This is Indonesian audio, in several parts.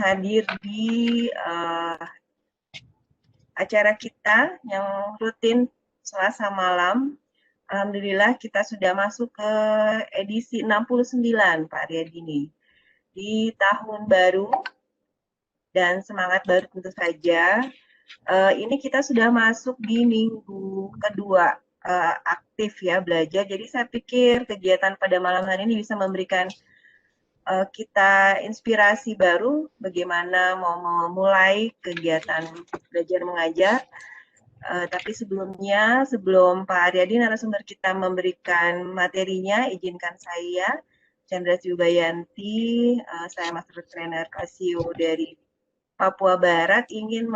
hadir di acara kita yang rutin Selasa malam. Alhamdulillah kita sudah masuk ke edisi 69 Pak Aryadi di tahun baru dan semangat baru tentu saja. Ini kita sudah masuk di minggu kedua aktif ya belajar. Jadi saya pikir kegiatan pada malam hari ini bisa memberikan kita inspirasi baru bagaimana mau memulai kegiatan belajar mengajar. Tapi sebelumnya, sebelum Pak Aryadi narasumber kita memberikan materinya, izinkan saya, Chandra Yubayanti, saya Master Trainer Casio dari Papua Barat, ingin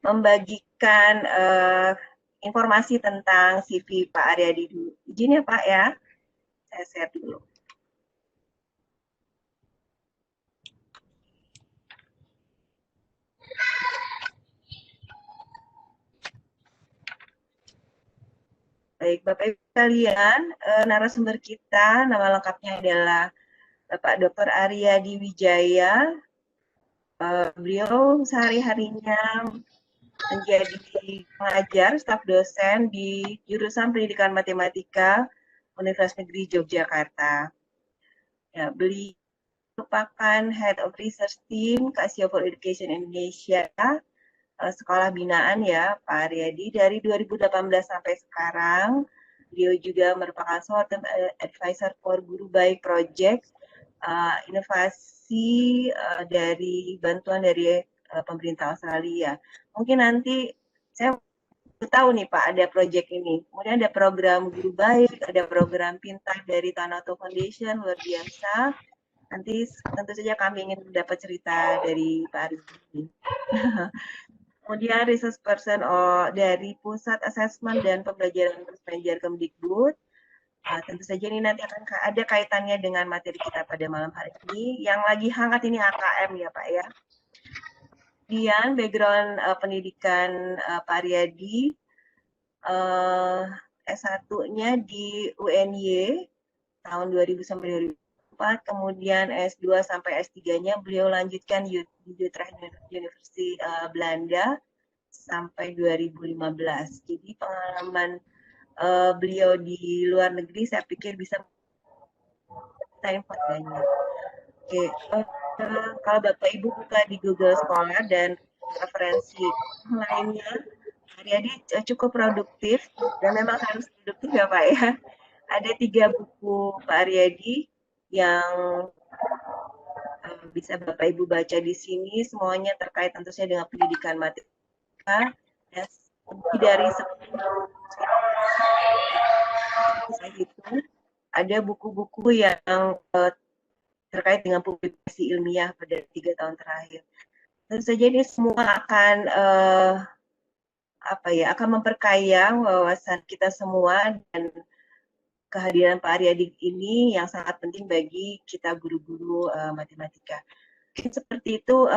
membagikan informasi tentang CV Pak Aryadi dulu. Izin ya Pak ya, saya share dulu. Baik, Bapak Ibu sekalian, narasumber kita nama lengkapnya adalah Bapak Dr. Aryadi Wijaya. Beliau sehari-harinya menjadi pengajar, staf dosen di jurusan Pendidikan Matematika Universitas Negeri Yogyakarta. Ya, beliau merupakan Head of Research Team Casio for Education Indonesia, sekolah binaan ya Pak Aryadi dari 2018 sampai sekarang. Beliau juga merupakan short term advisor for Guru Baik Project, inovasi dari bantuan dari pemerintah Australia. Mungkin nanti saya tahu nih Pak ada proyek ini. Kemudian ada program Guru Baik, ada program Pintar dari Tanoto Foundation, luar biasa. Nanti tentu saja kami ingin mendapat cerita dari Pak Aryadi. Kemudian resource person dari Pusat Asesmen dan Pembelajaran Belajar Kemdikbud. Tentu saja ini nanti akan ada kaitannya dengan materi kita pada malam hari ini. Yang lagi hangat ini AKM ya Pak ya. Kemudian background pendidikan Pak Aryadi, S1-nya di UNY tahun 2000 sampai 2004, kemudian S2 sampai S3-nya beliau lanjutkan di Utrecht University Belanda sampai 2015. Jadi pengalaman beliau di luar negeri saya pikir bisa kita informasinya. Oke, kalau Bapak Ibu buka di Google Scholar dan referensi lainnya, Aryadi cukup produktif dan memang harus produktif ya Pak ya. Ada 3 buku Pak Aryadi yang bisa Bapak Ibu baca di sini, semuanya terkait tentu saja dengan pendidikan matematika. Ya, lebih dari 10 saya hitung, ada buku-buku yang terkait dengan publikasi ilmiah pada 3 tahun terakhir. Tentu saja ini semua akan akan memperkaya wawasan kita semua dan kehadiran Pak Aryadi ini yang sangat penting bagi kita guru-guru matematika. Seperti itu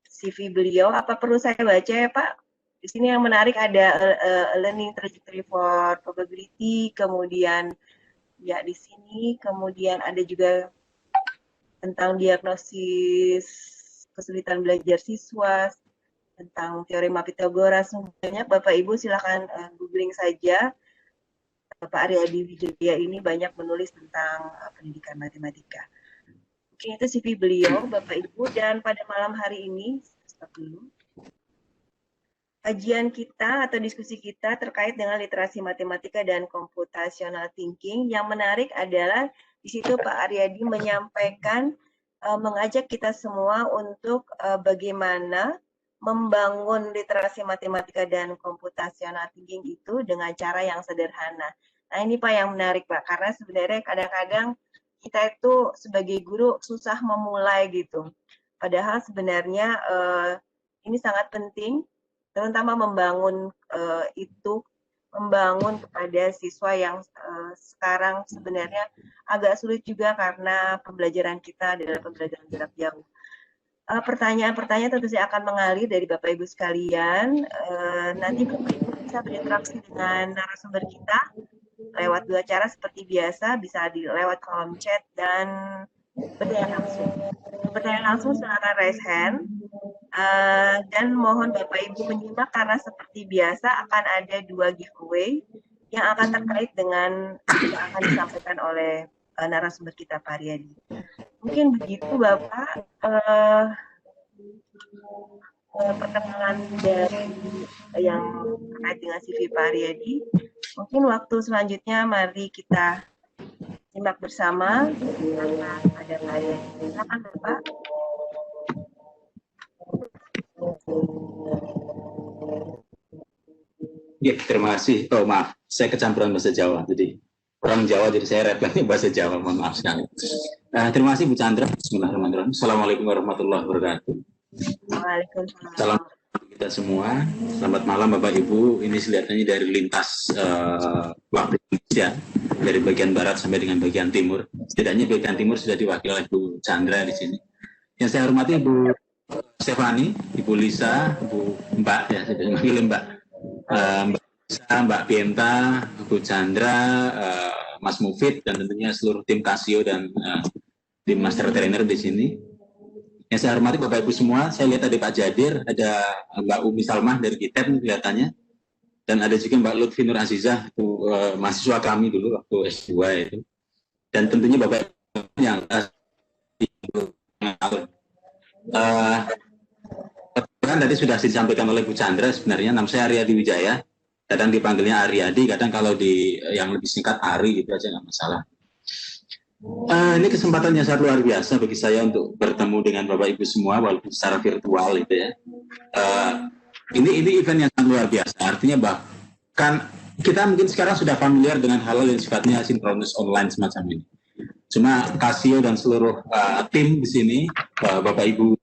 CV beliau. Apa perlu saya baca ya Pak? Di sini yang menarik ada learning trajectory for probability, kemudian ya di sini, kemudian ada juga tentang diagnosis kesulitan belajar siswa, tentang teorema Pythagoras. Banyak Bapak Ibu silakan googling saja. Pak Aryadi Wijaya ini banyak menulis tentang pendidikan matematika. Mungkin itu CV beliau, Bapak Ibu, dan pada malam hari ini, stop dulu. Kajian kita atau diskusi kita terkait dengan literasi matematika dan computational thinking. Yang menarik adalah di situ Pak Aryadi menyampaikan, mengajak kita semua untuk bagaimana membangun literasi matematika dan computational thinking itu dengan cara yang sederhana. Nah ini Pak yang menarik Pak, karena sebenarnya kadang-kadang kita itu sebagai guru susah memulai gitu. Padahal sebenarnya ini sangat penting, terutama membangun membangun kepada siswa yang sekarang sebenarnya agak sulit juga karena pembelajaran kita adalah pembelajaran jarak jauh. Pertanyaan-pertanyaan tentu saja akan mengalir dari Bapak Ibu sekalian. Nanti Bapak Ibu bisa berinteraksi dengan narasumber kita lewat dua cara seperti biasa, bisa lewat kolom chat dan bertanya langsung. Bertanya langsung silakan raise hand. Dan mohon Bapak Ibu menyimak karena seperti biasa akan ada 2 giveaway yang akan terkait dengan yang akan disampaikan oleh narasumber kita Pak Riyadi. Mungkin begitu Bapak perkenalan dari yang terkait dengan CV Pak Riyadi. Mungkin waktu selanjutnya mari kita simak bersama ada Pak Riyadi. Silakan Bapak. Ya, terima kasih. Oh maaf, saya kecampuran bahasa Jawa, jadi orang Jawa, jadi saya repliknya bahasa Jawa, mohon maaf sekali. Terima kasih Bu Chandra. Bismillahirrahmanirrahim. Assalamualaikum warahmatullahi wabarakatuh. Waalaikumsalam. Salam kita semua. Selamat malam Bapak Ibu. Ini kelihatannya dari lintas waktu Indonesia, dari bagian barat sampai dengan bagian timur. Setidaknya bagian timur sudah diwakili oleh Bu Chandra di sini. Yang saya hormati Bu Stefani, Ibu Lisa, Bu Mbak, ya saya panggil Mbak. Mbak Lisa, Mbak Bienta, Bu Chandra, Mas Mufid, dan tentunya seluruh tim Casio dan tim Master Trainer di sini. Yang saya hormati Bapak Ibu semua, saya lihat ada Pak Jadir, ada Mbak Umi Salmah dari KITEB kelihatannya, dan ada juga Mbak Lutfi Nur Azizah, itu mahasiswa kami dulu waktu S2 itu. Dan tentunya Bapak Ibu yang kan tadi sudah disampaikan oleh Bu Chandra, sebenarnya nama saya Aryadi Wijaya, kadang dipanggilnya Aryadi, kadang kalau di yang lebih singkat Ari gitu aja nggak masalah. Ini kesempatan yang sangat luar biasa bagi saya untuk bertemu dengan Bapak Ibu semua walaupun secara virtual itu ya. Ini event yang sangat luar biasa, artinya bahkan kita mungkin sekarang sudah familiar dengan hal-hal yang sifatnya sinkronus online semacam ini. Cuma Casio dan seluruh tim di sini, Bapak Ibu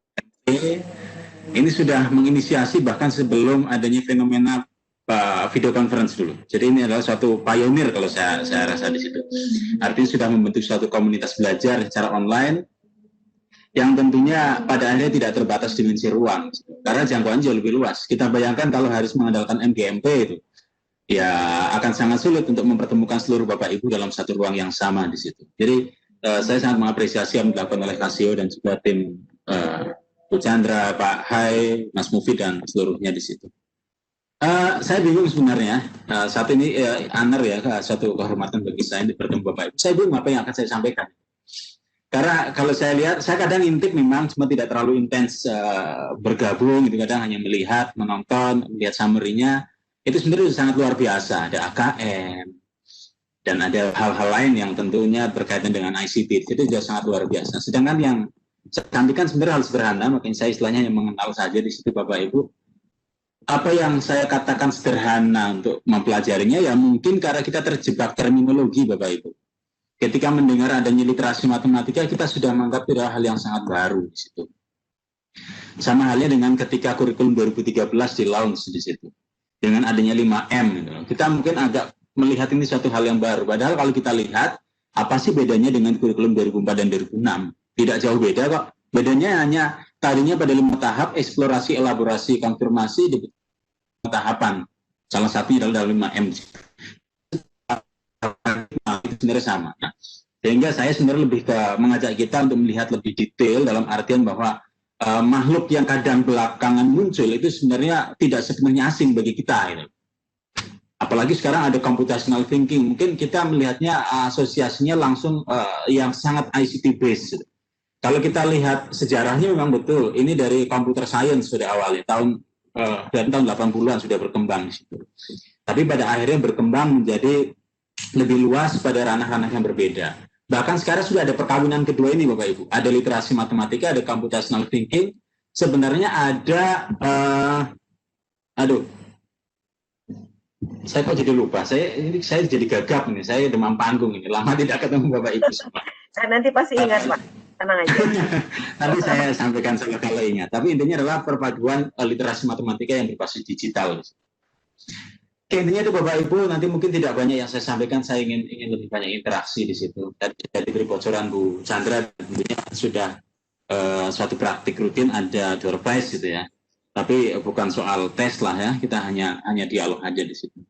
ini sudah menginisiasi bahkan sebelum adanya fenomena video conference dulu. Jadi ini adalah suatu pionir kalau saya rasa di situ. Artinya sudah membentuk suatu komunitas belajar secara online yang tentunya pada akhirnya tidak terbatas dimensi ruang, karena jangkauan jauh lebih luas. Kita bayangkan kalau harus mengandalkan MGMP itu, ya akan sangat sulit untuk mempertemukan seluruh Bapak Ibu dalam satu ruang yang sama di situ. Jadi saya sangat mengapresiasi yang dilakukan oleh Casio dan juga tim Bu Chandra, Pak Hai, Mas Mufid dan seluruhnya di situ. Saya bingung sebenarnya, saat ini Anar ya, suatu kehormatan bagi saya bertemu Bapak Ibu. Saya bingung apa yang akan saya sampaikan. Karena kalau saya lihat, saya kadang intip memang, cuma tidak terlalu intens bergabung, gitu. Kadang hanya melihat, menonton, melihat summary-nya, itu sebenarnya sangat luar biasa. Ada AKM, dan ada hal-hal lain yang tentunya berkaitan dengan ICT, itu juga sangat luar biasa. Sedangkan yang saya sampaikan sebenarnya hal sederhana, makanya saya istilahnya yang mengenal saja di situ Bapak Ibu. Apa yang saya katakan sederhana untuk mempelajarinya, ya mungkin karena kita terjebak terminologi Bapak Ibu. Ketika mendengar adanya literasi matematika, kita sudah menganggap itu adalah hal yang sangat baru di situ. Sama halnya dengan ketika kurikulum 2013 di launch di situ. Dengan adanya 5M, gitu. Kita mungkin agak melihat ini suatu hal yang baru. Padahal kalau kita lihat, apa sih bedanya dengan kurikulum 2004 dan 2006? Tidak jauh beda kok. Bedanya hanya tadinya pada 5 tahap, eksplorasi, elaborasi, konfirmasi, di tahapan. Salah satunya adalah dalam 5M. Itu sebenarnya sama. Nah, sehingga saya sebenarnya lebih ke mengajak kita untuk melihat lebih detail dalam artian bahwa makhluk yang kadang belakangan muncul itu sebenarnya tidak sepenuhnya asing bagi kita. Gitu. Apalagi sekarang ada computational thinking. Mungkin kita melihatnya asosiasinya langsung yang sangat ICT based. Gitu. Kalau kita lihat sejarahnya memang betul. Ini dari computer science pada awalnya dari tahun 80-an sudah berkembang di situ. Tapi pada akhirnya berkembang menjadi lebih luas pada ranah-ranah yang berbeda. Bahkan sekarang sudah ada perkawinan kedua ini Bapak Ibu. Ada literasi matematika, ada computational thinking. Sebenarnya ada saya kok jadi lupa. Saya jadi gagap ini. Saya demam panggung ini. Lama tidak ketemu Bapak Ibu semua. Nanti pasti ingat Pak. Tenang aja. Nanti saya sampaikan kalau ingat. Tapi intinya adalah perpaduan literasi matematika yang berbasis digital. Intinya itu Bapak Ibu, nanti mungkin tidak banyak yang saya sampaikan, saya ingin lebih banyak interaksi di situ. Tadi diberi bocoran Bu Chandra, tentunya sudah suatu praktik rutin ada door prize gitu ya. Tapi bukan soal tes lah ya, kita hanya dialog aja di situ.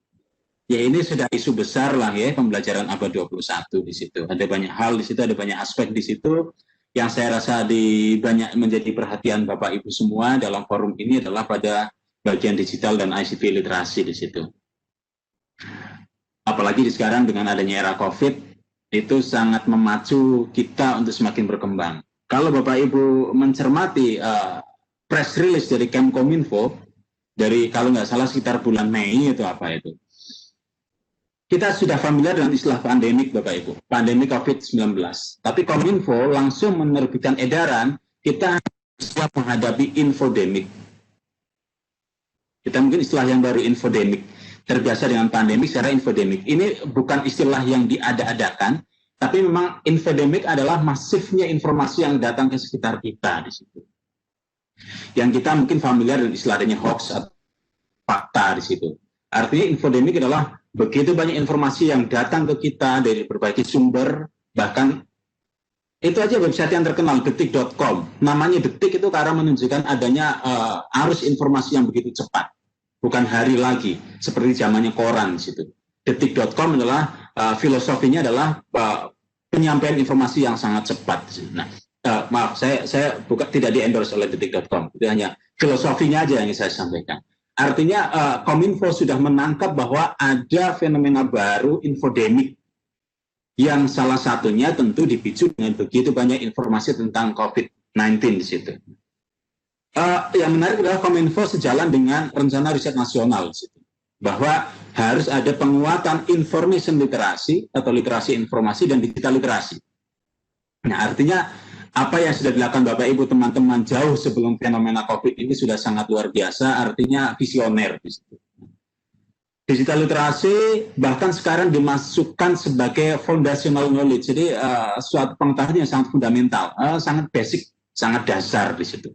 Ya ini sudah isu besar lah ya, pembelajaran abad 21 di situ. Ada banyak hal di situ, ada banyak aspek di situ yang saya rasa banyak menjadi perhatian Bapak Ibu semua dalam forum ini adalah pada bagian digital dan ICT literasi di situ. Apalagi sekarang dengan adanya era COVID, itu sangat memacu kita untuk semakin berkembang. Kalau Bapak Ibu mencermati press release dari Kemkominfo, dari kalau nggak salah sekitar bulan Mei itu apa itu, kita sudah familiar dengan istilah pandemik, Bapak Ibu, pandemi COVID-19. Tapi Kominfo langsung menerbitkan edaran, kita siap menghadapi infodemik. Kita mungkin istilah yang baru, infodemik. Terbiasa dengan pandemi, secara infodemik. Ini bukan istilah yang diada-adakan, tapi memang infodemik adalah masifnya informasi yang datang ke sekitar kita di situ. Yang kita mungkin familiar dengan istilahnya hoax atau fakta di situ. Artinya infodemik adalah begitu banyak informasi yang datang ke kita dari berbagai sumber, bahkan itu aja website yang terkenal, detik.com. Namanya detik itu karena menunjukkan adanya arus informasi yang begitu cepat. Bukan hari lagi, seperti zamannya koran di situ. Detik.com adalah filosofinya adalah penyampaian informasi yang sangat cepat. Nah, maaf, saya tidak di-endorse oleh detik.com. Itu hanya filosofinya aja yang saya sampaikan. Artinya Kominfo sudah menangkap bahwa ada fenomena baru infodemik yang salah satunya tentu dipicu dengan begitu banyak informasi tentang COVID-19 di situ. Yang menarik adalah Kominfo sejalan dengan rencana riset nasional di situ, bahwa harus ada penguatan information literasi atau literasi informasi dan digital literasi. Nah, artinya apa yang sudah dilakukan Bapak Ibu teman-teman jauh sebelum fenomena COVID ini sudah sangat luar biasa, artinya visioner di situ. Digital literasi bahkan sekarang dimasukkan sebagai foundational knowledge, jadi suatu pengetahuan yang sangat fundamental, sangat basic, sangat dasar di situ.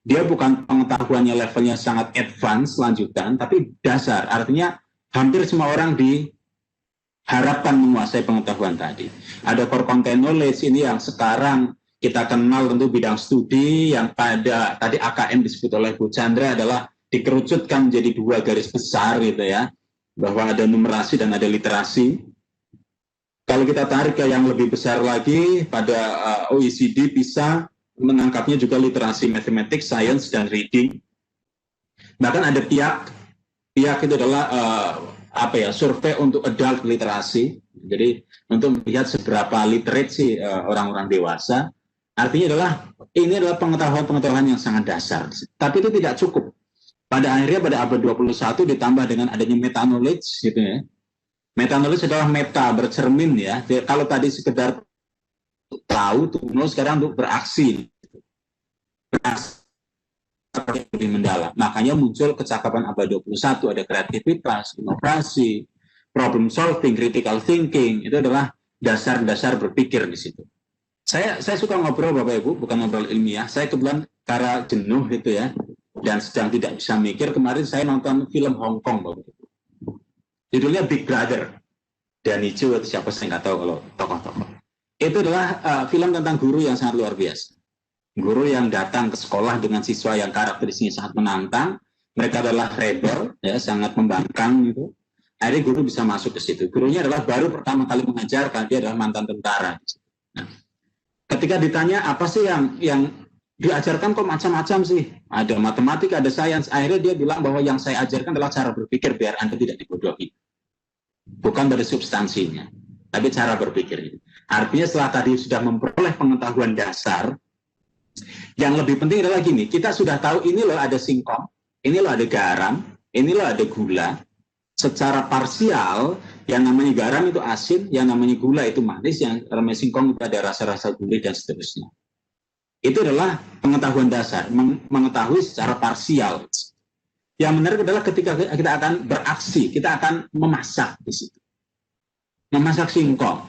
Dia bukan pengetahuannya levelnya sangat advance, lanjutan, tapi dasar, artinya hampir semua orang diharapkan menguasai pengetahuan tadi. Ada core content knowledge ini yang sekarang kita kenal tentu bidang studi yang pada tadi AKM disebut oleh Bu Chandra adalah dikerucutkan menjadi 2 garis besar gitu ya, bahwa ada numerasi dan ada literasi. Kalau kita tarik ke yang lebih besar lagi, pada OECD bisa menangkapnya juga literasi matematik, science, dan reading. Bahkan ada PIAAC. PIAAC itu adalah survei untuk adult literasi. Jadi untuk melihat seberapa literate sih orang-orang dewasa. Artinya ini adalah pengetahuan-pengetahuan yang sangat dasar. Tapi itu tidak cukup. Pada akhirnya pada abad 21 ditambah dengan adanya meta-knowledge gitu ya. Meta-knowledge adalah meta, bercermin ya. Jadi, kalau tadi sekedar tahu, sekarang untuk beraksi. Lebih mendalam. Makanya muncul kecakapan abad 21, ada kreativitas, inovasi, problem solving, critical thinking. Itu adalah dasar-dasar berpikir di situ. Saya suka ngobrol Bapak Ibu, bukan ngobrol ilmiah. Saya kebetulan karena jenuh gitu ya, dan sedang tidak bisa mikir. Kemarin saya nonton film Hong Kong Bapak Ibu. Judulnya Big Brother. Danny Chu atau siapa saya nggak tahu kalau tokoh-tokoh. Itu adalah film tentang guru yang sangat luar biasa. Guru yang datang ke sekolah dengan siswa yang karakteristiknya sangat menantang. Mereka adalah rebel, ya, sangat membangkang gitu. Akhirnya guru bisa masuk ke situ. Gurunya adalah baru pertama kali mengajarkan, dia adalah mantan tentara. Nah, ketika ditanya apa sih yang diajarkan kok macam-macam sih, ada matematika, ada sains, akhirnya dia bilang bahwa yang saya ajarkan adalah cara berpikir biar Anda tidak dibodohi, bukan dari substansinya, tapi cara berpikir. Artinya setelah tadi sudah memperoleh pengetahuan dasar, yang lebih penting adalah gini, kita sudah tahu ini loh ada singkong, ini loh ada garam, ini loh ada gula. Secara parsial, yang namanya garam itu asin, yang namanya gula itu manis, yang namanya singkong itu ada rasa-rasa gurih dan seterusnya. Itu adalah pengetahuan dasar, mengetahui secara parsial. Yang menarik adalah ketika kita akan beraksi, kita akan memasak di situ. Memasak singkong.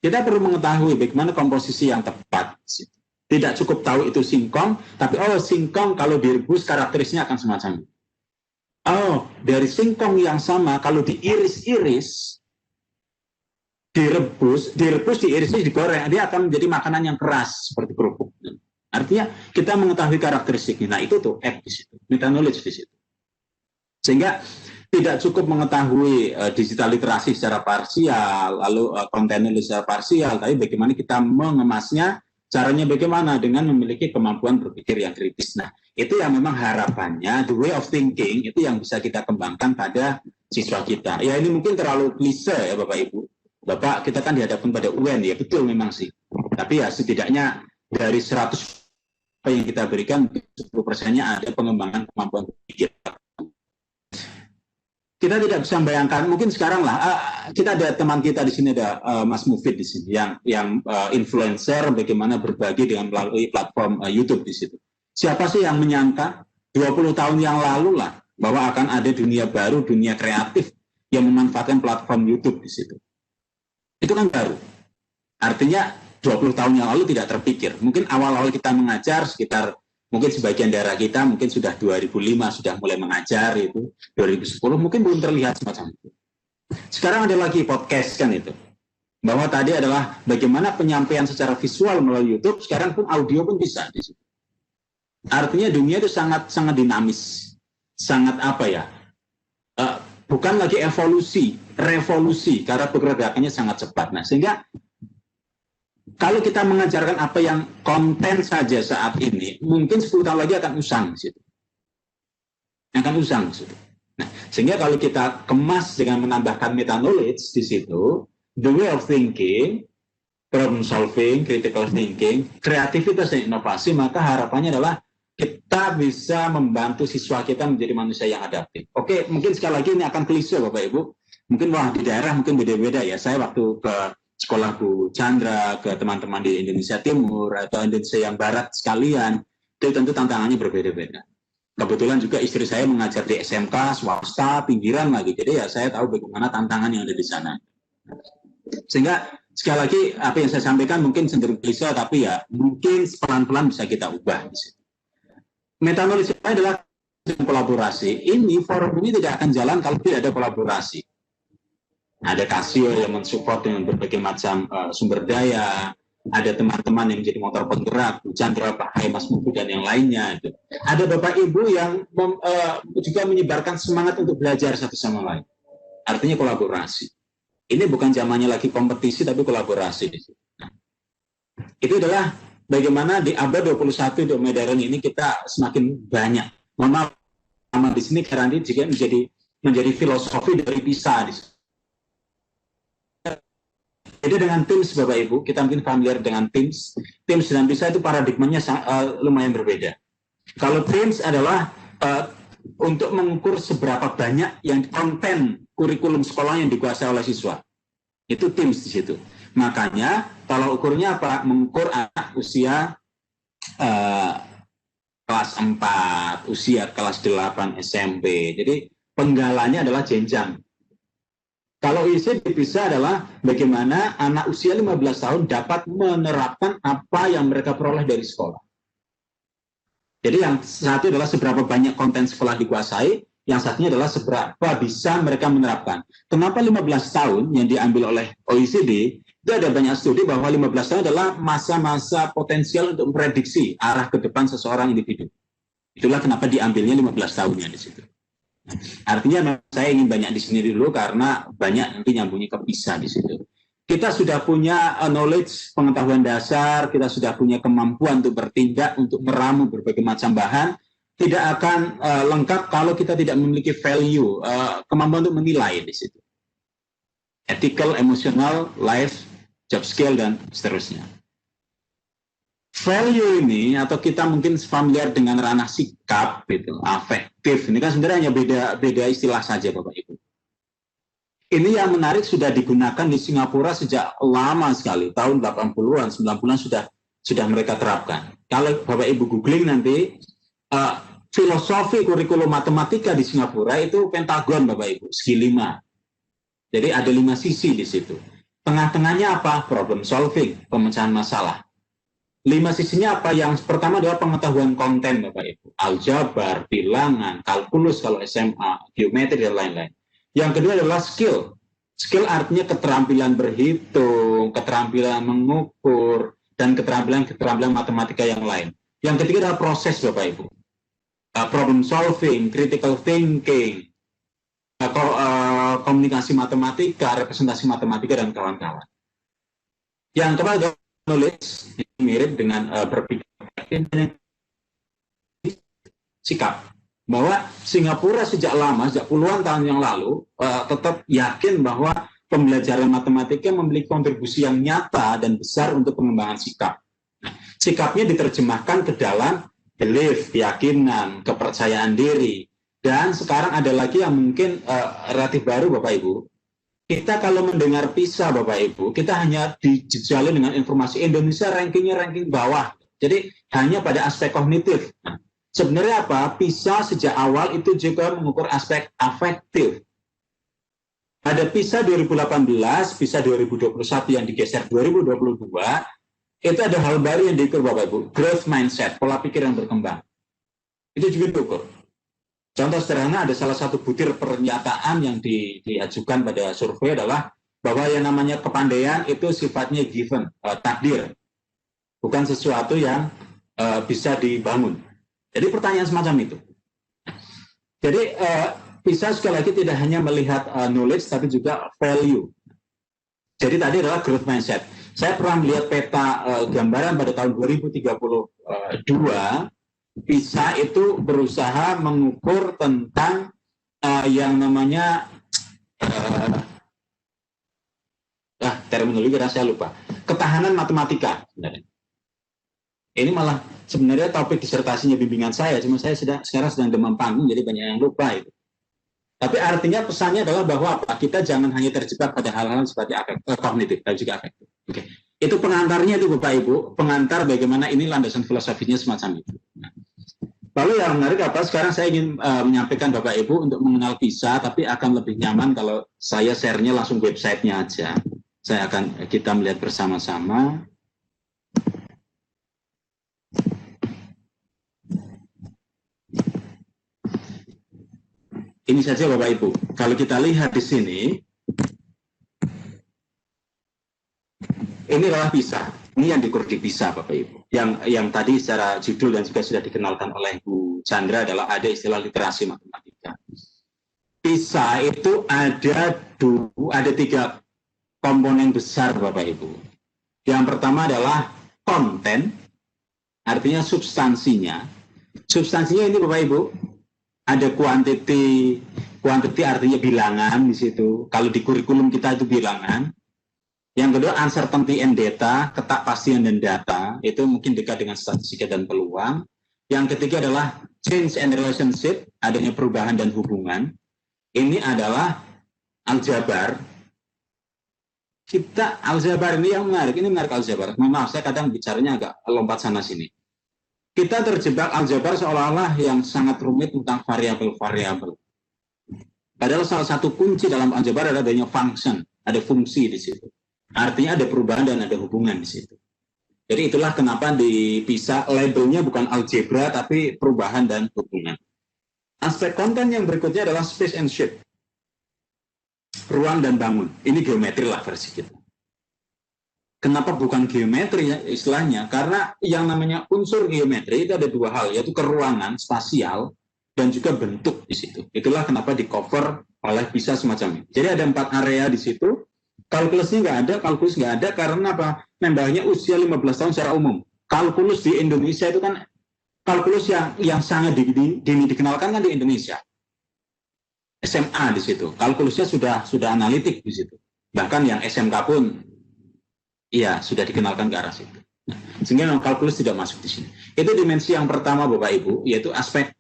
Kita perlu mengetahui bagaimana komposisi yang tepat di situ. Tidak cukup tahu itu singkong, tapi singkong kalau direbus karakteristiknya akan semacam itu. Dari singkong yang sama kalau diiris-iris, direbus, diiris, digoreng, dia akan menjadi makanan yang keras seperti kerupuk. Artinya kita mengetahui karakteristiknya. Nah itu tuh di situ, meta knowledge di situ. Sehingga tidak cukup mengetahui digital literasi secara parsial, lalu konten secara parsial, tapi bagaimana kita mengemasnya, caranya bagaimana dengan memiliki kemampuan berpikir yang kritis. Nah, itu yang memang harapannya, the way of thinking, itu yang bisa kita kembangkan pada siswa kita. Ya ini mungkin terlalu klise ya Bapak Ibu. Bapak, kita kan dihadapkan pada UN, ya betul memang sih. Tapi ya setidaknya dari 100 apa yang kita berikan, 10%-nya ada pengembangan kemampuan berpikir. Kita tidak bisa membayangkan, mungkin sekarang lah, kita ada teman kita di sini, ada Mas Mufid di sini, yang influencer, bagaimana berbagi dengan melalui platform YouTube di situ. Siapa sih yang menyangka 20 tahun yang lalu lah, bahwa akan ada dunia baru, dunia kreatif, yang memanfaatkan platform YouTube di situ. Itu kan baru. Artinya 20 tahun yang lalu tidak terpikir. Mungkin awal-awal kita mengajar sekitar, mungkin sebagian daerah kita mungkin sudah 2005 sudah mulai mengajar itu, 2010 mungkin belum terlihat semacam itu. Sekarang ada lagi podcast kan itu. Bahwa tadi adalah bagaimana penyampaian secara visual melalui YouTube, sekarang pun audio pun bisa di situ. Artinya dunia itu sangat sangat dinamis. Sangat apa ya? Bukan lagi evolusi, revolusi karena pergerakannya sangat cepat. Nah, sehingga kalau kita mengajarkan apa yang konten saja saat ini, mungkin 10 tahun lagi akan usang di situ. Akan usang di situ. Nah, sehingga kalau kita kemas dengan menambahkan meta knowledge di situ, the way of thinking, problem solving, critical thinking, kreativitas dan inovasi, maka harapannya adalah kita bisa membantu siswa kita menjadi manusia yang adaptif. Oke, mungkin sekali lagi ini akan klise Bapak Ibu. Mungkin wah di daerah mungkin beda-beda ya. Saya waktu ke sekolah Bu Chandra, ke teman-teman di Indonesia Timur atau Indonesia yang Barat sekalian, itu tentu tantangannya berbeda-beda. Kebetulan juga istri saya mengajar di SMK, swasta, pinggiran lagi. Jadi ya saya tahu bagaimana tantangan yang ada di sana. Sehingga sekali lagi apa yang saya sampaikan mungkin cenderung klise, tapi ya mungkin pelan-pelan bisa kita ubah. Meta knowledge adalah kolaborasi. Ini forum ini tidak akan jalan kalau tidak ada kolaborasi. Ada Casio yang mensupport dengan berbagai macam sumber daya, ada teman-teman yang menjadi motor penggerak, Bu Chandra, Pak Hai, Mas Mubu, dan yang lainnya. Ada Bapak Ibu yang juga menyebarkan semangat untuk belajar satu sama lain. Artinya kolaborasi. Ini bukan zamannya lagi kompetisi, tapi kolaborasi. Nah, itu adalah bagaimana di abad 21 di modern ini kita semakin banyak. Mohon maaf, nama di sini karena ini juga menjadi filosofi dari PISA. Jadi dengan Teams Bapak Ibu, kita mungkin familiar dengan Teams. Teams dan PISA itu paradigmanya lumayan berbeda. Kalau Teams adalah untuk mengukur seberapa banyak yang konten kurikulum sekolah yang dikuasai oleh siswa. Itu Teams di situ. Makanya kalau ukurnya apa? Mengukur anak usia kelas 4, usia kelas 8 SMP. Jadi penggalanya adalah jenjang. Kalau isi bisa adalah bagaimana anak usia 15 tahun dapat menerapkan apa yang mereka peroleh dari sekolah. Jadi yang satu adalah seberapa banyak konten sekolah dikuasai, yang satunya adalah seberapa bisa mereka menerapkan. Kenapa 15 tahun yang diambil oleh OECD, itu ada banyak studi bahwa 15 tahun adalah masa-masa potensial untuk memprediksi arah ke depan seseorang individu. Itulah kenapa diambilnya 15 tahunnya di situ. Artinya saya ingin banyak di sini dulu karena banyak nanti nyambungnya ke PISA di situ. Kita sudah punya knowledge, pengetahuan dasar, kita sudah punya kemampuan untuk bertindak, untuk meramu berbagai macam bahan. Tidak akan lengkap kalau kita tidak memiliki value, kemampuan untuk menilai di situ. Ethical, emotional, life, job skill, dan seterusnya. Value ini, atau kita mungkin familiar dengan ranah sikap, gitu, afektif, ini kan sebenarnya hanya beda istilah saja Bapak Ibu. Ini yang menarik sudah digunakan di Singapura sejak lama sekali, tahun 80-an, 90-an sudah mereka terapkan. Kalau Bapak Ibu googling nanti, filosofi kurikulum matematika di Singapura itu pentagon Bapak Ibu, segi 5. Jadi ada 5 sisi di situ. Tengah-tengahnya apa? Problem solving, pemecahan masalah. 5 sisinya apa? Yang pertama adalah pengetahuan konten Bapak Ibu. Aljabar, bilangan, kalkulus kalau SMA, geometri dan lain-lain. Yang kedua adalah skill. Skill artinya keterampilan berhitung, keterampilan mengukur, dan keterampilan matematika yang lain. Yang ketiga adalah proses Bapak Ibu. Problem solving, critical thinking, komunikasi matematika, representasi matematika, dan kawan-kawan. Yang kedua adalah knowledge, mirip dengan berpikir sikap. Bahwa Singapura sejak lama, sejak puluhan tahun yang lalu, tetap yakin bahwa pembelajaran matematika memiliki kontribusi yang nyata dan besar untuk pengembangan sikap. Sikapnya diterjemahkan ke dalam belief, keyakinan, kepercayaan diri. Dan sekarang ada lagi yang mungkin relatif baru, Bapak Ibu. Kita kalau mendengar PISA, Bapak Ibu, kita hanya dijejali dengan informasi Indonesia ranking bawah. Jadi hanya pada aspek kognitif. Sebenarnya apa? PISA sejak awal itu juga mengukur aspek afektif. Ada PISA 2018, PISA 2021 yang digeser 2022, itu ada hal baru yang diukur, Bapak Ibu. Growth mindset, pola pikir yang berkembang. Itu juga diukur. Contoh sederhana, ada salah satu butir pernyataan yang diajukan pada survei adalah bahwa yang namanya kepandaian itu sifatnya given, takdir. Bukan sesuatu yang bisa dibangun. Jadi pertanyaan semacam itu. Jadi PISA sekali lagi tidak hanya melihat knowledge, tapi juga value. Jadi tadi adalah growth mindset. Saya pernah melihat peta gambaran pada tahun 2032, PISA itu berusaha mengukur tentang yang namanya terminologi saya lupa, ketahanan matematika sebenarnya. Ini malah sebenarnya topik disertasinya bimbingan saya, cuma saya sekarang sedang demam panggung, jadi banyak yang lupa itu. Tapi artinya pesannya adalah bahwa kita jangan hanya terjebak pada hal-hal seperti kognitif, tapi juga afektif. Oke. Itu pengantarnya itu Bapak Ibu, pengantar bagaimana ini landasan filosofinya semacam itu. Nah, lalu yang menarik apa? Sekarang saya ingin menyampaikan Bapak Ibu untuk mengenal PISA, tapi akan lebih nyaman kalau saya share-nya langsung websitenya aja. Kita melihat bersama-sama. Ini saja Bapak Ibu. Kalau kita lihat di sini, ini adalah PISA. Ini yang diukur di PISA, Bapak Ibu. Yang tadi secara judul dan juga sudah dikenalkan oleh Bu Chandra adalah ada istilah literasi matematika. PISA itu ada 3 komponen besar, Bapak Ibu. Yang pertama adalah konten, artinya substansinya. Substansinya ini Bapak Ibu, ada quantity artinya bilangan di situ. Kalau di kurikulum kita itu bilangan. Yang kedua, uncertainty and data, ketakpastian dan data, itu mungkin dekat dengan statistika dan peluang. Yang ketiga adalah change and relationship, adanya perubahan dan hubungan. Ini adalah aljabar. Aljabar ini yang menarik, aljabar. Maaf, saya kadang bicaranya agak lompat sana-sini. Kita terjebak aljabar seolah-olah yang sangat rumit tentang variabel-variabel. Padahal salah satu kunci dalam aljabar adalah adanya function, ada fungsi di situ. Artinya ada perubahan dan ada hubungan di situ. Jadi itulah kenapa di PISA labelnya bukan algebra tapi perubahan dan hubungan. Aspek konten yang berikutnya adalah space and shape. Ruang dan bangun. Ini geometri lah versi kita. Kenapa bukan geometri istilahnya? Karena yang namanya unsur geometri itu ada 2 hal, yaitu keruangan, spasial, dan juga bentuk di situ. Itulah kenapa di cover oleh PISA semacam ini. Jadi ada 4 area di situ. Kalkulus nggak ada karena apa? Nambahnya usia 15 tahun secara umum. Kalkulus di Indonesia itu kan kalkulus yang sangat dikenalkan kan di Indonesia. SMA di situ. Kalkulusnya sudah analitik di situ. Bahkan yang SMK pun sudah dikenalkan ke arah situ. Nah, sehingga kalkulus tidak masuk di sini. Itu dimensi yang pertama Bapak Ibu, yaitu aspek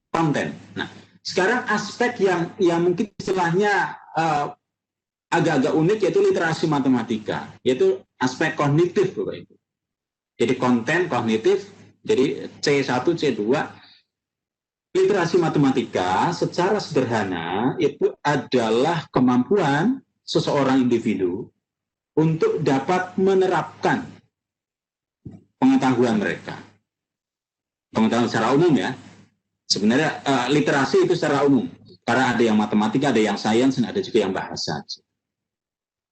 konten. Nah, sekarang aspek yang mungkin istilahnya agak-agak unik yaitu literasi matematika, yaitu aspek kognitif Bapak Ibu. Jadi konten kognitif, jadi C1, C2. Literasi matematika secara sederhana itu adalah kemampuan seseorang individu untuk dapat menerapkan pengetahuan mereka. Pengetahuan secara umum ya. Sebenarnya literasi itu secara umum. Karena ada yang matematika, ada yang sains, dan ada juga yang bahasa.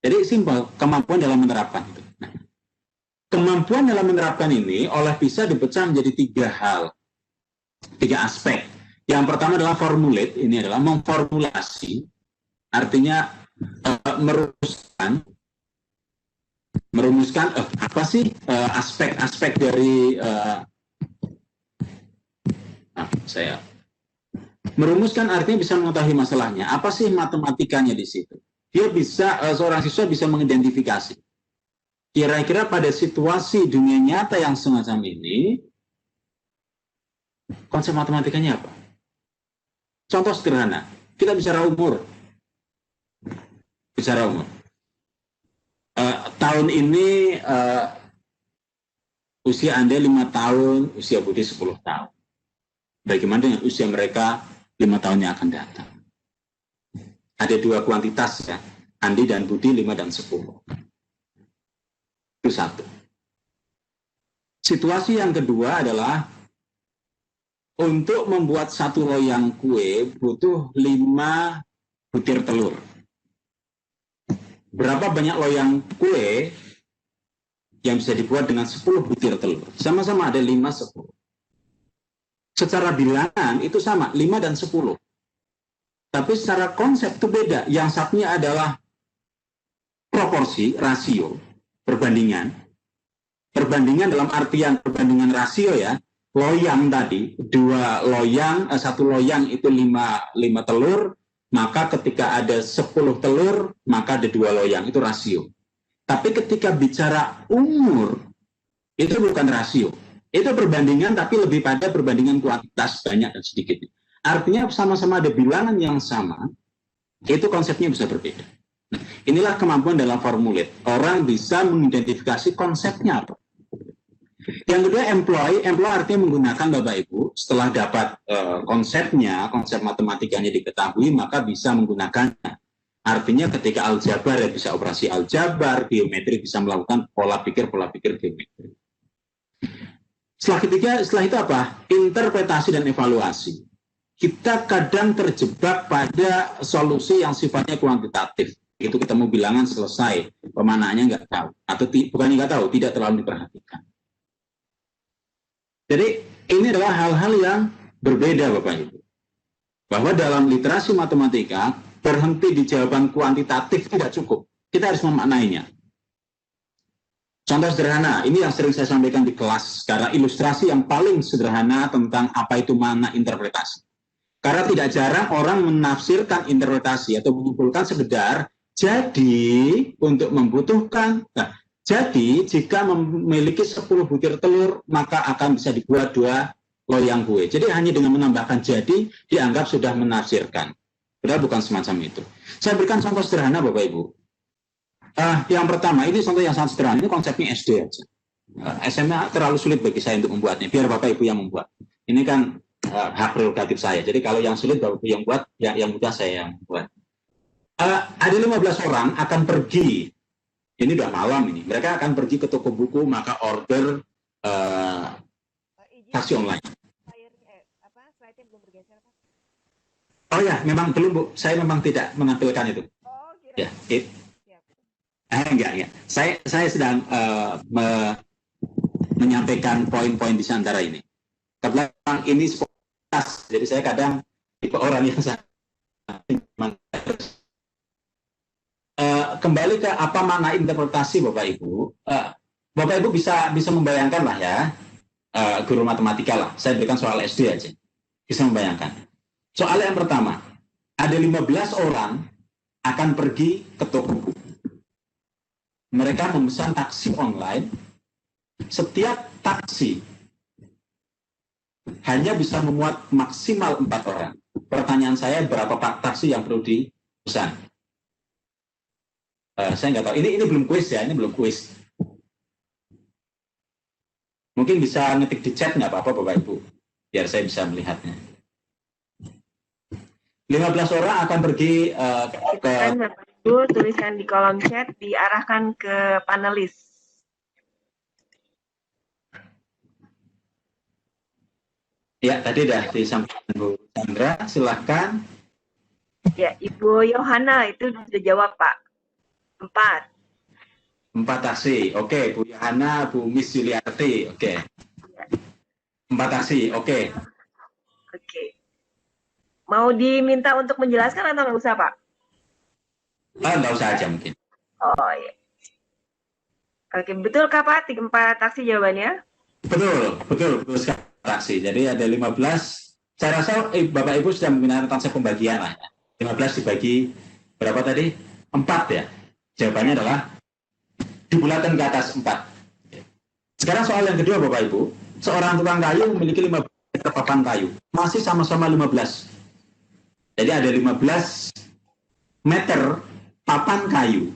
Jadi simpel, kemampuan dalam menerapkan itu. Nah, kemampuan dalam menerapkan ini oleh PISA dipecah menjadi 3 hal, 3 aspek. Yang pertama adalah formulate, ini adalah memformulasi Artinya merumuskan apa sih aspek-aspek dari saya merumuskan artinya bisa mengetahui masalahnya. Apa sih matematikanya di situ? Dia bisa seorang siswa bisa mengidentifikasi kira-kira pada situasi dunia nyata yang semacam ini konsep matematikanya apa? Contoh sederhana, kita bicara umur. Bicara umur. Tahun ini usia Anda 5 tahun, usia Budi 10 tahun. Bagaimana dengan usia mereka 5 tahun yang akan datang? Ada dua kuantitas ya, Andi dan Budi 5 dan 10. Itu satu. Situasi yang kedua adalah untuk membuat satu loyang kue butuh 5 butir telur. Berapa banyak loyang kue yang bisa dibuat dengan 10 butir telur? Sama-sama ada 5, 10. Secara bilangan itu sama, 5 dan 10. Tapi secara konsep itu beda. Yang satunya adalah proporsi, rasio, perbandingan. Perbandingan dalam artian perbandingan rasio ya. Loyang tadi, 2 loyang, 1 loyang itu 5 telur, maka ketika ada 10 telur, maka ada 2 loyang, itu rasio. Tapi ketika bicara umur, itu bukan rasio. Itu perbandingan, tapi lebih pada perbandingan kuantitas, banyak dan sedikit. Artinya sama-sama ada bilangan yang sama, itu konsepnya bisa berbeda. Nah, inilah kemampuan dalam formulir. Orang bisa mengidentifikasi konsepnya apa. Yang kedua, employ artinya menggunakan Bapak Ibu, setelah dapat konsepnya, konsep matematikanya diketahui, maka bisa menggunakannya. Artinya ketika aljabar ya bisa operasi aljabar, geometri bisa melakukan pola pikir geometri. Setelah itu apa? Interpretasi dan evaluasi. Kita kadang terjebak pada solusi yang sifatnya kuantitatif. Itu ketemu bilangan selesai, pemanaannya nggak tahu. Atau bukan nggak tahu, tidak terlalu diperhatikan. Jadi ini adalah hal-hal yang berbeda Bapak Ibu. Bahwa dalam literasi matematika, berhenti di jawaban kuantitatif tidak cukup. Kita harus memaknainya. Contoh sederhana, ini yang sering saya sampaikan di kelas, karena ilustrasi yang paling sederhana tentang apa itu makna interpretasi. Karena tidak jarang orang menafsirkan interpretasi atau menyimpulkan sekedar jadi untuk membutuhkan. Nah, jadi jika memiliki 10 butir telur maka akan bisa dibuat 2 loyang kue. Jadi hanya dengan menambahkan jadi dianggap sudah menafsirkan. Padahal bukan semacam itu. Saya berikan contoh sederhana Bapak Ibu. Yang pertama, ini contoh yang sangat sederhana, ini konsepnya SD aja. SMA terlalu sulit bagi saya untuk membuatnya, biar Bapak Ibu yang membuat. Ini kan hak prerogatif saya. Jadi kalau yang sulit Bapak Ibu yang buat, yang mudah saya yang buat. Ada 15 orang akan pergi. Ini udah malam ini. Mereka akan pergi ke toko buku, maka order taksi online. Oh ya, memang belum Bu. Saya memang tidak menampilkan itu. Oh, ya, enggak. Saya sedang menyampaikan poin-poin di antara ini. Karena ini spontan, jadi saya kadang tipe orang yang sangat kembali ke apa makna interpretasi Bapak Ibu. Bapak Ibu bisa membayangkan lah ya, guru matematika lah. Saya berikan soal SD aja. Bisa membayangkan. Soal yang pertama, ada 15 orang akan pergi ke toko buku. Mereka memesan taksi online. Setiap taksi hanya bisa memuat maksimal 4 orang. Pertanyaan saya, berapa taksi yang perlu dipesan? Saya nggak tahu. Ini belum kuis ya, ini belum kuis. Mungkin bisa ngetik di chat nggak apa-apa Bapak Ibu, biar saya bisa melihatnya. 15 orang akan pergi ke... Bapak Ibu, tulisan di kolom chat, diarahkan ke panelis. Ya, tadi sudah disampaikan Bu Chandra, silahkan. Ya, Ibu Yohana itu sudah jawab Pak. 4 taksi, oke. Bu Yohana, Bu Miss Yuliarti, oke. 4 taksi, oke. Oke. Mau diminta untuk menjelaskan atau nggak usah Pak? Nggak usah aja mungkin. Oh iya. Oke, betul Kak Pak? 4 taksi jawabannya? Betul sekali taksi. Jadi ada 15. Saya rasa Bapak Ibu sudah menggunakan konsep pembagian lah. 15 dibagi berapa tadi? 4 ya. Jawabannya adalah dibulatkan ke atas 4. Sekarang soal yang kedua Bapak Ibu. Seorang tukang kayu memiliki 15 meter papan kayu. Masih sama-sama 15. Jadi ada 15 meter papan kayu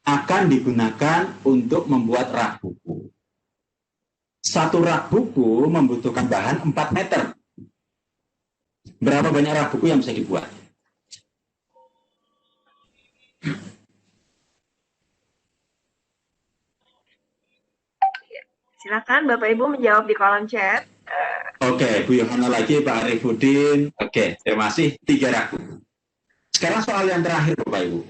akan digunakan untuk membuat rak buku. Satu rak buku membutuhkan bahan 4 meter. Berapa banyak rak buku yang bisa dibuat? Silakan Bapak Ibu menjawab di kolom chat. Oke, Bu Yohana lagi, Pak Arifudin. Oke, terima kasih. 3 rak buku. Sekarang soal yang terakhir Bapak Ibu.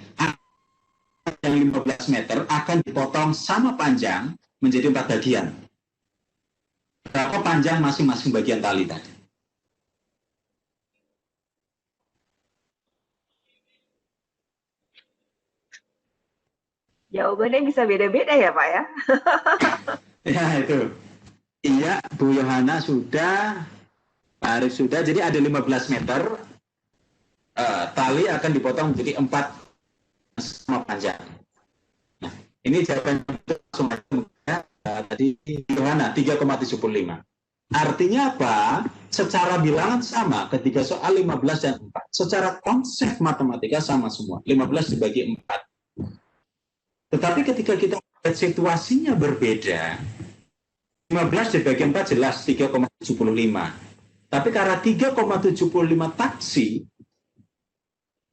Yang 15 meter akan dipotong sama panjang menjadi 4 bagian. Berapa panjang masing-masing bagian tali tadi? Jawabannya bisa beda-beda ya Pak ya? Ya itu. Iya, Bu Yohana sudah, Pak Arif sudah. Jadi ada 15 meter, tali akan dipotong menjadi 4 sama panjang. Nah, ini jawaban langsung tadi Yohana 3,75. Artinya apa? Secara bilangan sama ketika soal 15 dan 4. Secara konsep matematika sama semua. 15 dibagi 4. Tetapi ketika kita lihat situasinya berbeda, 15 dibagi 4 jelas 3,75. Tapi karena 3,75 taksi,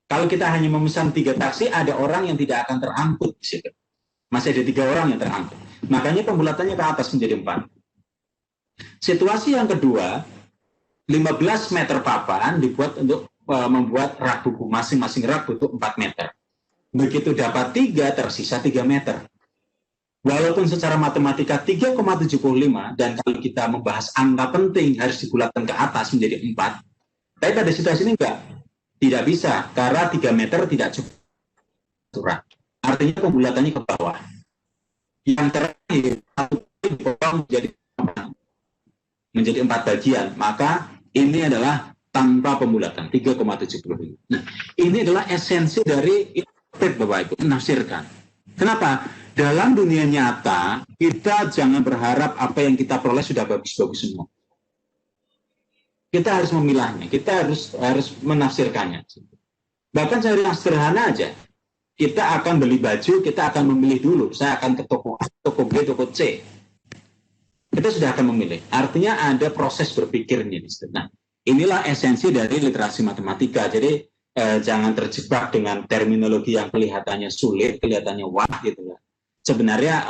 kalau kita hanya memesan 3 taksi, ada orang yang tidak akan terangkut di situ. Masih ada 3 orang yang terangkut. Makanya pembulatannya ke atas menjadi 4. Situasi yang kedua, 15 meter papan dibuat untuk membuat rak buku. Masing-masing rak butuh 4 meter. Begitu dapat 3, tersisa 3 meter. Walaupun secara matematika 3,75, dan kalau kita membahas angka penting harus dibulatkan ke atas menjadi 4, tapi pada situasi ini enggak. Tidak bisa, karena 3 meter tidak cukup. Artinya pembulatannya ke bawah. Yang terakhir, satu dipotong menjadi 4 bagian, maka ini adalah tanpa pembulatan, 3,75. Nah, ini adalah esensi dari interpret Bapak Ibu, menafsirkan. Kenapa? Dalam dunia nyata, kita jangan berharap apa yang kita peroleh sudah bagus-bagus semua. Kita harus memilahnya, kita harus menafsirkannya. Bahkan saya yang sederhana aja, kita akan beli baju, kita akan memilih dulu. Saya akan ke toko A, toko B, toko C. Kita sudah akan memilih. Artinya ada proses berpikirnya. Nah, inilah esensi dari literasi matematika. Jadi jangan terjebak dengan terminologi yang kelihatannya sulit, kelihatannya wah gitu ya. Sebenarnya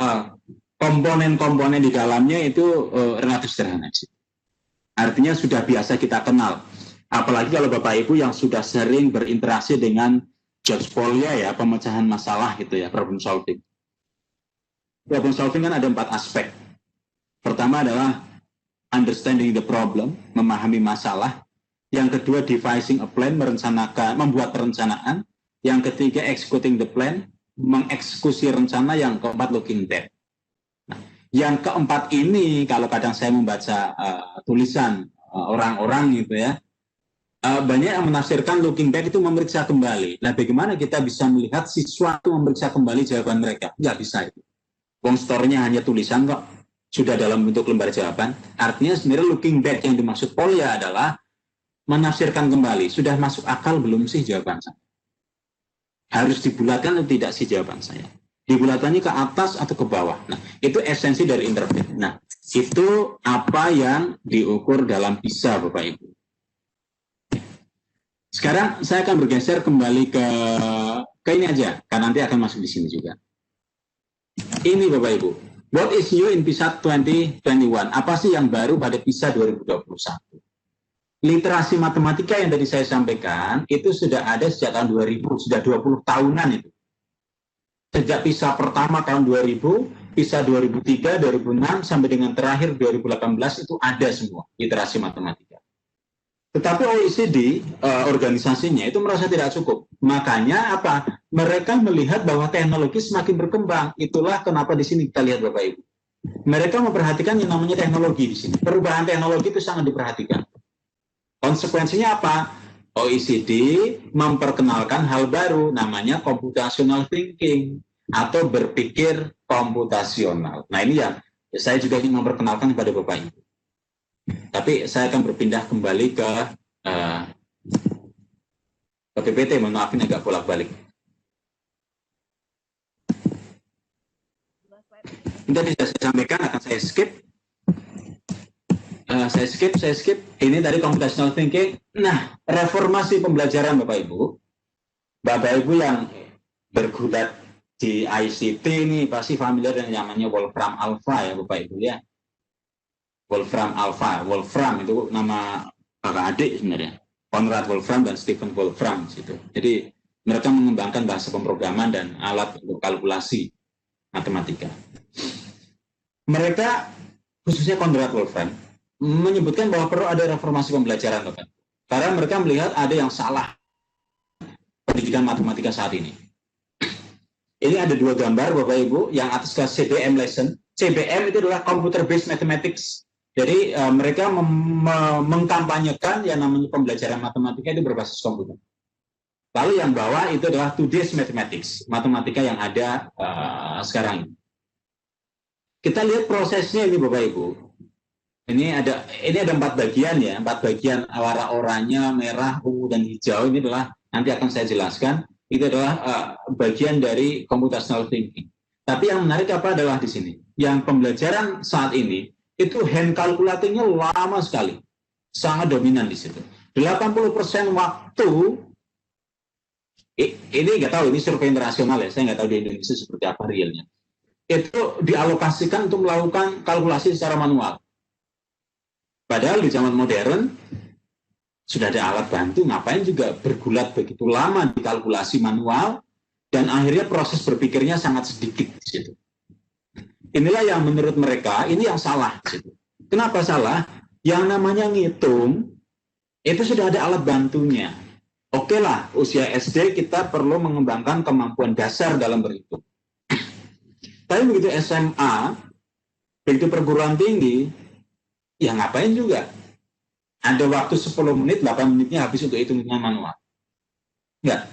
komponen-komponen di dalamnya itu relatif sederhana sih. Artinya sudah biasa kita kenal. Apalagi kalau Bapak Ibu yang sudah sering berinteraksi dengan George Polya ya, pemecahan masalah gitu ya, problem solving. Problem solving kan ada 4 aspek. Pertama adalah understanding the problem, memahami masalah. Yang kedua devising a plan, merencanakan, membuat perencanaan. Yang ketiga executing the plan, mengeksekusi rencana. Yang keempat looking back. Nah, yang keempat ini kalau kadang saya membaca tulisan orang-orang gitu ya, banyak yang menafsirkan looking back itu memeriksa kembali. Nah, bagaimana kita bisa melihat siswa itu memeriksa kembali jawaban mereka? Nggak bisa itu. Wong story-nya hanya tulisan kok, sudah dalam bentuk lembar jawaban. Artinya sebenarnya looking back yang dimaksud Polya adalah menafsirkan kembali. Sudah masuk akal belum sih jawaban saya? Harus dibulatkan atau tidak sih jawaban saya? Dibulatannya ke atas atau ke bawah? Nah, itu esensi dari interpret. Nah, itu apa yang diukur dalam PISA, Bapak Ibu. Sekarang saya akan bergeser kembali ke ini aja, karena nanti akan masuk di sini juga. Ini Bapak Ibu, what is new in PISA 2021? Apa sih yang baru pada PISA 2021? Literasi matematika yang tadi saya sampaikan, itu sudah ada sejak tahun 2000, sudah 20 tahunan itu. Sejak PISA pertama tahun 2000, PISA 2003, 2006, sampai dengan terakhir 2018 itu ada semua literasi matematika. Tetapi OECD, organisasinya itu merasa tidak cukup. Makanya apa? Mereka melihat bahwa teknologi semakin berkembang. Itulah kenapa di sini kita lihat Bapak Ibu. Mereka memperhatikan yang namanya teknologi di sini. Perubahan teknologi itu sangat diperhatikan. Konsekuensinya apa? OECD memperkenalkan hal baru namanya computational thinking atau berpikir komputasional. Nah ini yang saya juga ingin memperkenalkan kepada Bapak Ibu. Tapi saya akan berpindah kembali ke PPT, mohon maaf ini agak bolak-balik. Ini tadi sudah saya sampaikan, akan saya skip. Saya skip. Ini tadi computational thinking. Nah, reformasi pembelajaran Bapak Ibu yang bergulat di ICT ini pasti familiar dengan namanya Wolfram Alpha ya Bapak Ibu ya. Wolfram Alpha, Wolfram itu nama kakak adik sebenarnya. Konrad Wolfram dan Stephen Wolfram situ. Jadi mereka mengembangkan bahasa pemrograman dan alat untuk kalkulasi matematika. Mereka khususnya Konrad Wolfram menyebutkan bahwa perlu ada reformasi pembelajaran Bapak. Karena mereka melihat ada yang salah pendidikan matematika saat ini. Ini ada dua gambar Bapak Ibu yang atas kelas CBM lesson. CBM itu adalah computer based mathematics. Jadi mereka mengkampanyekan yang namanya pembelajaran matematika itu berbasis komputer. Lalu yang bawah itu adalah today's mathematics, matematika yang ada sekarang ini. Kita lihat prosesnya ini Bapak Ibu. Ini ada 4 bagian ya, 4 bagian warna oranye, merah, ungu dan hijau. Ini adalah nanti akan saya jelaskan. Itu adalah bagian dari computational thinking. Tapi yang menarik apa adalah di sini, yang pembelajaran saat ini itu hand calculatingnya lama sekali, sangat dominan di situ. 80% waktu, ini nggak tahu, ini survei internasional ya, saya nggak tahu di Indonesia seperti apa realnya, itu dialokasikan untuk melakukan kalkulasi secara manual. Padahal di zaman modern, sudah ada alat bantu, ngapain juga bergulat begitu lama di kalkulasi manual, dan akhirnya proses berpikirnya sangat sedikit di situ. Inilah yang menurut mereka, ini yang salah. Kenapa salah? Yang namanya ngitung, itu sudah ada alat bantunya. Oke lah, usia SD kita perlu mengembangkan kemampuan dasar dalam berhitung. Tapi begitu SMA, begitu perguruan tinggi, ya ngapain juga? Ada waktu 10 menit, 8 menitnya habis untuk hitung-hitungan manual. Enggak.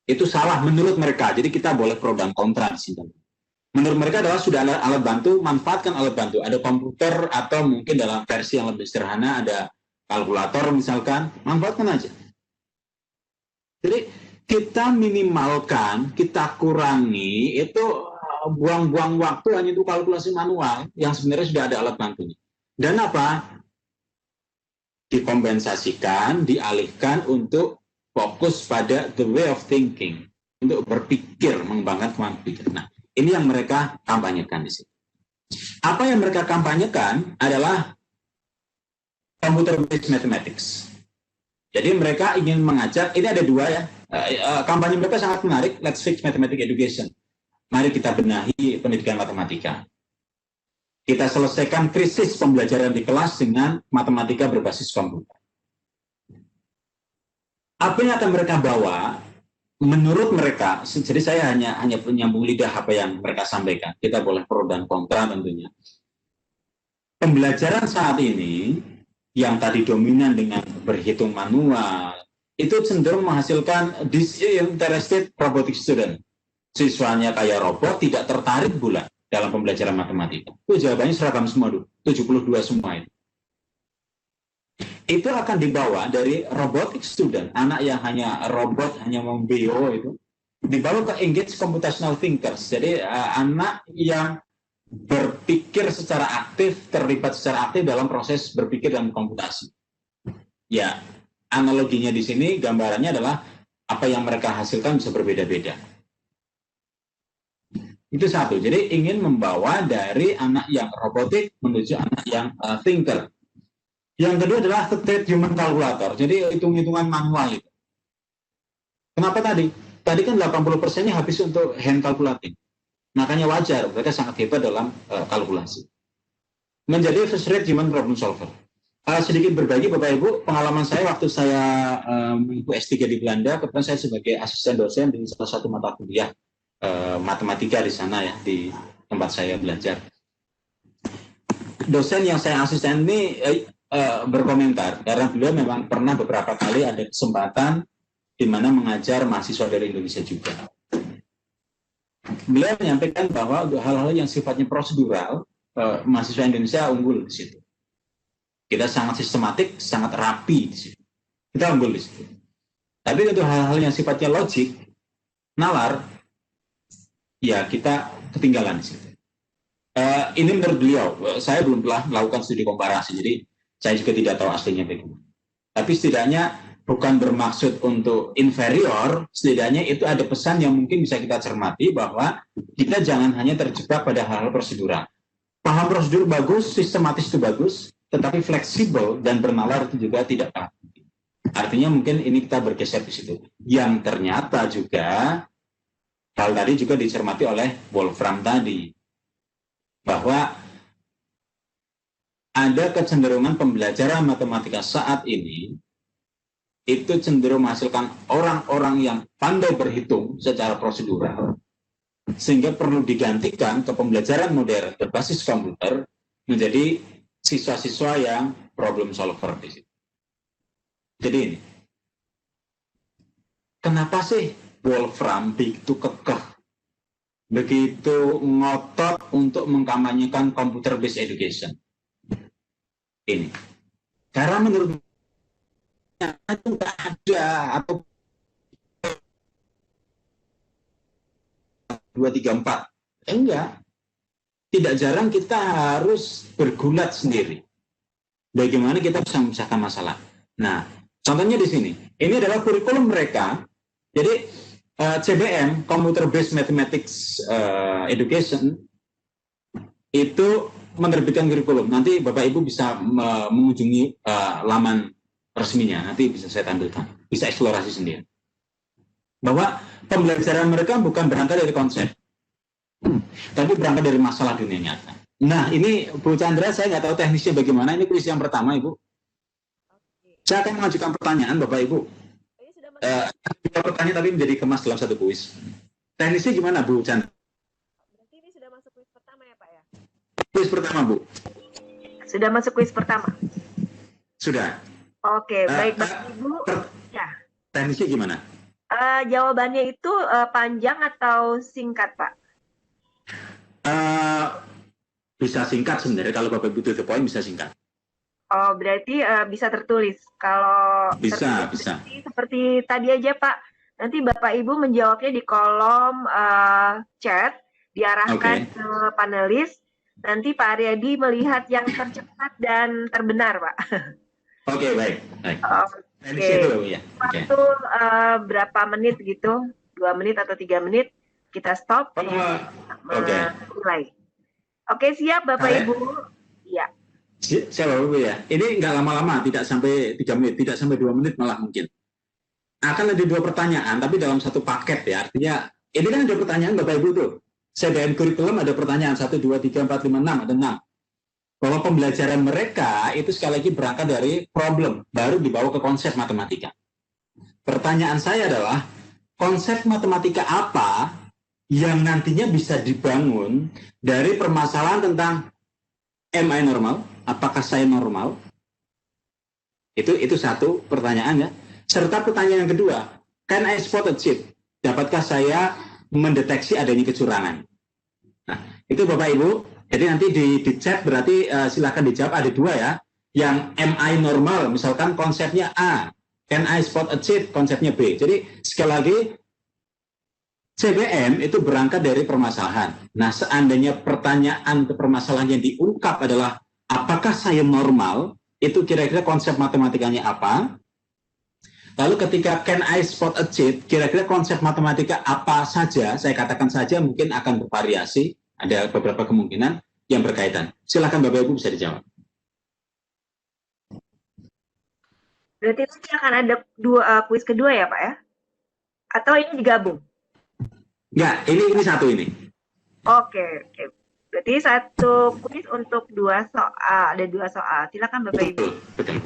Itu salah menurut mereka, jadi kita boleh pro dan kontra di sini. Menurut mereka adalah sudah ada alat bantu, manfaatkan alat bantu. Ada komputer atau mungkin dalam versi yang lebih sederhana ada kalkulator misalkan, manfaatkan aja. Jadi kita minimalkan, kita kurangi itu buang-buang waktu hanya untuk kalkulasi manual yang sebenarnya sudah ada alat bantunya. Dan apa? Dikompensasikan, dialihkan untuk fokus pada the way of thinking, untuk berpikir, mengembangkan kemampuan pikir. Nah, ini yang mereka kampanyekan di sini. Apa yang mereka kampanyekan adalah computer based mathematics. Jadi mereka ingin mengajak, ini ada 2 ya, kampanye mereka sangat menarik, let's fix mathematics education. Mari kita benahi pendidikan matematika. Kita selesaikan krisis pembelajaran di kelas dengan matematika berbasis komputer. Apa yang akan mereka bawa? Menurut mereka, jadi saya hanya menyambung lidah apa yang mereka sampaikan. Kita boleh pro dan kontra tentunya. Pembelajaran saat ini, yang tadi dominan dengan berhitung manual, itu cenderung menghasilkan disinterested robotic student. Siswanya kayak robot, tidak tertarik pula dalam pembelajaran matematika. Itu jawabannya seragam semua, 72 semua itu. Itu akan dibawa dari robotic student, anak yang hanya robot, hanya membeo itu, dibawa ke engage computational thinkers. Jadi anak yang berpikir secara aktif, terlibat secara aktif dalam proses berpikir dan komputasi. Ya, analoginya di sini, gambarannya adalah apa yang mereka hasilkan bisa berbeda-beda. Itu satu. Jadi ingin membawa dari anak yang robotik menuju anak yang thinker. Yang kedua adalah straight human calculator. Jadi hitung-hitungan manual itu. Kenapa tadi? Tadi kan 80%-nya habis untuk hand calculating. Makanya wajar, mereka sangat hebat dalam kalkulasi. Menjadi straight human problem solver. Sedikit berbagi Bapak Ibu, pengalaman saya waktu saya mengikuti S3 di Belanda, kebetulan saya sebagai asisten dosen di salah satu mata kuliah matematika di sana ya, di tempat saya belajar. Dosen yang saya asisten ini berkomentar, karena beliau memang pernah beberapa kali ada kesempatan di mana mengajar mahasiswa dari Indonesia juga. Beliau menyampaikan bahwa untuk hal-hal yang sifatnya prosedural, mahasiswa Indonesia unggul di situ. Kita sangat sistematik, sangat rapi di situ. Kita unggul di situ. Tapi untuk hal-hal yang sifatnya logik, nalar, ya kita ketinggalan di situ. Ini menurut beliau, saya belum pernah melakukan studi komparasi, jadi saya juga tidak tahu aslinya bagaimana. Tapi setidaknya bukan bermaksud untuk inferior, setidaknya itu ada pesan yang mungkin bisa kita cermati bahwa kita jangan hanya terjebak pada hal-hal prosedural. Paham prosedur bagus, sistematis itu bagus, tetapi fleksibel dan bernalar itu juga tidak kalah. Artinya mungkin ini kita bergeser di situ. Yang ternyata juga hal tadi juga dicermati oleh Wolfram tadi, bahwa ada kecenderungan pembelajaran matematika saat ini itu cenderung menghasilkan orang-orang yang pandai berhitung secara prosedural, sehingga perlu digantikan ke pembelajaran modern berbasis komputer menjadi siswa-siswa yang problem solver di situ. Jadi ini, kenapa sih Wolfram begitu kekeh, begitu ngotot untuk mengkampanyekan computer based education? Ini, karena menurut itu nggak ada atau 2, 3, 4, enggak. Tidak jarang kita harus bergulat sendiri. Bagaimana kita bisa memisahkan masalah. Nah, contohnya di sini. Ini adalah kurikulum mereka. Jadi CBM, Computer Based Mathematics Education, itu menerbitkan kurikulum. Nanti Bapak Ibu bisa mengunjungi laman resminya. Nanti bisa saya tampilkan. Bisa eksplorasi sendiri. Bahwa pembelajaran mereka bukan berangkat dari konsep, tapi berangkat dari masalah dunia nyata. Nah, ini Bu Chandra, saya nggak tahu teknisnya bagaimana. Ini kuis yang pertama, Ibu. Saya akan mengajukan pertanyaan, Bapak Ibu. Dua pertanyaan tapi menjadi kemas dalam satu kuis. Teknisnya gimana, Bu Chandra? Berarti ini sudah masuk kuis pertama ya, Pak ya? Kuis pertama, Bu. Sudah masuk kuis pertama? Sudah. Oke, baik Bapak Ibu. Ya. Teknisnya gimana? Jawabannya itu panjang atau singkat, Pak? Bisa singkat sebenarnya. Kalau Bapak Ibu to the point bisa singkat. Oh, berarti bisa tertulis. Kalau bisa, tertulis, bisa. Seperti tadi aja, Pak. Nanti Bapak Ibu menjawabnya di kolom chat, diarahkan ke panelis. Nanti Pak Aryadi melihat yang tercepat dan terbenar, Pak. Oke, baik. Oke. Ya. Waktu berapa menit gitu? 2 menit atau 3 menit? Kita stop. Mulai. Oke, siap Bapak Ibu. Iya. Siap Bapak Ibu ya. Ini nggak lama-lama, tidak sampai 3 menit, tidak sampai 2 menit malah mungkin. Akan ada 2 pertanyaan, tapi dalam satu paket ya. Artinya, ini kan ada pertanyaan Bapak Ibu tuh. CBM kurikulum ada pertanyaan 1, 2, 3, 4, 5, 6, ada 6. Bahwa pembelajaran mereka itu sekali lagi berangkat dari problem, baru dibawa ke konsep matematika. Pertanyaan saya adalah, konsep matematika apa yang nantinya bisa dibangun dari permasalahan tentang am I normal? Apakah saya normal? Itu satu pertanyaan ya. Serta pertanyaan yang kedua, can I spot a cheat? Dapatkah saya mendeteksi adanya kecurangan? Nah, itu Bapak Ibu. Jadi nanti di chat berarti silakan dijawab, ada 2 ya. Yang am I normal, misalkan konsepnya A. Can I spot a cheat? Konsepnya B. Jadi sekali lagi, CBM itu berangkat dari permasalahan. Nah, seandainya pertanyaan atau permasalahan yang diungkap adalah apakah saya normal, itu kira-kira konsep matematikanya apa? Lalu ketika can I spot a cheat, kira-kira konsep matematika apa saja, saya katakan saja mungkin akan bervariasi, ada beberapa kemungkinan yang berkaitan. Silakan Bapak Ibu bisa dijawab. Berarti nanti akan ada 2 kuis kedua ya Pak ya? Atau ini digabung? Enggak, ini satu ini. Oke. Berarti satu kuis untuk 2 soal, ada 2 soal. Silakan Bapak Ibu. Betul.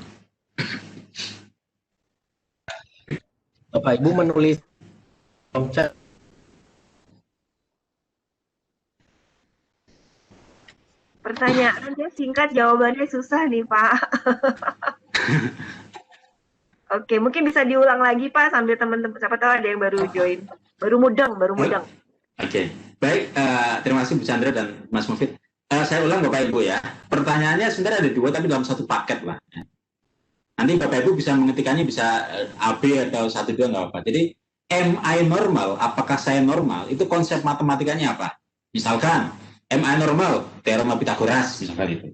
Bapak Ibu menulis chat. Pertanyaannya singkat, jawabannya susah nih Pak. Oke, mungkin bisa diulang lagi Pak sambil teman-teman, siapa tahu ada yang baru join, baru mudeng. Oke, baik. Terima kasih Bu Chandra dan Mas Mufid. Saya ulang Bapak Ibu ya. Pertanyaannya sebenarnya ada 2 tapi dalam satu paket lah. Nanti Bapak Ibu bisa mengetikkannya bisa AB atau 1, 2 nggak apa-apa. Jadi MI normal, apakah saya normal? Itu konsep matematikanya apa? Misalkan MI normal, teorema Pitagoras, misalkan itu.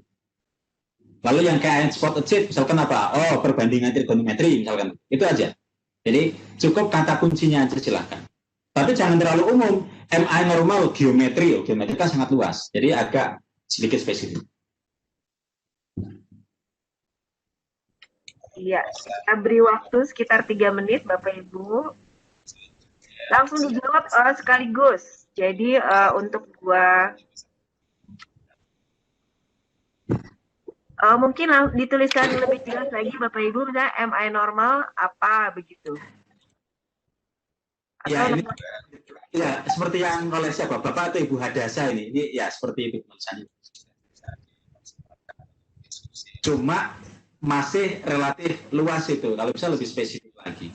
Lalu yang KN spot achieve, misalkan apa? Oh, perbandingan trigonometri, misalkan. Itu aja. Jadi cukup kata kuncinya aja silahkan. Tapi jangan terlalu umum. MI normal, geometri. Geometri kan sangat luas. Jadi agak sedikit spesifik. Iya, kita beri waktu sekitar 3 menit Bapak Ibu. Langsung dijawab sekaligus. Jadi untuk mungkin dituliskan lebih jelas lagi Bapak Ibu, misalnya MI normal apa begitu. Ya, ini ya seperti yang oleh siapa? Bapak atau Ibu Hadasa ini ya seperti itu tulisannya. Cuma masih relatif luas itu. Kalau bisa lebih spesifik lagi.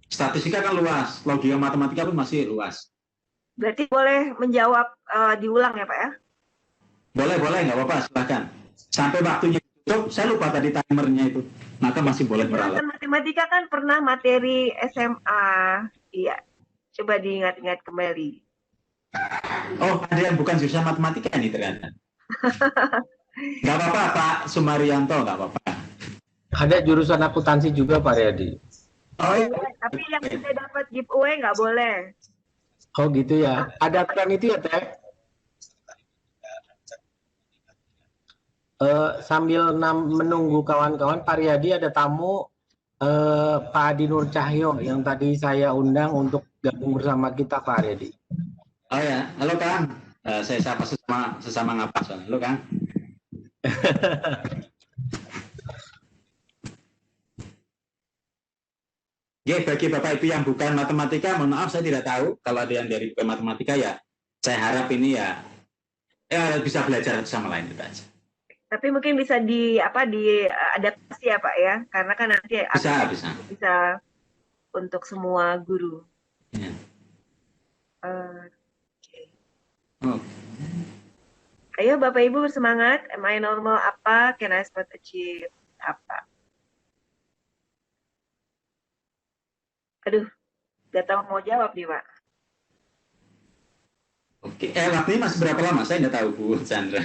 Statistika kan luas, logika matematika pun masih luas. Berarti boleh menjawab diulang ya Pak ya? Boleh, nggak apa-apa, silakan. Sampai waktunya tutup, saya lupa tadi timernya itu. Maka masih boleh meralat. Matematika kan pernah materi SMA. Iya. Coba diingat-ingat kembali. Oh, ada yang bukan jurusan matematika ini ternyata. Nggak apa-apa, Pak Sumaryanto, nggak apa-apa. Ada jurusan akuntansi juga Pak Riyadi. Oh iya, tapi yang sudah dapat giveaway nggak boleh. Oh gitu ya. Ada aturan itu ya Teh? Sambil menunggu kawan-kawan, Pak Riyadi ada tamu Pak Adi Nur Cahyo yang tadi saya undang untuk gabung bersama kita Pak Riyadi. Oh ya, halo Kang. Saya sapa sesama ngapas. Halo Kang. Ya, bagi Bapak Ibu yang bukan matematika, mohon maaf saya tidak tahu. Kalau ada yang dari bukan matematika ya, saya harap ini ya bisa belajar sama lain itu aja. Tapi mungkin bisa diadaptasi ya Pak ya, karena kan nanti bisa untuk semua guru. Ya. Ayo Bapak Ibu bersemangat. MI normal apa? Can I spot achieve apa? Aduh, gak tahu mau jawab nih Pak. Oke, waktunya masih berapa lama? Saya nggak tahu Bu Chandra.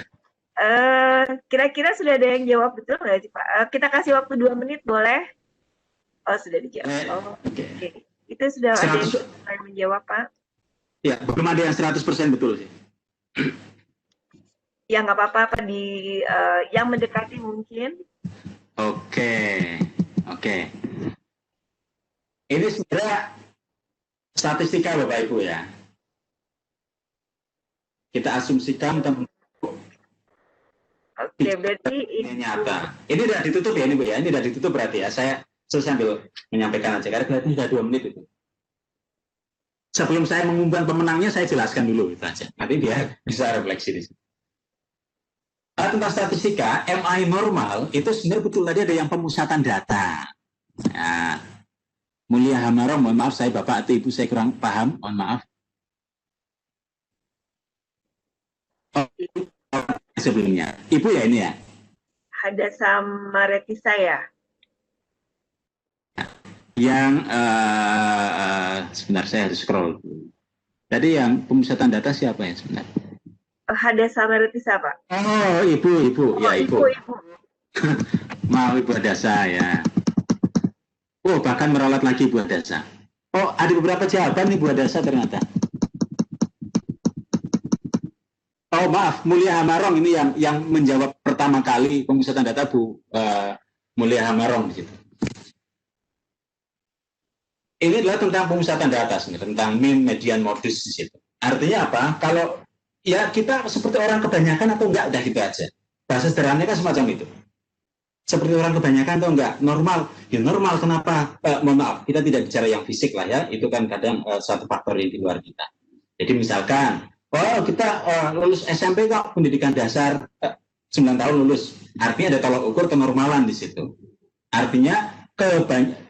Kira-kira sudah ada yang jawab betul nggak sih Pak? Kita kasih waktu 2 menit boleh? Oh sudah dijawab. Okay. Itu sudah 100... ada yang menjawab Pak? Ya, belum ada yang 100% betul sih. Ya nggak apa-apa yang mendekati mungkin. Oke. Ini sebenarnya statistika Bapak Ibu ya. Kita asumsikan tentang Oke, berarti ini nyata. Ini sudah ditutup ya ini Bu ya. Ini sudah ditutup berarti ya. Saya sambil menyampaikan aja karena berarti sudah 2 menit itu. Sebelum saya mengumumkan pemenangnya saya jelaskan dulu itu aja. Nanti dia bisa refleksi di sini. Tentang statistika, MI normal itu sebenarnya betul tadi ada yang pemusatan data. Nah, Mulia Hamarong, mohon maaf saya Bapak atau Ibu saya kurang paham, mohon maaf. Sebelumnya, Ibu ya ini ya? Hadasa Maretisa ya? Yang sebentar saya harus scroll. Tadi yang pemusatan data siapa ya sebenarnya? Hadasa Maretisa Pak. Oh Ibu, ya Ibu. Ibu. Mau Ibu Hadasa ya. Oh bahkan meralat lagi Ibu Hadasa. Oh ada beberapa jawaban nih Ibu Hadasa ternyata. Oh maaf, Mulia Hamarong ini yang menjawab pertama kali pemusatan data Bu Mulia Hamarong di situ. Ini adalah tentang pemusatan data sebenarnya, tentang mean, median, modus di situ. Artinya apa? Kalau ya kita seperti orang kebanyakan atau enggak, udah gitu aja. Bahasa sederhananya kan semacam itu. Seperti orang kebanyakan atau enggak, normal. Ya normal, kenapa? Mohon maaf, kita tidak bicara yang fisik lah ya, itu kan kadang satu faktor yang di luar kita. Jadi misalkan, oh kita lulus SMP kok, pendidikan dasar 9 tahun lulus, artinya ada tolak ukur kenormalan di situ. Artinya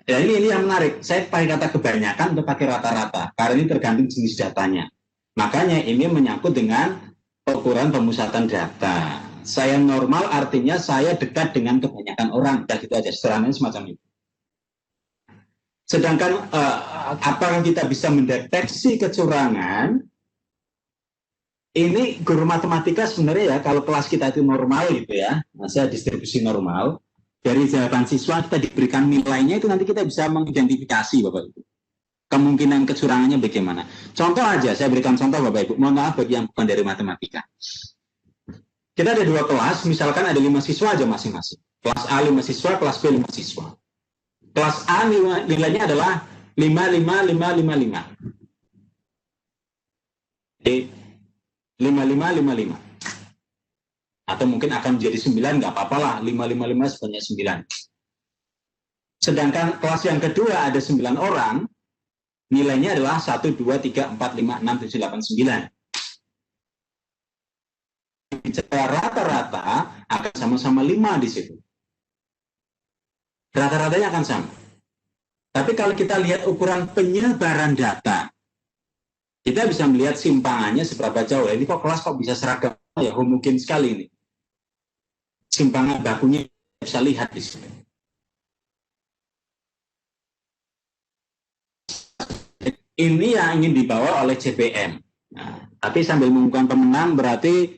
ya ini yang menarik, saya pakai kata kebanyakan atau pakai rata-rata, karena ini tergantung jenis datanya. Makanya ini menyangkut dengan ukuran pemusatan data. Saya normal artinya saya dekat dengan kebanyakan orang, dan gitu aja, sederhananya semacam itu. Sedangkan apakah kita bisa mendeteksi kecurangan? Ini guru matematika sebenarnya ya, kalau kelas kita itu normal gitu ya, saya distribusi normal, dari jawaban siswa kita diberikan nilainya itu nanti kita bisa mengidentifikasi Bapak Ibu. Kemungkinan kecurangannya bagaimana. Contoh aja, saya berikan contoh Bapak Ibu, mohon maaf bagi yang bukan dari matematika. Kita ada 2 kelas, misalkan ada 5 siswa aja masing-masing. Kelas A 5 siswa, kelas B 5 siswa. Kelas A nilainya adalah 5, 5, 5, 5, 5. Jadi 5, 5, 5, 5. Atau mungkin akan menjadi 9, nggak apa-apa lah, 5, 5, 5 sebanyak 9. Sedangkan kelas yang kedua ada 9 orang, nilainya adalah 1, 2, 3, 4, 5, 6, 7, 8, 9. Rata-rata akan sama-sama 5 di situ. Rata-ratanya akan sama. Tapi kalau kita lihat ukuran penyebaran data, kita bisa melihat simpangannya seberapa jauh. Ini kok kelas kok bisa seragam? Ya, mungkin sekali ini. Simpangan bakunya bisa lihat di sini. Ini yang ingin dibawa oleh CPM. Nah, tapi sambil mengumumkan pemenang berarti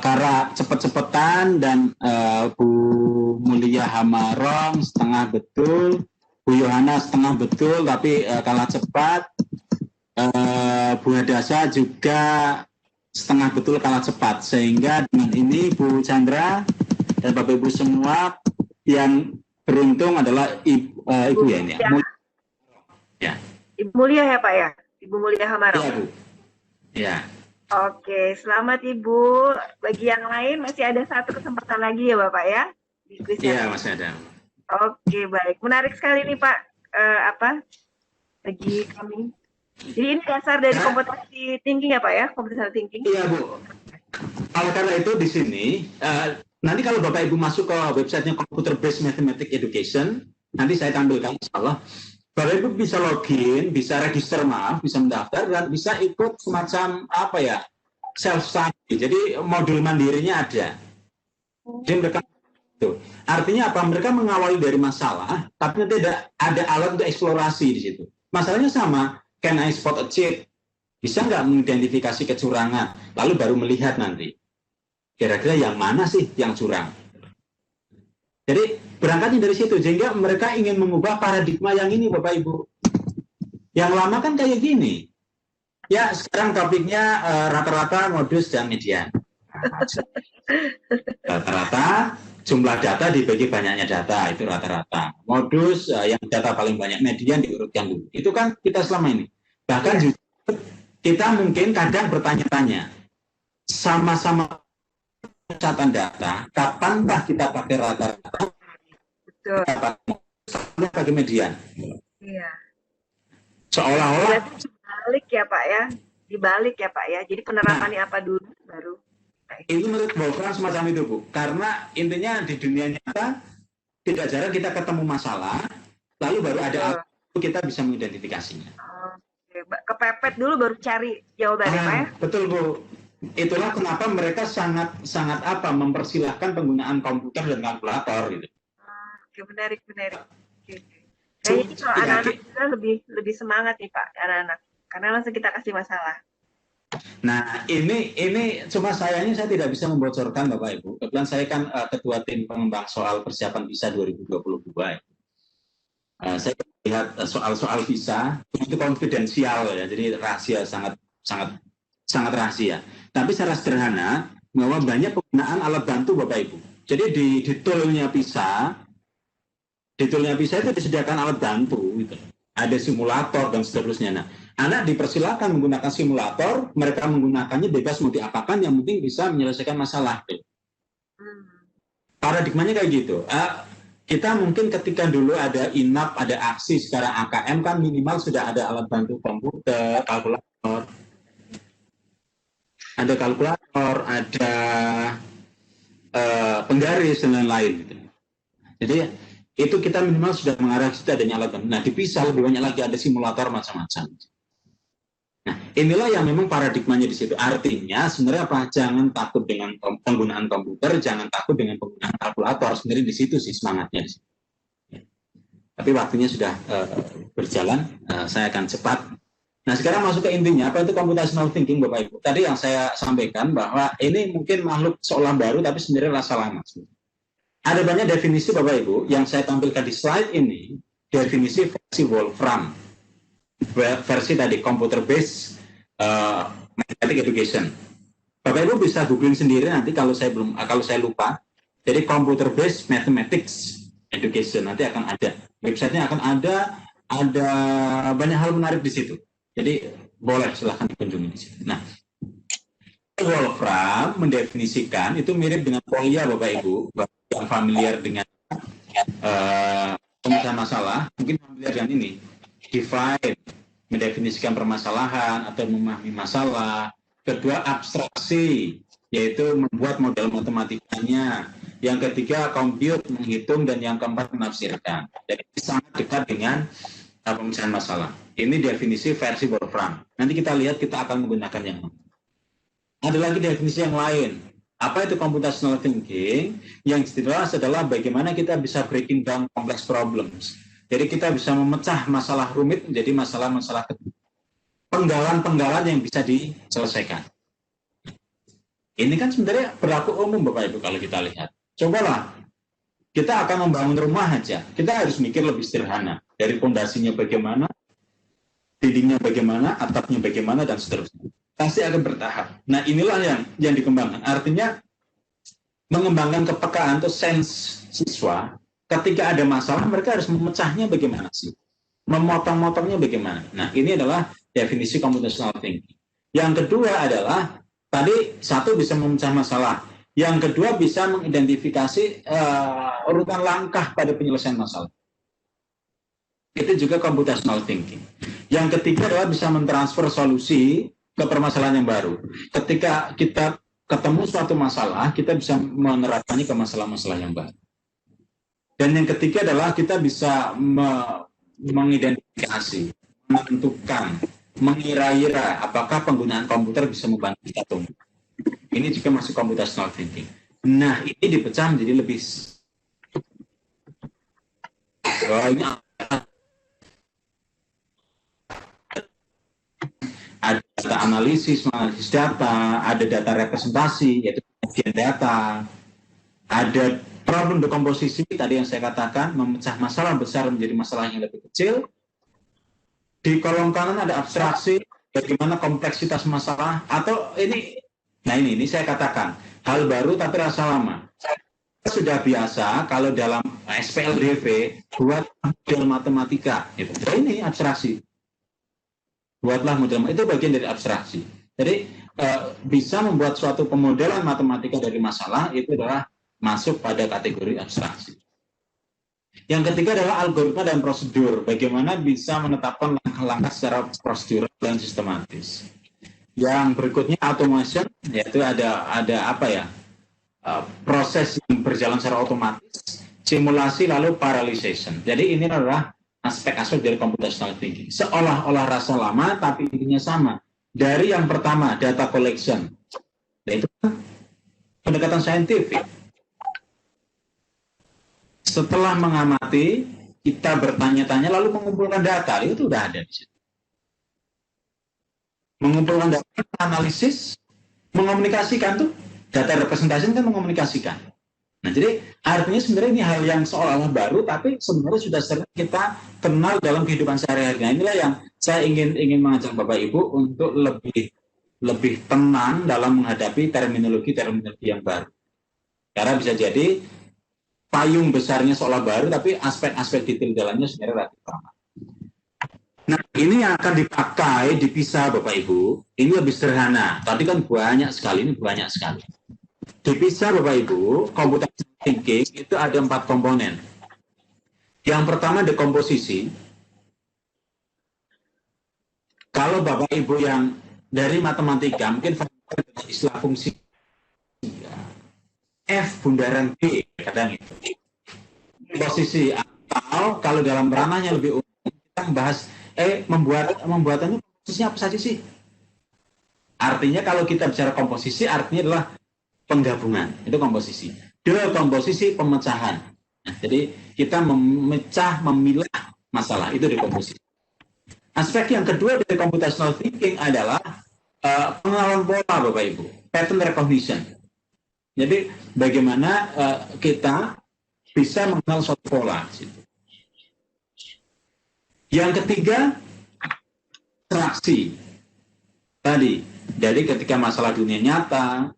karena cepet-cepetan dan Bu Mulia Hamarong setengah betul, Bu Yohana setengah betul tapi kalah cepat, Bu Hadasa juga setengah betul kalah cepat, sehingga dengan ini Bu Chandra dan Bapak Ibu semua yang beruntung adalah Ibu ya ini ya. Ibu Mulia ya Pak ya, Ibu Mulia Hamarong. Iya Bu. Ya. Oke, selamat Ibu. Bagi yang lain masih ada 1 kesempatan lagi ya Bapak ya? Iya, masih ada. Oke, baik. Menarik sekali nih Pak, bagi kami. Jadi ini dasar dari komputasi thinking ya Pak ya? Komputasi thinking. Iya Bu. Oleh karena itu di sini, nanti kalau Bapak Ibu masuk ke websitenya Computer Based Mathematics Education, nanti saya tampilkan insyaallah. Bapak Ibu bisa login, bisa register bisa mendaftar, dan bisa ikut semacam self study. Jadi modul mandirinya ada. Jadi mereka itu artinya apa? Mereka mengawali dari masalah, tapi nanti ada alat untuk eksplorasi di situ. Masalahnya sama, can I spot a cheat? Bisa nggak mengidentifikasi kecurangan? Lalu baru melihat nanti kira-kira yang mana sih yang curang. Jadi berangkatnya dari situ, sehingga mereka ingin mengubah paradigma yang ini Bapak Ibu. Yang lama kan kayak gini. Ya sekarang topiknya rata-rata, modus, dan median. Rata-rata jumlah data dibagi banyaknya data, itu rata-rata. Modus yang data paling banyak, median diurutkan dulu. Itu kan kita selama ini. Bahkan juga kita mungkin kadang bertanya-tanya, sama-sama catatan data, kapankah kita pakai rata-rata? Betul. Pakai median. Iya. Seolah-olah dibalik ya Pak ya, dibalik ya Pak ya. Jadi penerapannya apa dulu baru. Itu menurut Wolfram semacam itu Bu, karena intinya di dunia nyata tidak jarang kita ketemu masalah, lalu baru ada kita bisa mengidentifikasinya. Oke. Kepepet dulu baru cari jawabannya Pak ya. Betul Bu. Itulah kenapa mereka sangat mempersilahkan penggunaan komputer dan kalkulator gitu. Oke, menarik. Kayaknya kalau anak-anak juga lebih semangat nih Pak, anak-anak, karena langsung kita kasih masalah. Nah ini cuma sayangnya saya tidak bisa membocorkan Bapak Ibu. Kebetulan saya kan ketua tim pengembang soal persiapan PISA 2022. Saya lihat soal-soal PISA itu konfidensial ya, jadi rahasia, sangat rahasia. Tapi secara sederhana bahwa banyak penggunaan alat bantu Bapak Ibu. Jadi di toolnya PISA itu disediakan alat bantu gitu. ada simulator dan seterusnya. Nah, anak dipersilakan menggunakan simulator, mereka menggunakannya bebas mau diapakan, yang penting bisa menyelesaikan masalah. Paradigmanya kayak gitu. Kita mungkin ketika dulu ada INAP, ada aksi, sekarang AKM kan minimal sudah ada alat bantu komputer, kalkulator, ada penggaris dan lain-lain. Gitu. Jadi itu kita minimal sudah mengarah ke situ adanya alat bantu. Nah, dipisah lebih banyak lagi ada simulator macam-macam. Nah, inilah yang memang paradigmanya di situ. Artinya sebenarnya apa? Jangan takut dengan penggunaan komputer, jangan takut dengan penggunaan kalkulator. Sebenarnya di situ sih semangatnya. Tapi waktunya sudah berjalan, saya akan cepat. Nah, sekarang masuk ke intinya, apa itu computational thinking, Bapak Ibu? Tadi yang saya sampaikan bahwa ini mungkin makhluk seolah baru, tapi sebenarnya rasa lama. Ada banyak definisi, Bapak Ibu, yang saya tampilkan di slide ini, definisi versi Wolfram. Versi tadi computer based mathematics education. Bapak Ibu bisa googling sendiri nanti kalau saya lupa. Jadi computer based mathematics education nanti akan ada. Websitenya akan ada banyak hal menarik di situ. Jadi boleh silahkan dikunjungi di situ. Nah, Wolfram mendefinisikan itu mirip dengan Polya, Bapak Ibu, yang familiar dengan pemecahan masalah, mungkin familiar dengan ini. Define, mendefinisikan permasalahan atau memahami masalah. Kedua, abstraksi, yaitu membuat model matematikanya. Yang ketiga, compute, menghitung. Dan yang keempat, menafsirkan. Jadi sangat dekat dengan pemecahan masalah. Ini definisi versi Wolfram. Nanti kita lihat, kita akan menggunakan yang lain. Ada lagi definisi yang lain. Apa itu computational thinking? Yang jelas adalah bagaimana kita bisa breaking down complex problems. Jadi kita bisa memecah masalah rumit menjadi masalah-masalah kecil. Penggalan-penggalan yang bisa diselesaikan. Ini kan sebenarnya berlaku umum, Bapak Ibu, kalau kita lihat. Cobalah, kita akan membangun rumah aja. Kita harus mikir lebih sederhana. Dari fondasinya bagaimana, dindingnya bagaimana, atapnya bagaimana, dan seterusnya. Pasti akan bertahap. Nah, inilah yang dikembangkan. Artinya, mengembangkan kepekaan atau sense siswa. Ketika ada masalah, mereka harus memecahnya bagaimana sih? Memotong-motongnya bagaimana? Nah, ini adalah definisi computational thinking. Yang kedua adalah, tadi satu bisa memecah masalah. Yang kedua bisa mengidentifikasi urutan langkah pada penyelesaian masalah. Itu juga computational thinking. Yang ketiga adalah bisa mentransfer solusi ke permasalahan yang baru. Ketika kita ketemu suatu masalah, kita bisa menerapkannya ke masalah-masalah yang baru. Dan yang ketiga adalah kita bisa mengidentifikasi, menentukan, mengira-ira apakah penggunaan komputer bisa membantu kita tumbuh. Ini juga masuk computational thinking. Nah, ini dipecah menjadi lebih ini ada data analisis data, ada data representasi, yaitu bagian data, ada problem dekomposisi, tadi yang saya katakan, memecah masalah besar menjadi masalah yang lebih kecil. Di kolom kanan ada abstraksi, bagaimana kompleksitas masalah, atau ini saya katakan, hal baru tapi rasa lama. Sudah biasa kalau dalam SPLDV buat model matematika, gitu. Nah, ini abstraksi. Buatlah model, itu bagian dari abstraksi. Jadi bisa membuat suatu pemodelan matematika dari masalah, itu adalah masuk pada kategori abstraksi. Yang ketiga adalah algoritma dan prosedur. Bagaimana bisa menetapkan langkah-langkah secara prosedural dan sistematis. Yang berikutnya automation, yaitu ada proses yang berjalan secara otomatis, simulasi lalu parallelization. Jadi ini adalah aspek-aspek dari computational thinking. Seolah-olah rasa lama, tapi intinya sama. Dari yang pertama, data collection, yaitu pendekatan saintifik. Setelah mengamati, kita bertanya-tanya lalu mengumpulkan data, itu sudah ada di situ. Mengumpulkan data, analisis, mengomunikasikan tuh, data representasi kan mengomunikasikan. Nah, jadi artinya sebenarnya ini hal yang seolah-olah baru, tapi sebenarnya sudah sering kita kenal dalam kehidupan sehari-hari. Nah, inilah yang saya ingin mengajak Bapak Ibu untuk lebih tenang dalam menghadapi terminologi yang baru. Karena bisa jadi payung besarnya seolah baru, tapi aspek-aspek detail dalamnya sebenarnya relatif sama. Nah, ini yang akan dipakai, dipisah Bapak Ibu. Ini lebih sederhana. Tadi kan banyak sekali, ini banyak sekali. Dipisah Bapak Ibu, computational thinking itu ada 4 komponen. Yang pertama dekomposisi. Kalau Bapak Ibu yang dari matematika, mungkin istilah fungsi F bundaran B, kadang itu. Posisi, atau kalau dalam ranahnya lebih umum, kita membahas membuatannya komposisinya apa saja sih? Artinya kalau kita bicara komposisi, artinya adalah penggabungan, itu komposisi. Dekomposisi pemecahan. Nah, jadi kita memecah, memilah masalah, itu dekomposisi. Aspek yang kedua dari computational thinking adalah pengenalan pola, Bapak Ibu, pattern recognition. Jadi bagaimana kita bisa mengenal suatu pola. Yang ketiga, abstraksi. Tadi, jadi ketika masalah dunia nyata,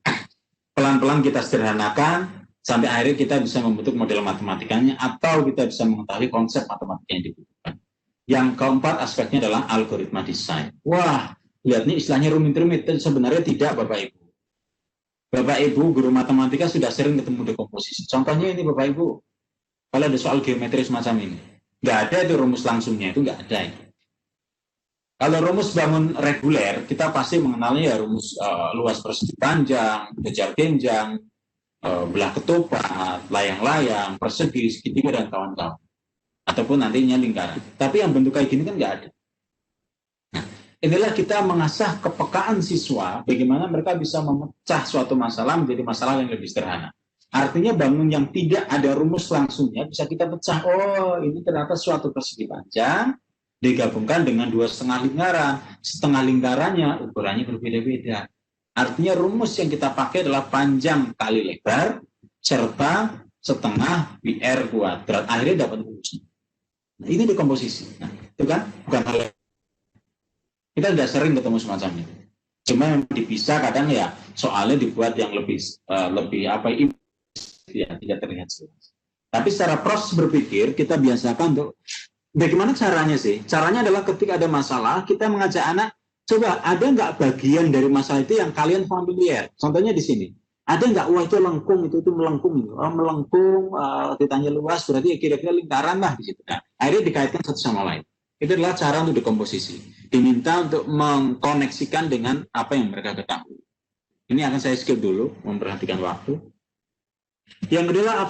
pelan-pelan kita sederhanakan, sampai akhirnya kita bisa membentuk model matematikanya, atau kita bisa mengetahui konsep matematika yang dibutuhkan. Yang keempat aspeknya adalah algoritma desain. Wah, lihat nih istilahnya rumit-rumit, sebenarnya tidak Bapak Ibu. Bapak Ibu, guru matematika sudah sering ketemu dekomposisi. Contohnya ini Bapak Ibu, kalau ada soal geometri semacam ini, nggak ada itu rumus langsungnya, itu nggak ada. Kalau rumus bangun reguler, kita pasti mengenalnya ya rumus luas persegi panjang, kejar genjang, belah ketupat, layang-layang, persegi, segitiga, dan kawan-kawan. Ataupun nantinya lingkaran. Tapi yang bentuk kayak gini kan nggak ada. Nah, inilah kita mengasah kepekaan siswa, bagaimana mereka bisa memecah suatu masalah menjadi masalah yang lebih sederhana. Artinya bangun yang tidak ada rumus langsungnya bisa kita pecah. Oh, ini ternyata suatu persegi panjang digabungkan dengan 2,5 lingkaran. Setengah lingkarannya ukurannya berbeda-beda. Artinya rumus yang kita pakai adalah panjang kali lebar serta setengah PR kuadrat. Akhirnya dapat rumusnya. Nah, ini dekomposisi. Nah, itu kan bukan hal yang kita tidak sering ketemu semacam itu. Cuma yang dipisah kadang ya soalnya dibuat yang lebih ya, tidak terlihat jelas. Tapi secara proses berpikir kita biasakan untuk bagaimana caranya sih? Caranya adalah ketika ada masalah kita mengajak anak, coba ada nggak bagian dari masalah itu yang kalian familiar? Contohnya di sini. Ada nggak, wah itu lengkung, itu melengkung. Oh, melengkung, ditanya luas, berarti ya kira-kira lingkaran lah di situ. Nah, akhirnya dikaitkan satu sama lain. Itu adalah cara untuk dekomposisi. Diminta untuk mengkoneksikan dengan apa yang mereka ketahui. Ini akan saya skip dulu, memperhatikan waktu. Yang kedua,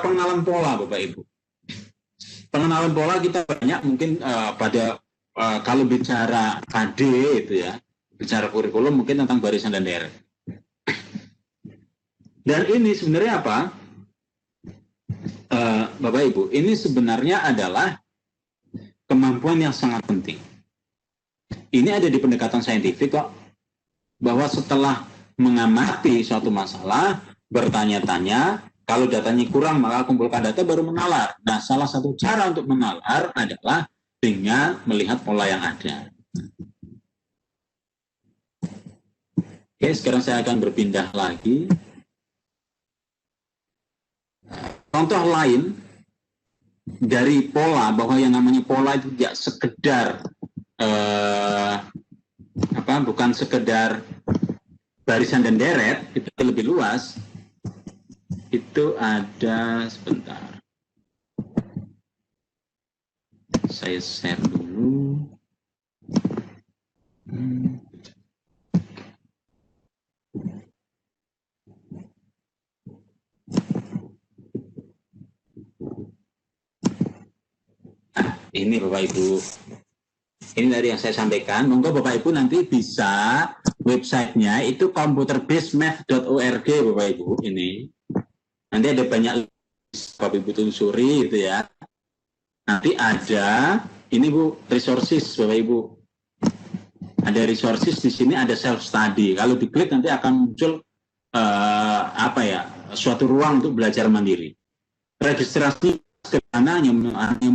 pengenalan pola, Bapak Ibu. Pengenalan pola kita banyak mungkin kalau bicara KD itu ya, bicara kurikulum mungkin tentang barisan dan deret. Dan ini sebenarnya apa? Bapak Ibu, ini sebenarnya adalah kemampuan yang sangat penting. Ini ada di pendekatan saintifik kok, bahwa setelah mengamati suatu masalah, bertanya-tanya, kalau datanya kurang maka kumpulkan data baru menalar. Nah, salah satu cara untuk menalar adalah dengan melihat pola yang ada. Oke, sekarang saya akan berpindah lagi. Contoh lain dari pola, bahwa yang namanya pola itu tidak sekedar bukan sekedar barisan dan deret, itu lebih luas. Itu ada, sebentar, saya share dulu. Ini Bapak Ibu, ini dari yang saya sampaikan. Monggo Bapak Ibu nanti bisa websitenya itu computerbasemath.org Bapak Ibu. Ini nanti ada banyak Bapak Ibu telusuri gitu ya. Nanti ada ini Bu, resources Bapak Ibu. Ada resources di sini, ada self study. Kalau diklik nanti akan muncul suatu ruang untuk belajar mandiri. Registrasi sederhana hanya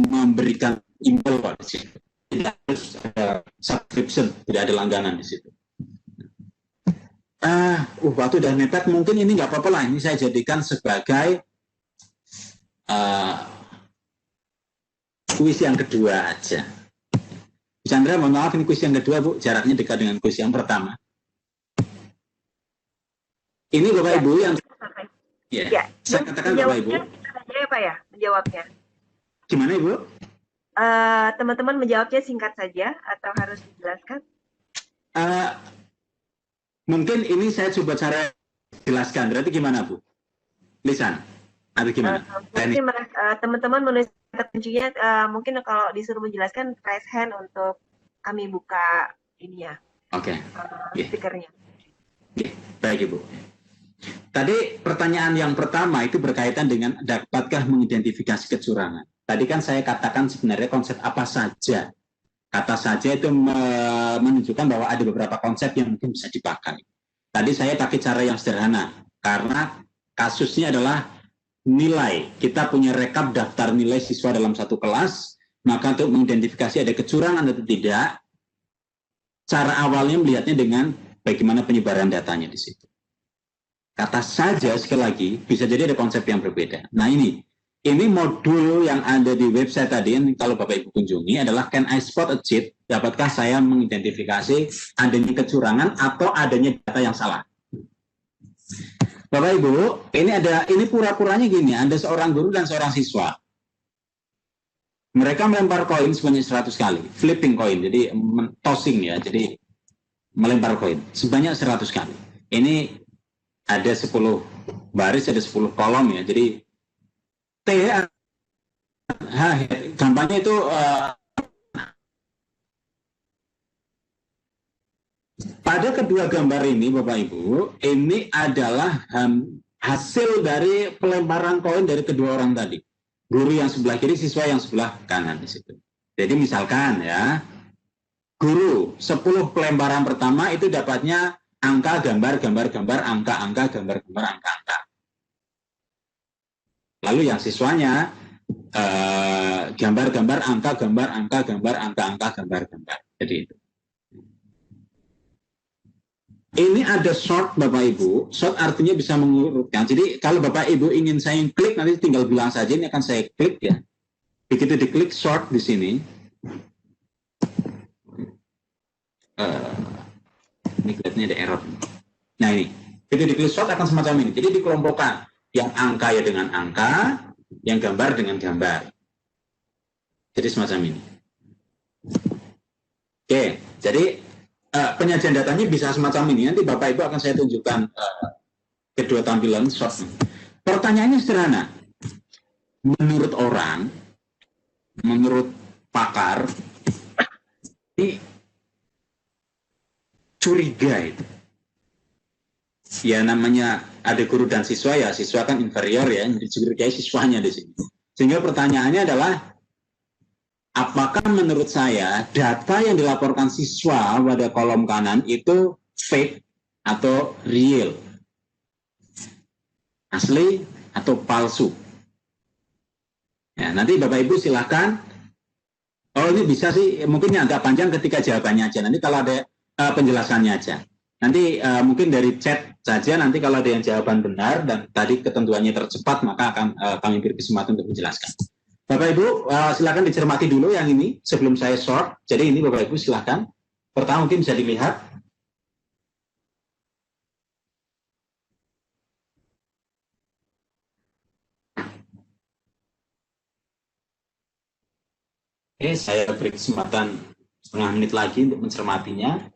memberikan email di situ. Tidak harus ada subscription, tidak ada langganan di situ. Waktu udah mepet, mungkin ini nggak apa-apa lah. Ini saya jadikan sebagai kuis yang kedua aja. Bu Chandra, mohon maaf, ini kuis yang kedua, Bu. Jaraknya dekat dengan kuis yang pertama. Ini Bapak Ibu yang... Ya, saya katakan Bapak Ibu. Saja ya Pak ya, menjawabnya. Gimana Ibu? Teman-teman menjawabnya singkat saja atau harus dijelaskan? Mungkin ini saya coba cara jelaskan. Berarti gimana Bu? Lisan? Atau gimana? Mungkin teman-teman menulis kata kuncinya, mungkin kalau disuruh menjelaskan raise hand untuk kami buka ininya. Oke. Speakernya. Baik Ibu. Tadi pertanyaan yang pertama itu berkaitan dengan dapatkah mengidentifikasi kecurangan. Tadi kan saya katakan sebenarnya konsep apa saja. Kata saja itu menunjukkan bahwa ada beberapa konsep yang mungkin bisa dipakai. Tadi saya pakai cara yang sederhana, karena kasusnya adalah nilai. Kita punya rekap daftar nilai siswa dalam satu kelas, maka untuk mengidentifikasi ada kecurangan atau tidak, cara awalnya melihatnya dengan bagaimana penyebaran datanya di situ. Kata saja, sekali lagi, bisa jadi ada konsep yang berbeda. Nah ini modul yang ada di website tadi, kalau Bapak Ibu kunjungi adalah Can I Spot a Cheat? Dapatkah saya mengidentifikasi adanya kecurangan atau adanya data yang salah? Bapak Ibu, ini pura-puranya gini, ada seorang guru dan seorang siswa. Mereka melempar koin sebanyak 100 kali, flipping koin, jadi tossing ya, jadi melempar koin sebanyak 100 kali. Ini ada 10 baris, ada 10 kolom ya, jadi gampangnya itu pada kedua gambar ini Bapak Ibu, ini adalah hasil dari pelemparan koin dari kedua orang tadi. Guru yang sebelah kiri, siswa yang sebelah kanan di situ. Jadi misalkan ya, guru 10 pelemparan pertama itu dapatnya angka, gambar, angka, gambar, angka. Lalu yang siswanya gambar, angka, gambar, angka. Jadi itu. Ini ada sort Bapak Ibu. Sort artinya bisa mengurutkan. Jadi kalau Bapak Ibu ingin saya klik, nanti tinggal bilang saja, ini akan saya klik ya. Begitu diklik sort di sini. Ini kelihatannya ada error. Nah ini, begitu diklik sort akan semacam ini. Jadi dikelompokkan. Yang angka ya dengan angka, yang gambar dengan gambar. Jadi semacam ini. Oke, jadi penyajian datanya bisa semacam ini. Nanti Bapak Ibu akan saya tunjukkan kedua tampilan short. Pertanyaannya sederhana. Menurut orang, menurut pakar, ini curiga itu. Ya namanya ada guru dan siswa ya, siswa kan inferior ya, dicurigai siswanya di sini. Sehingga pertanyaannya adalah, apakah menurut saya data yang dilaporkan siswa pada kolom kanan itu fake atau real? Asli atau palsu? Ya, nanti Bapak Ibu silahkan. Oh ini bisa sih, mungkin yang agak panjang ketika jawabannya aja. Nanti kalau ada penjelasannya aja. Nanti mungkin dari chat saja, nanti kalau ada yang jawaban benar dan tadi ketentuannya tercepat, maka akan kami beri kesempatan untuk menjelaskan. Bapak Ibu, silakan dicermati dulu yang ini sebelum saya short. Jadi ini Bapak Ibu silakan. Pertama mungkin bisa dilihat. Oke, saya beri kesempatan setengah menit lagi untuk mencermatinya.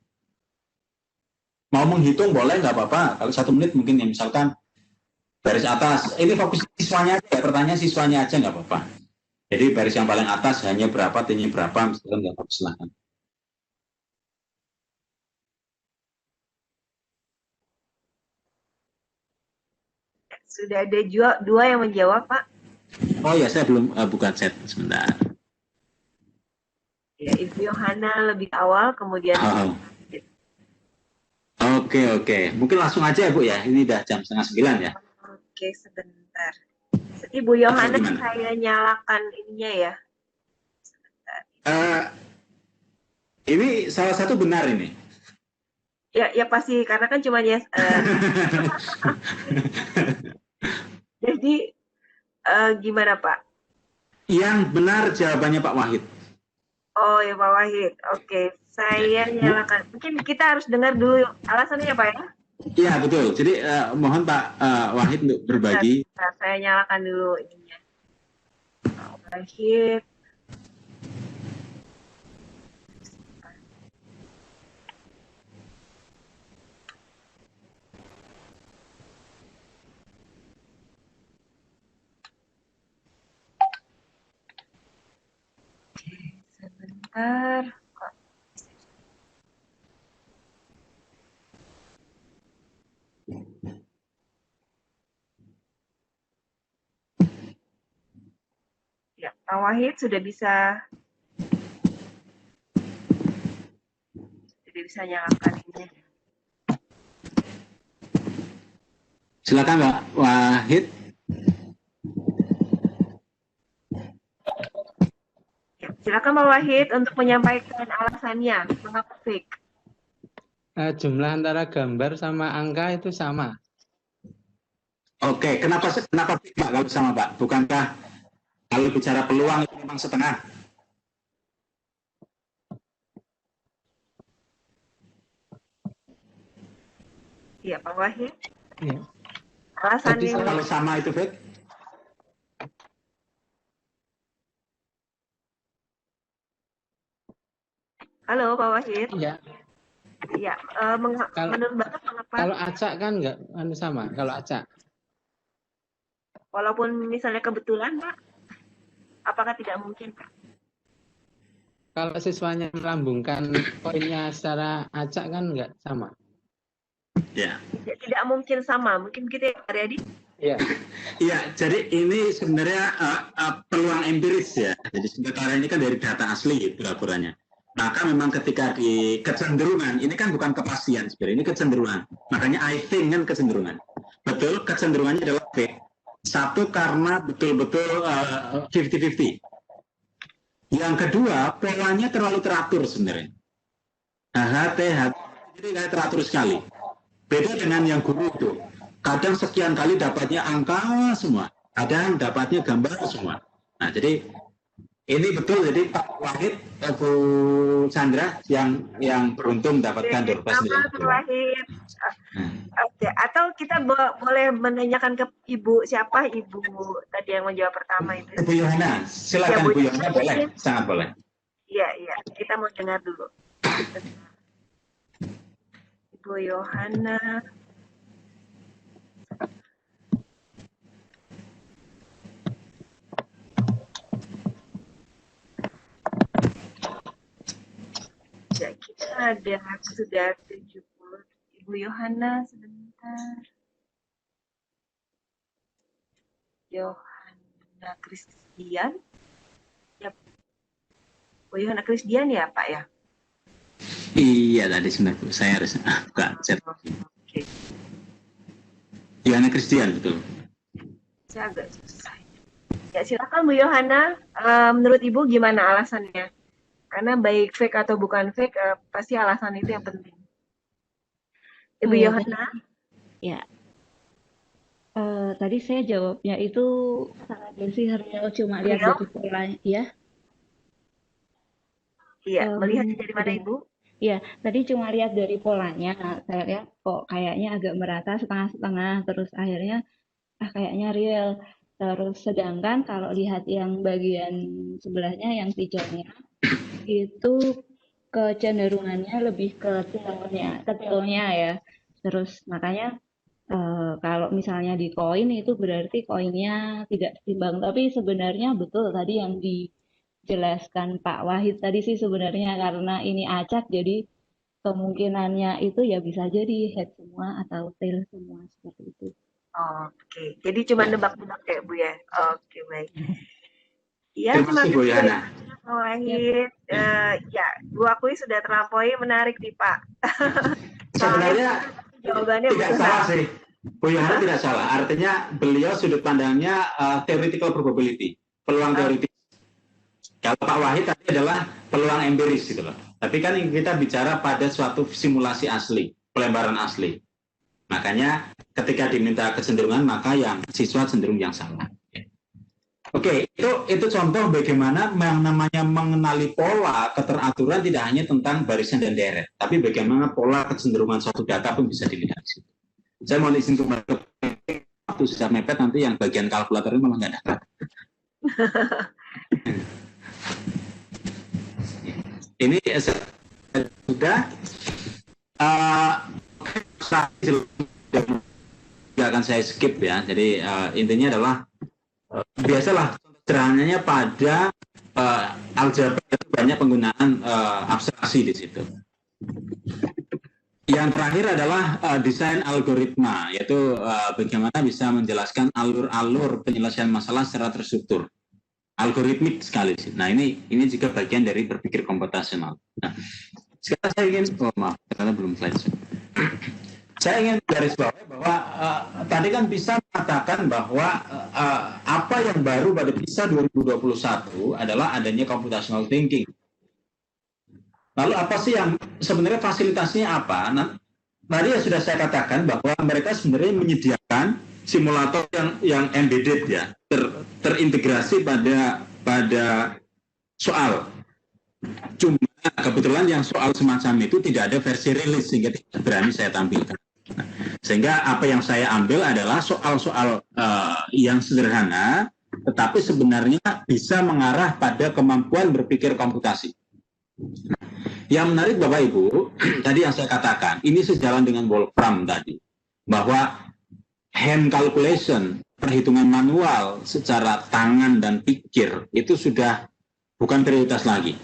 Mau menghitung boleh nggak apa-apa. Kalau 1 menit mungkin ya, misalkan baris atas. Ini fokus siswanya aja ya, pertanyaan siswanya aja nggak apa-apa. Jadi baris yang paling atas hanya berapa, tinggi berapa, misalkan nggak apa-apa, silakan. Sudah ada dua yang menjawab, Pak. Oh ya, saya belum buka chat sebentar. Ya, Ibu Yohana lebih awal, kemudian. Oke. Mungkin langsung aja ya Bu ya. Ini udah jam 8:30 ya. Oke, sebentar. Ibu Yohana saya nyalakan ininya ya. Sebentar. Ini salah satu benar ini. Ya pasti karena kan cuma ya. Jadi gimana Pak? Yang benar jawabannya Pak Wahid. Oh ya Pak Wahid. Oke, saya nyalakan. Mungkin kita harus dengar dulu alasannya ya Pak ya. Iya betul. Jadi mohon Pak Wahid untuk berbagi. Nah, saya nyalakan dulu ininya. Pak Wahid. Sebentar. Ya, Pak Wahid sudah bisa nyalakan ini. Silakan Pak Wahid. Ya, silakan Pak Wahid untuk menyampaikan alasannya mengapa fake. Jumlah antara gambar sama angka itu sama. Oke, kenapa fake Pak kalau sama Pak? Bukankah kalau bicara peluang itu memang setengah? Iya Pak Wahid. Ya. Alasannya Kalau sama itu fake? Halo Pak Wahid. Iya. Iya, menurut Bapak mengapa? Kalau acak kan nggak sama. Kalau acak. Walaupun misalnya kebetulan Pak, apakah tidak mungkin Pak? Kalau siswanya melambungkan poinnya secara acak kan nggak sama. Ya. Tidak mungkin sama. Mungkin kita Pak Riyadi? Iya. Iya, jadi ini sebenarnya peluang empiris ya. Jadi sebenarnya ini kan dari data asli gitu laporannya. Maka memang ketika di kecenderungan, ini kan bukan kepastian sebenarnya, ini kecenderungan. Makanya I think kan kecenderungan. Betul, kecenderungannya adalah fake. Satu karena betul-betul 50-50. Yang kedua, polanya terlalu teratur sebenarnya. HHT, jadi kayak teratur sekali. Beda dengan yang guru itu. Kadang sekian kali dapatnya angka semua. Kadang dapatnya gambar semua. Nah, jadi ini betul. Jadi Pak Wahid, Bu Chandra yang beruntung mendapatkan door prize. Pak Wahid. Oke. Atau kita boleh menanyakan ke Ibu siapa? Ibu tadi yang menjawab pertama itu. Ibu Yohana, silakan Bu Yohana, boleh, sangat boleh. Iya. Kita mau dengar dulu. Ibu Yohana. Ya, kita ada sudah 70. Ibu Yohana sebentar. Yohana Kristian. Ya. Bu Yohana Kristian ya, Pak ya? Iya, tadi sebenarnya Bu, saya harus buka chat. Oke. Yohana Kristian, betul. Saya agak susah. Ya, silakan Bu Yohana. Menurut Ibu gimana alasannya? Karena baik fake atau bukan fake, pasti alasan itu yang penting. Ibu Yohana? Ya. Tadi saya jawabnya itu sangat real, cuma lihat dari polanya, ya. Iya, melihat dari mana Ibu? Iya, tadi cuma lihat dari polanya, saya lihat kok kayaknya agak merata setengah-setengah, terus akhirnya kayaknya real. Terus sedangkan kalau lihat yang bagian sebelahnya yang hijaunya itu kecenderungannya lebih ke tilnya ya. Terus makanya kalau misalnya di koin itu berarti koinnya tidak seimbang. Tapi sebenarnya betul tadi yang dijelaskan Pak Wahid tadi sih sebenarnya karena ini acak jadi kemungkinannya itu ya bisa jadi head semua atau tail semua seperti itu. Oke, jadi cuma nebak-nebak ya Bu ya. Oke, baik. Iya, terima kasih Bu Yohana. Pak Wahid. Ya, Bu akui sudah terlampaui menarik nih Pak. Sebenarnya jawabannya tidak salah sih. Bu Yohana tidak salah. Artinya beliau sudut pandangnya theoretical probability, peluang teoritis. Kalau Pak Wahid tadi adalah peluang empiris gitu loh. Tapi kan kita bicara pada suatu simulasi asli, pelembaran asli. Makanya ketika diminta kecenderungan, maka yang siswa cenderung yang salah. Oke. Oke, itu contoh bagaimana yang namanya mengenali pola keteraturan tidak hanya tentang barisan dan deret, tapi bagaimana pola kecenderungan suatu data pun bisa dilihat. Saya mau izin kembali ke waktu sudah mepet, nanti yang bagian kalkulator ini malah nggak dapat. Ini sudah akan saya skip ya. Jadi intinya adalah biasalah sederhananya pada aljabar itu banyak penggunaan abstraksi di situ. Yang terakhir adalah desain algoritma, yaitu bagaimana bisa menjelaskan alur-alur penyelesaian masalah secara terstruktur, algoritmik sekali. Nah ini juga bagian dari berpikir komputasional. Nah, sekarang saya ingin, maaf, karena belum slide. Saya ingin garis bawahi bahwa tadi kan PISA mengatakan bahwa apa yang baru pada PISA 2021 adalah adanya computational thinking. Lalu apa sih yang sebenarnya fasilitasnya apa? Nah, tadi ya sudah saya katakan bahwa mereka sebenarnya menyediakan simulator yang embedded ya, terintegrasi pada soal. Cuma kebetulan yang soal semacam itu tidak ada versi rilis sehingga tidak berani saya tampilkan. Sehingga apa yang saya ambil adalah soal-soal yang sederhana, tetapi sebenarnya bisa mengarah pada kemampuan berpikir komputasi. Yang menarik Bapak Ibu, tadi yang saya katakan, ini sejalan dengan Wolfram tadi, bahwa hand calculation, perhitungan manual secara tangan dan pikir, itu sudah bukan prioritas lagi.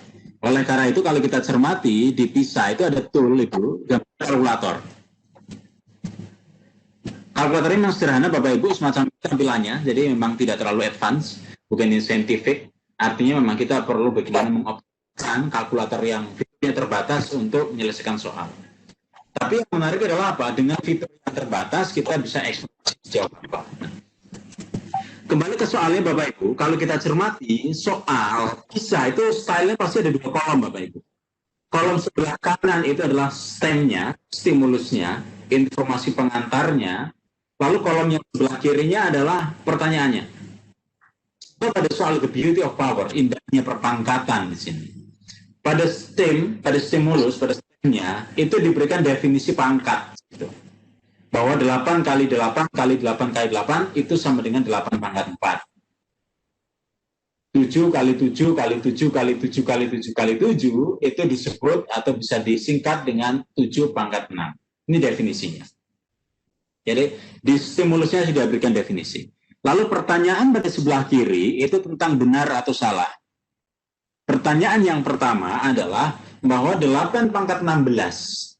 Oleh karena itu kalau kita cermati, di PISA itu ada tool itu, kalkulator. Kalkulator ini memang sederhana Bapak Ibu, semacam tampilannya, jadi memang tidak terlalu advance, bukan yang scientific, artinya memang kita perlu bagaimana mengoptimalkan kalkulator yang fiturnya terbatas untuk menyelesaikan soal. Tapi yang menarik adalah apa? Dengan fitur yang terbatas, kita bisa eksplorasi sejauh apa. Kembali ke soalnya Bapak Ibu, kalau kita cermati, soal PISA itu stylenya pasti ada 2 kolom Bapak Ibu. Kolom sebelah kanan itu adalah stemnya, stimulusnya, informasi pengantarnya. Lalu kolom yang sebelah kirinya adalah pertanyaannya. Itu pada soal the beauty of power, indahnya perpangkatan di sini. Pada stimulus, pada stemnya, itu diberikan definisi pangkat. Gitu. Bahwa 8 kali 8 kali 8 kali 8 itu sama dengan 8 pangkat 4. 7 kali 7 kali 7 kali 7 kali 7 kali 7 itu disebut atau bisa disingkat dengan 7 pangkat 6. Ini definisinya. Jadi di stimulusnya sudah berikan definisi. Lalu pertanyaan pada sebelah kiri itu tentang benar atau salah. Pertanyaan yang pertama adalah bahwa 8 pangkat 16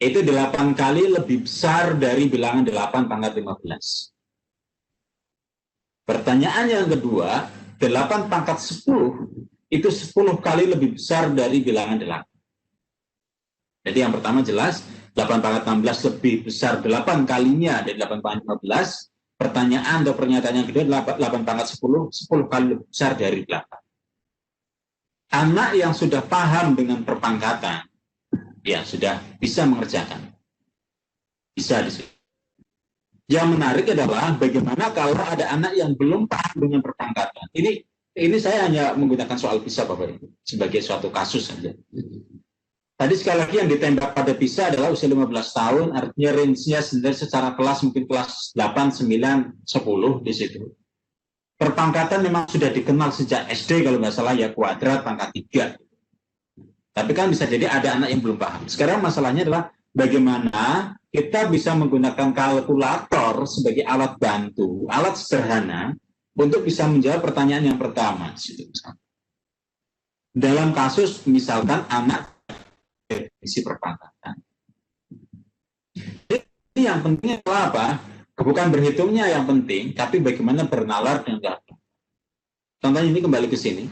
itu 8 kali lebih besar dari bilangan 8 pangkat 15. Pertanyaan yang kedua, 8 pangkat 10 itu 10 kali lebih besar dari bilangan 8. Jadi yang pertama jelas, 8 pangkat 16 lebih besar 8 kalinya dari 8 pangkat 15. Pertanyaan atau pernyataan yang kedua, 8 pangkat 10 kali lebih besar dari 8. Anak yang sudah paham dengan perpangkatan, ya sudah bisa mengerjakan. Bisa di situ. Yang menarik adalah bagaimana kalau ada anak yang belum paham dengan perpangkatan. Ini saya hanya menggunakan soal PISA Bapak Ibu sebagai suatu kasus saja. Tadi sekali lagi yang ditembak pada PISA adalah usia 15 tahun, artinya range-nya sebenarnya secara kelas mungkin kelas 8, 9, 10 di situ. Perpangkatan memang sudah dikenal sejak SD kalau nggak salah ya, kuadrat pangkat 3. Tapi kan bisa jadi ada anak yang belum paham. Sekarang masalahnya adalah bagaimana kita bisa menggunakan kalkulator sebagai alat bantu, alat sederhana untuk bisa menjawab pertanyaan yang pertama. Dalam kasus misalkan anak definisi perpangkatan. Ini yang penting adalah apa? Bukan berhitungnya yang penting, tapi bagaimana bernalar dengan data. Contohnya ini kembali ke sini.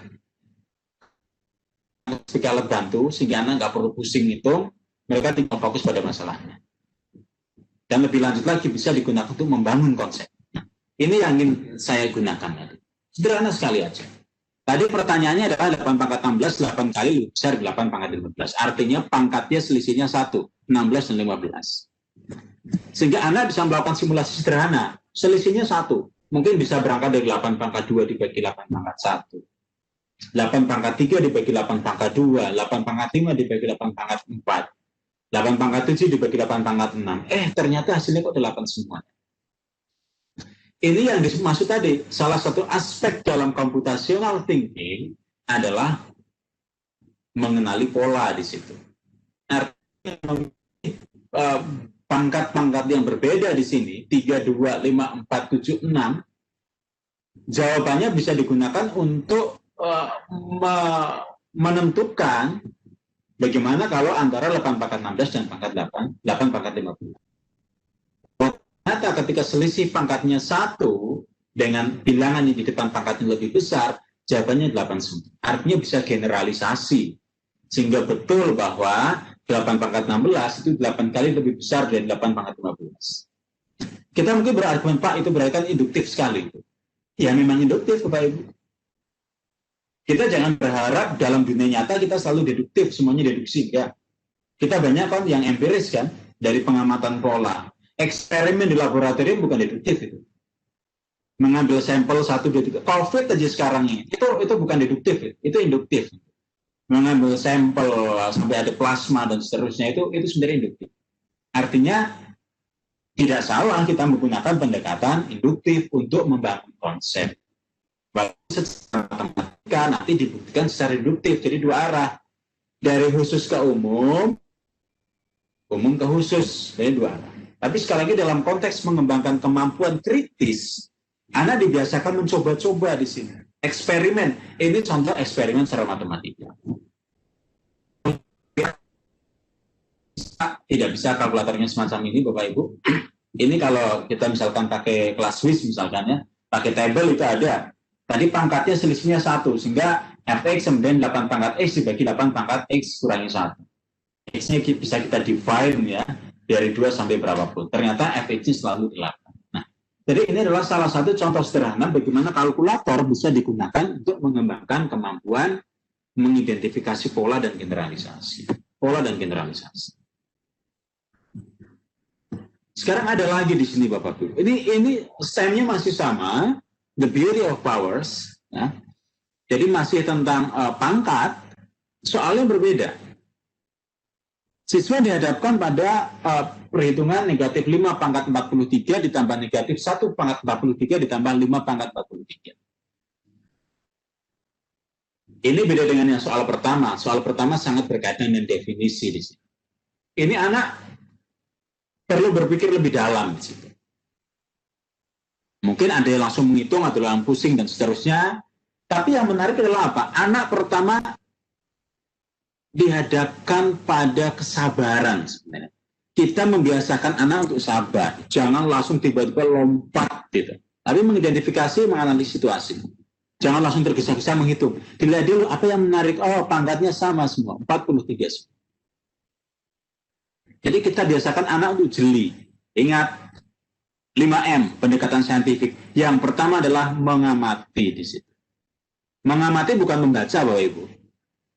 Sebagai alat bantu, sehingga anak nggak perlu pusing hitung, mereka tinggal fokus pada masalahnya. Dan lebih lanjut lagi bisa digunakan untuk membangun konsep. Ini yang ingin saya gunakan tadi. Sederhana sekali aja. Tadi pertanyaannya adalah 8 pangkat 16, 8 kali lebih besar 8 pangkat 15. Artinya pangkatnya selisihnya 1, 16 dan 15. Sehingga Anda bisa melakukan simulasi sederhana. Selisihnya 1. mungkin bisa berangkat dari 8 pangkat 2 dibagi 8 pangkat 1. 8 pangkat 3 dibagi 8 pangkat 2, 8 pangkat 5 dibagi 8 pangkat 4, 8 pangkat 7 dibagi 8 pangkat 6. Ternyata hasilnya kok 8 semua. Ini yang dimaksud tadi, salah satu aspek dalam computational thinking adalah mengenali pola di situ. Artinya pangkat-pangkat yang berbeda di sini, 3, 2, 5, 4, 7, 6, jawabannya bisa digunakan untuk menentukan bagaimana kalau antara 8 pangkat 16 dan pangkat 8 pangkat 15. Ternyata ketika selisih pangkatnya 1 dengan bilangan yang di depan pangkatnya lebih besar, jawabannya 8 semua. Artinya bisa generalisasi. Sehingga betul bahwa 8 pangkat 16 itu 8 kali lebih besar dari 8 pangkat 15. Kita mungkin berargumen, Pak, itu berarti kan induktif sekali. Ya memang induktif, Bapak Ibu. Kita jangan berharap dalam dunia nyata kita selalu deduktif, semuanya deduksi. Ya. Kita banyak kan yang empiris kan, dari pengamatan pola. Eksperimen di laboratorium bukan deduktif itu. Mengambil sampel 1, 2, 3. COVID aja sekarang ini. Itu bukan deduktif, itu induktif. Mengambil sampel sampai ada plasma dan seterusnya itu sebenarnya induktif. Artinya tidak salah kita menggunakan pendekatan induktif untuk membangun konsep. Secara matematika nanti dibuktikan secara induktif, jadi 2 arah. Dari khusus ke umum ke khusus, jadi 2 arah. Tapi sekali lagi dalam konteks mengembangkan kemampuan kritis, Anda dibiasakan mencoba-coba di sini. Eksperimen, ini contoh eksperimen secara matematika. Tidak bisa kalkulatornya semacam ini, Bapak Ibu. Ini kalau kita misalkan pakai kelas Swiss misalkan ya, pakai table itu ada. Tadi pangkatnya selisihnya 1, sehingga fx kemudian 8 pangkat x dibagi 8 pangkat x kurangi 1. X-nya bisa kita define ya, dari 2 sampai berapapun. Ternyata fx-nya selalu 8. Nah, jadi ini adalah salah satu contoh sederhana bagaimana kalkulator bisa digunakan untuk mengembangkan kemampuan mengidentifikasi pola dan generalisasi. Pola dan generalisasi. Sekarang ada lagi di sini Bapak Ibu. Ini STEM-nya masih sama, the beauty of powers. Ya. Jadi masih tentang pangkat, soalnya berbeda. Siswa dihadapkan pada perhitungan negatif 5 pangkat 43 ditambah negatif 1 pangkat 43 ditambah 5 pangkat 43. Ini beda dengan yang soal pertama. Soal pertama sangat berkaitan dengan definisi di sini. Ini anak perlu berpikir lebih dalam di situ. Mungkin ada yang langsung menghitung atau yang pusing dan seterusnya. Tapi yang menarik adalah apa? Anak pertama dihadapkan pada kesabaran sebenarnya. Kita membiasakan anak untuk sabar, jangan langsung tiba-tiba lompat gitu. Tapi mengidentifikasi, menganalisis situasi. Jangan langsung tergesa-gesa menghitung. Dilihat dulu apa yang menarik. Oh, pangkatnya sama semua, 43 semua. Jadi kita biasakan anak untuk jeli. Ingat 5M, pendekatan saintifik. Yang pertama adalah mengamati di situ. Mengamati bukan membaca, Bapak Ibu.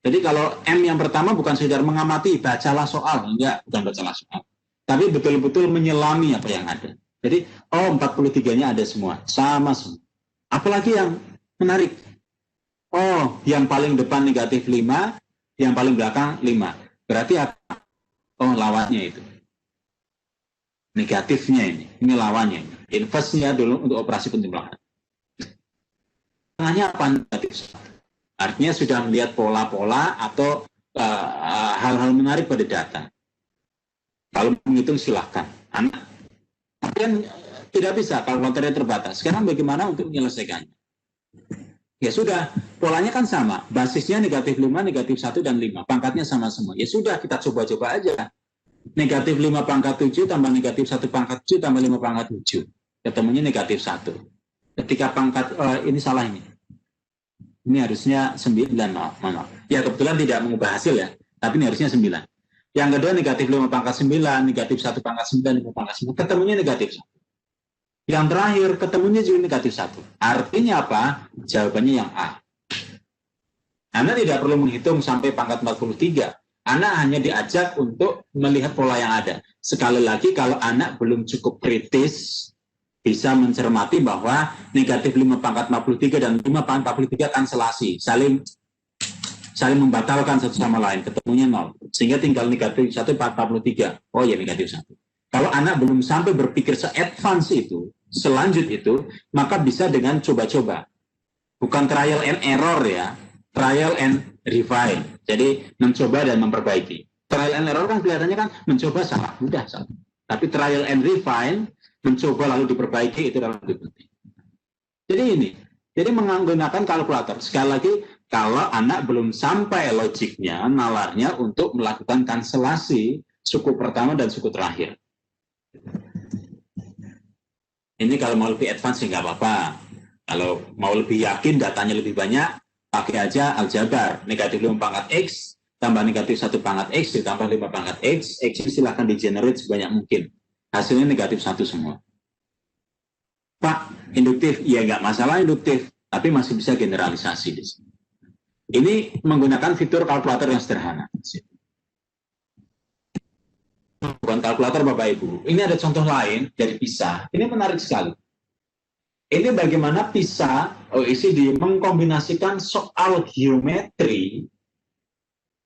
Jadi kalau M yang pertama bukan sekedar mengamati, bacalah soal. Enggak, bukan bacalah soal. Tapi betul-betul menyelami apa yang ada. Jadi, 43-nya ada semua. Sama semua. Apalagi yang menarik. Oh, yang paling depan negatif 5, yang paling belakang 5. Berarti apa? Oh, lawannya itu. Negatifnya ini lawannya. Inverse-nya dulu untuk operasi penjumlahan. Tengahnya apa? Negatif 1. Artinya sudah melihat pola-pola atau hal-hal menarik pada data. Kalau menghitung silahkan. Anak kan tidak bisa, kalkulatornya terbatas. Sekarang bagaimana untuk menyelesaikannya? Ya sudah, polanya kan sama. Basisnya negatif 5, negatif 1, dan 5. Pangkatnya sama semua. Ya sudah, kita coba-coba aja. Negatif 5 pangkat 7 tambah negatif 1 pangkat 7 tambah 5 pangkat 7. Ketemunya negatif 1. Ketika pangkat, ini salah ini. Ini harusnya 9, maaf. Ya kebetulan tidak mengubah hasil ya, tapi ini harusnya 9. Yang kedua negatif 5 pangkat 9, negatif 1 pangkat 9, 5 pangkat 9, ketemunya negatif 1. Yang terakhir ketemunya juga negatif 1. Artinya apa? Jawabannya yang A. Anda tidak perlu menghitung sampai pangkat 43. Anda hanya diajak untuk melihat pola yang ada. Sekali lagi, kalau anak belum cukup kritis, bisa mencermati bahwa negatif 5 pangkat 43 dan 5 pangkat 43 kanselasi, saling membatalkan satu sama lain, ketemunya 0. Sehingga tinggal negatif 1 pangkat 43. Oh ya, negatif 1. Kalau anak belum sampai berpikir se-advance itu, selanjut itu, maka bisa dengan coba-coba. Bukan trial and error ya, trial and refine. Jadi mencoba dan memperbaiki. Trial and error kan kelihatannya kan mencoba salah, mudah salah. Tapi trial and refine, mencoba lalu diperbaiki, itu adalah lebih penting. Jadi menggunakan kalkulator. Sekali lagi, kalau anak belum sampai logiknya, nalarnya untuk melakukan kanselasi suku pertama dan suku terakhir. Ini kalau mau lebih advance ya nggak apa-apa. Kalau mau lebih yakin datanya lebih banyak, pakai aja aljabar. Negatif 5 pangkat X, tambah negatif 1 pangkat X, ditambah 5 pangkat X, X silahkan di-generate sebanyak mungkin. Hasilnya negatif 1 semua. Pak, induktif? Ya nggak masalah induktif, tapi masih bisa generalisasi di sini. Ini menggunakan fitur kalkulator yang sederhana. Bukan kalkulator Bapak Ibu. Ini ada contoh lain dari PISA. Ini menarik sekali. Ini bagaimana PISA OECD mengkombinasikan soal geometri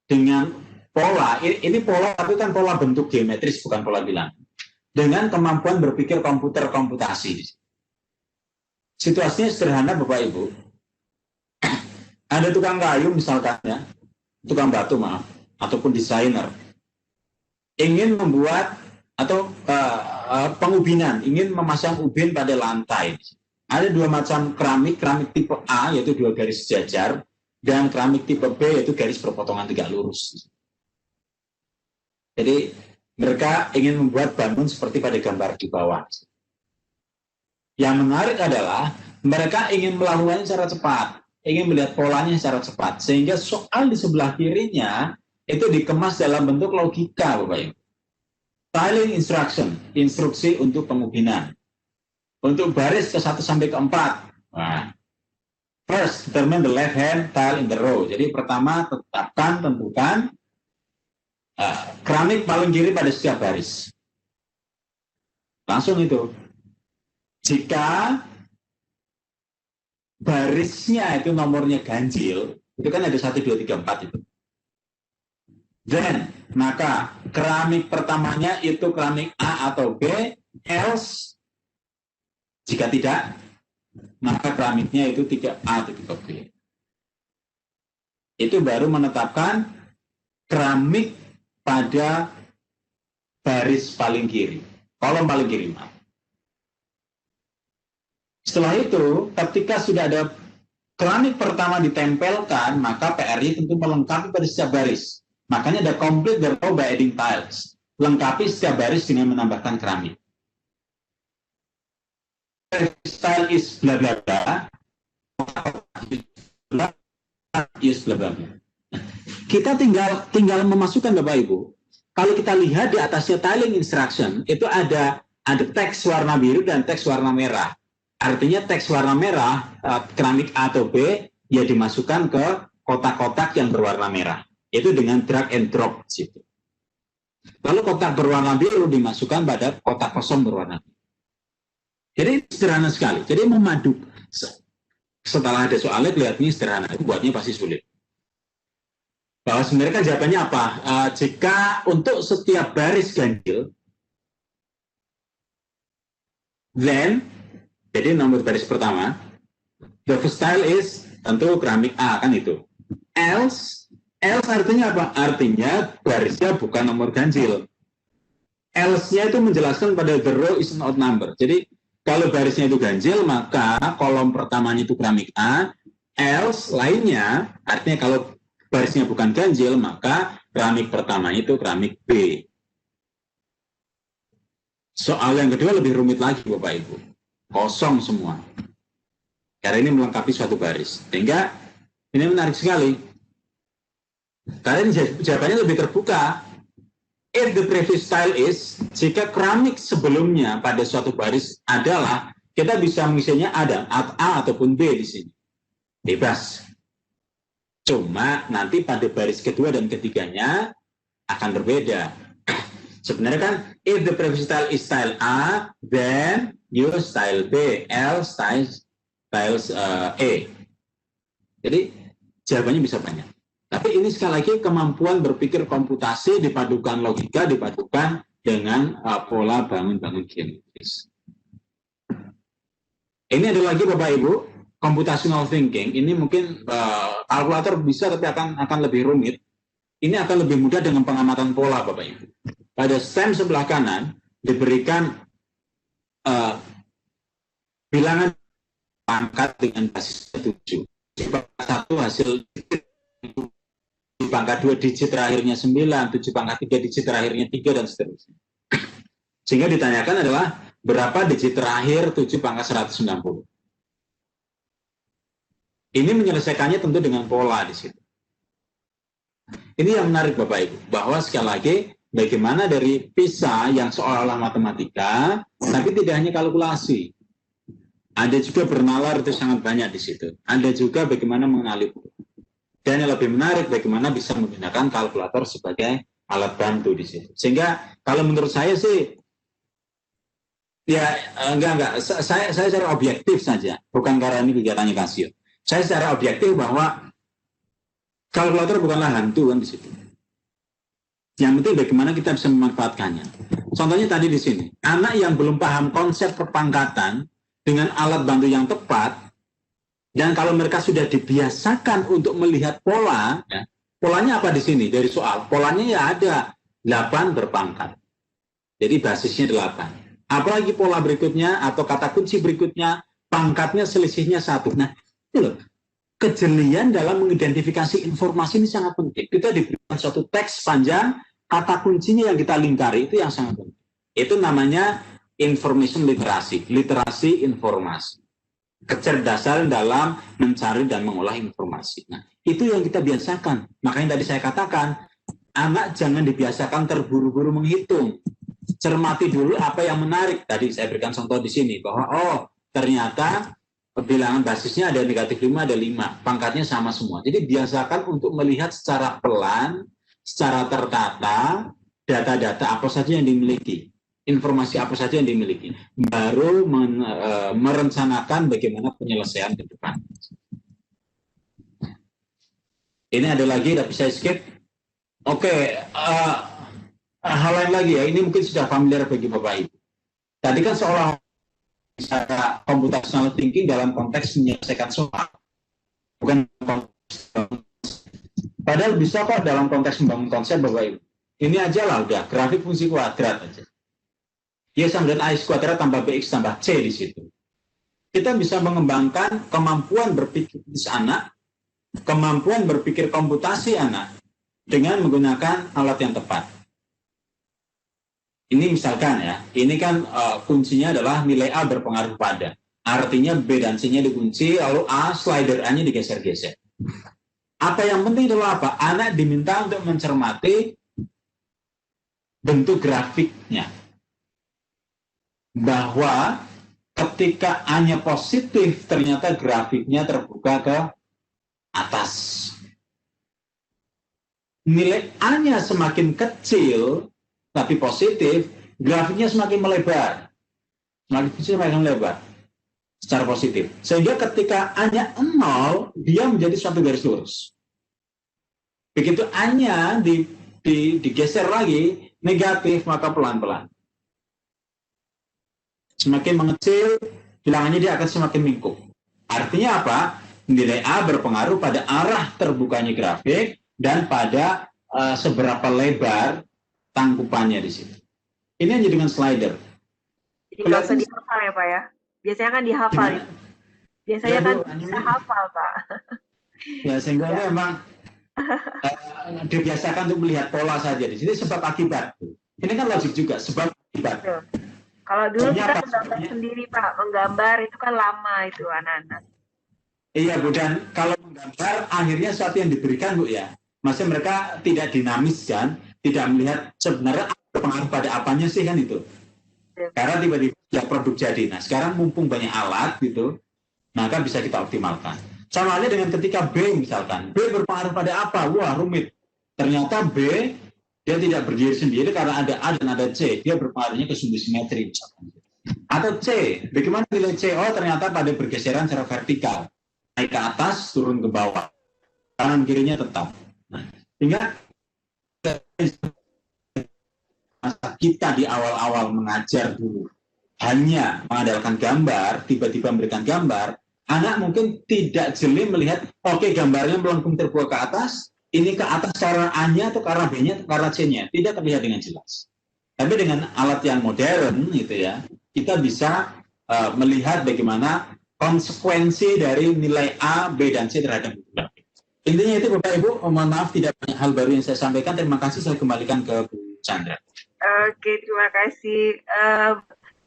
dengan pola. Ini pola, tapi kan pola bentuk geometris, bukan pola bilangan. Dengan kemampuan berpikir komputer komputasi. Situasinya sederhana Bapak Ibu. Ada tukang kayu misalkan ya, tukang batu maaf, ataupun desainer, ingin membuat atau pengubinan, ingin memasang ubin pada lantai. Ada 2 macam keramik tipe A yaitu 2 garis sejajar, dan keramik tipe B yaitu garis berpotongan tegak lurus. Jadi mereka ingin membuat bangun seperti pada gambar di bawah. Yang menarik adalah mereka ingin melakukannya secara cepat, ingin melihat polanya secara cepat, sehingga soal di sebelah kirinya itu dikemas dalam bentuk logika, Bapak Ibu. Tiling instruction, instruksi untuk pengubinan. Untuk baris ke 1 sampai ke 4. Nah, first, determine the left hand tile in the row. Jadi pertama tentukan keramik paling kiri pada setiap baris. Langsung itu. Jika barisnya itu nomornya ganjil, itu kan ada 1, 2, 3, 4 itu. Then, maka keramik pertamanya itu keramik A atau B, else, jika tidak, maka keramiknya itu tipe A atau tipe B. Itu baru menetapkan keramik pada baris paling kiri, kolom paling kiri. Setelah itu, ketika sudah ada keramik pertama ditempelkan, maka PR-nya tentu melengkapi pada setiap baris. Makanya ada complete the row by adding tiles. Lengkapi setiap baris dengan menambahkan keramik. Style is bla bla bla. Is bla bla bla. Kita tinggal memasukkan Bapak Ibu. Kalau kita lihat di atasnya tiling instruction, itu ada teks warna biru dan teks warna merah. Artinya teks warna merah, keramik A atau B, ya dimasukkan ke kotak-kotak yang berwarna merah. Itu dengan drag and drop situ. Lalu kotak berwarna biru dimasukkan pada kotak kosong berwarna biru. Jadi sederhana sekali. Jadi memadu. Setelah ada soalnya kelihatannya sederhana, buatnya pasti sulit. Bahwa sebenarnya jawabannya apa? Jika untuk setiap baris ganjil, then, jadi nomor baris pertama, the first tile is tentu keramik A kan itu. Else artinya apa? Artinya barisnya bukan nomor ganjil. Else-nya itu menjelaskan pada the row is an odd number. Jadi kalau barisnya itu ganjil, maka kolom pertamanya itu keramik A. Else lainnya, artinya kalau barisnya bukan ganjil, maka keramik pertamanya itu keramik B. Soal yang kedua lebih rumit lagi, Bapak Ibu. Kosong semua. Karena ini melengkapi suatu baris. Sehingga ini menarik sekali. Karena jawabannya lebih terbuka. If the previous style is, jika keramik sebelumnya pada suatu baris adalah, kita bisa mengisinya ada A ataupun B di sini. Bebas. Cuma nanti pada baris kedua dan ketiganya akan berbeda. Sebenarnya kan, if the previous style is style A, then use style B, else styles A. Jadi jawabannya bisa banyak. Tapi ini sekali lagi kemampuan berpikir komputasi dipadukan logika, dipadukan dengan pola bangun-bangun geometris. Ini ada lagi Bapak Ibu, computational thinking. Ini mungkin kalkulator bisa, tapi akan lebih rumit. Ini akan lebih mudah dengan pengamatan pola Bapak Ibu. Pada stem sebelah kanan diberikan bilangan pangkat dengan basis 7. Pangkat 1 hasil pangkat 2 digit terakhirnya 9, 7 pangkat 3 digit terakhirnya 3, dan seterusnya. Sehingga ditanyakan adalah berapa digit terakhir 7 pangkat 190. Ini menyelesaikannya tentu dengan pola di situ. Ini yang menarik Bapak Ibu, bahwa sekali lagi bagaimana dari PISA yang seolah-olah matematika, tapi tidak hanya kalkulasi. Ada juga bernalar, itu sangat banyak di situ. Ada juga bagaimana mengenali pola. Dan yang lebih menarik, bagaimana bisa menggunakan kalkulator sebagai alat bantu di situ. Sehingga kalau menurut saya sih, ya enggak. Saya secara objektif saja, bukan karena ini kegiatannya Casio. Saya secara objektif bahwa kalkulator bukanlah hantu kan di situ. Yang penting bagaimana kita bisa memanfaatkannya. Contohnya tadi di sini, anak yang belum paham konsep perpangkatan dengan alat bantu yang tepat, dan kalau mereka sudah dibiasakan untuk melihat pola, ya, polanya apa di sini dari soal? Polanya ya ada 8 berpangkat. Jadi basisnya 8. Apalagi pola berikutnya atau kata kunci berikutnya, pangkatnya selisihnya 1. Nah, itu loh. Kejelian dalam mengidentifikasi informasi ini sangat penting. Kita diberikan suatu teks panjang, kata kuncinya yang kita lingkari, itu yang sangat penting. Itu namanya information literasi, literasi informasi. Kecerdasan dalam mencari dan mengolah informasi. Nah, itu yang kita biasakan. Makanya tadi saya katakan, anak jangan dibiasakan terburu-buru menghitung. Cermati dulu apa yang menarik. Tadi saya berikan contoh di sini, bahwa ternyata bilangan basisnya ada negatif 5, ada 5. Pangkatnya sama semua. Jadi biasakan untuk melihat secara pelan, secara tertata, data-data apa saja yang dimiliki. Informasi apa saja yang dimiliki. Baru merencanakan bagaimana penyelesaian ke depan. Ini ada lagi, tapi saya skip. Oke, hal lain lagi ya. Ini mungkin sudah familiar bagi Bapak Ibu. Tadi kan seolah secara computational thinking dalam konteks menyelesaikan soal, bukan padahal bisa kok dalam konteks membangun konsep Bapak Ibu. Ini aja lah udah grafik fungsi kuadrat aja. Y sama dengan AX kuadrat tambah BX tambah C di situ. Kita bisa mengembangkan kemampuan berpikir anak, kemampuan berpikir komputasi anak dengan menggunakan alat yang tepat. Ini misalkan ya, ini kan kuncinya adalah nilai A berpengaruh pada. Artinya B dan C-nya dikunci, lalu A, slider A-nya digeser-geser. Apa yang penting adalah apa? Anak diminta untuk mencermati bentuk grafiknya. Bahwa ketika A-nya positif, ternyata grafiknya terbuka ke atas. Nilai A-nya semakin kecil, tapi positif, grafiknya semakin melebar. Semakin melebar. Secara positif. Sehingga ketika A-nya 0, dia menjadi suatu garis lurus. Begitu A-nya digeser lagi, negatif, maka pelan-pelan. Semakin mengecil, bilangannya dia akan semakin mingkuk. Artinya apa? Nilai A berpengaruh pada arah terbukanya grafik dan pada seberapa lebar tangkupannya di situ. Ini hanya dengan slider. Jadi nggak usah dihafal ya Pak ya? Biasanya kan dihafal itu. Biasanya kan bisa hafal Pak. Ya sehingga ini memang dibiasakan untuk melihat pola saja di sini sebab akibat. Ini kan logik juga sebab akibat. Kalau dulu kita menggambar sendiri Pak, menggambar itu kan lama itu anak-anak. Iya Bu, dan kalau menggambar akhirnya sesuatu yang diberikan Bu ya. Maksudnya mereka tidak dinamis kan, tidak melihat sebenarnya berpengaruh pada apanya sih kan itu. Karena tiba-tiba ya produk jadi. Nah sekarang mumpung banyak alat gitu, maka bisa kita optimalkan. Sama halnya dengan ketika B misalkan, B berpengaruh pada apa? Wah rumit. Ternyata B Dia tidak berdiri sendiri karena ada A dan ada C. Dia berpengaruhnya ke sumbu simetri. Atau C, bagaimana nilai C? Oh, ternyata pada bergeseran secara vertikal. Naik ke atas, turun ke bawah. Kanan kirinya tetap. Nah, sehingga kita di awal-awal mengajar dulu hanya mengandalkan gambar, tiba-tiba memberikan gambar, anak mungkin tidak jeli melihat, oke, gambarnya melengkung terbuka ke atas, ini ke atas cara A-nya atau cara B-nya atau cara C-nya, tidak terlihat dengan jelas. Tapi dengan alat yang modern, gitu ya, kita bisa melihat bagaimana konsekuensi dari nilai A, B, dan C terhadap grafik. Intinya itu Bapak Ibu, mohon maaf tidak banyak hal baru yang saya sampaikan. Terima kasih, saya kembalikan ke Bu Chandra. Oke, terima kasih.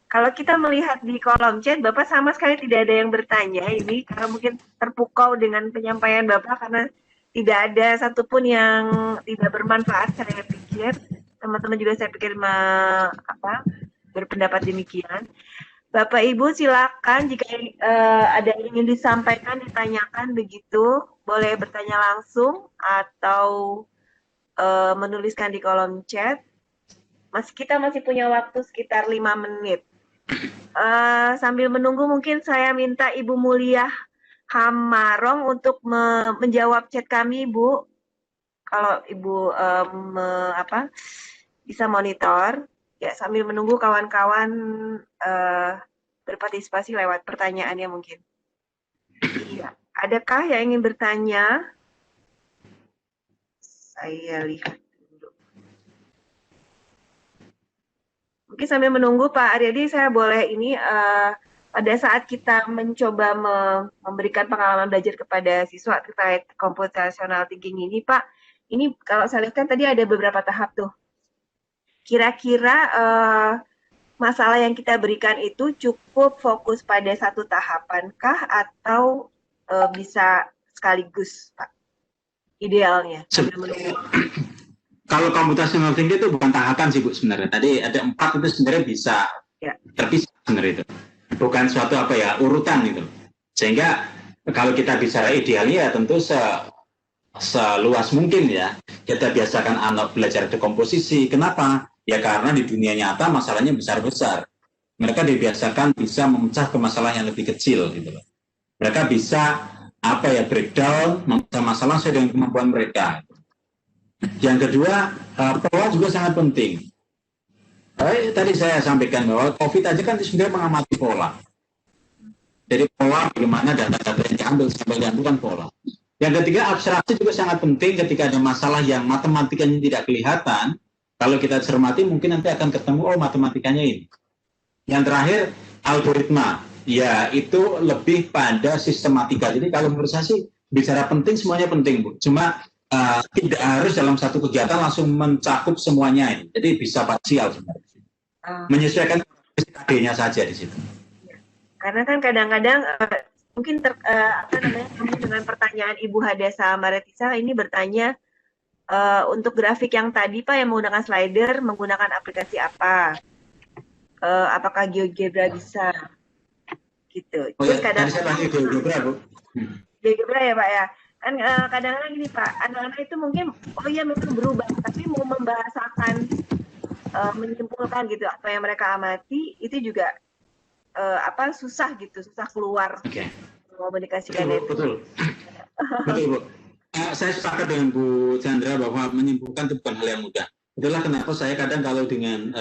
Kalau kita melihat di kolom chat, Bapak sama sekali tidak ada yang bertanya ini, karena mungkin terpukau dengan penyampaian Bapak, karena tidak ada satupun yang tidak bermanfaat, saya pikir. Teman-teman juga saya pikir berpendapat demikian. Bapak Ibu silakan jika ada yang ingin disampaikan, ditanyakan begitu, boleh bertanya langsung atau menuliskan di kolom chat. Kita masih punya waktu sekitar 5 menit. Sambil menunggu mungkin saya minta Ibu Mulia Hamarong untuk menjawab chat kami, Bu. Kalau Ibu bisa monitor, ya sambil menunggu kawan-kawan berpartisipasi lewat pertanyaannya mungkin. Iya. Adakah yang ingin bertanya? Saya lihat dulu. Mungkin sambil menunggu Pak Aryadi, saya boleh ini pada saat kita mencoba memberikan pengalaman belajar kepada siswa terkait computational thinking ini, Pak, ini kalau saya lihat kan tadi ada beberapa tahap tuh. Kira-kira masalah yang kita berikan itu cukup fokus pada satu tahapankah atau bisa sekaligus, Pak? Idealnya. Kalau computational thinking itu bukan tahapan sih Bu sebenarnya. Tadi ada 4 itu sebenarnya bisa terpisah sebenarnya itu. Bukan suatu urutan itu. Sehingga kalau kita bicara idealnya ya tentu seluas mungkin ya. Kita biasakan anak belajar dekomposisi. Kenapa? Ya karena di dunia nyata masalahnya besar-besar. Mereka dibiasakan bisa memecah ke masalah yang lebih kecil gitu loh. Mereka bisa breakdown memecah masalah sesuai dengan kemampuan mereka. Yang kedua, pola juga sangat penting. Tadi saya sampaikan bahwa COVID aja kan sebenarnya mengamati pola. Jadi pola bagaimana data-data yang diambil sampai diambilkan pola. Yang ketiga, abstraksi juga sangat penting ketika ada masalah yang matematikanya tidak kelihatan. Kalau kita cermati mungkin nanti akan ketemu, matematikanya ini. Yang terakhir, algoritma. Ya, itu lebih pada sistematika. Jadi kalau menurut saya sih, bicara penting, semuanya penting, Bu. Cuma tidak harus dalam satu kegiatan langsung mencakup semuanya ini. Jadi bisa parsial sebenarnya. Menyesuaikan KD-nya saja di situ. Karena kan kadang-kadang mungkin dengan pertanyaan Ibu Hadasa Maretisa ini bertanya untuk grafik yang tadi Pak yang menggunakan slider menggunakan aplikasi apa? Apakah GeoGebra bisa? Gitu. Terus kadang-kadang GeoGebra, Bu. GeoGebra ya Pak ya. Kan kadang-kadang gini Pak, anak-anak itu mungkin memang berubah, tapi mau membahasakan menyimpulkan gitu apa yang mereka amati itu juga susah gitu, susah keluar komunikasikan itu. Betul, Bu. Saya sepakat dengan Bu Chandra bahwa menyimpulkan itu bukan hal yang mudah. Itulah kenapa saya kadang kalau dengan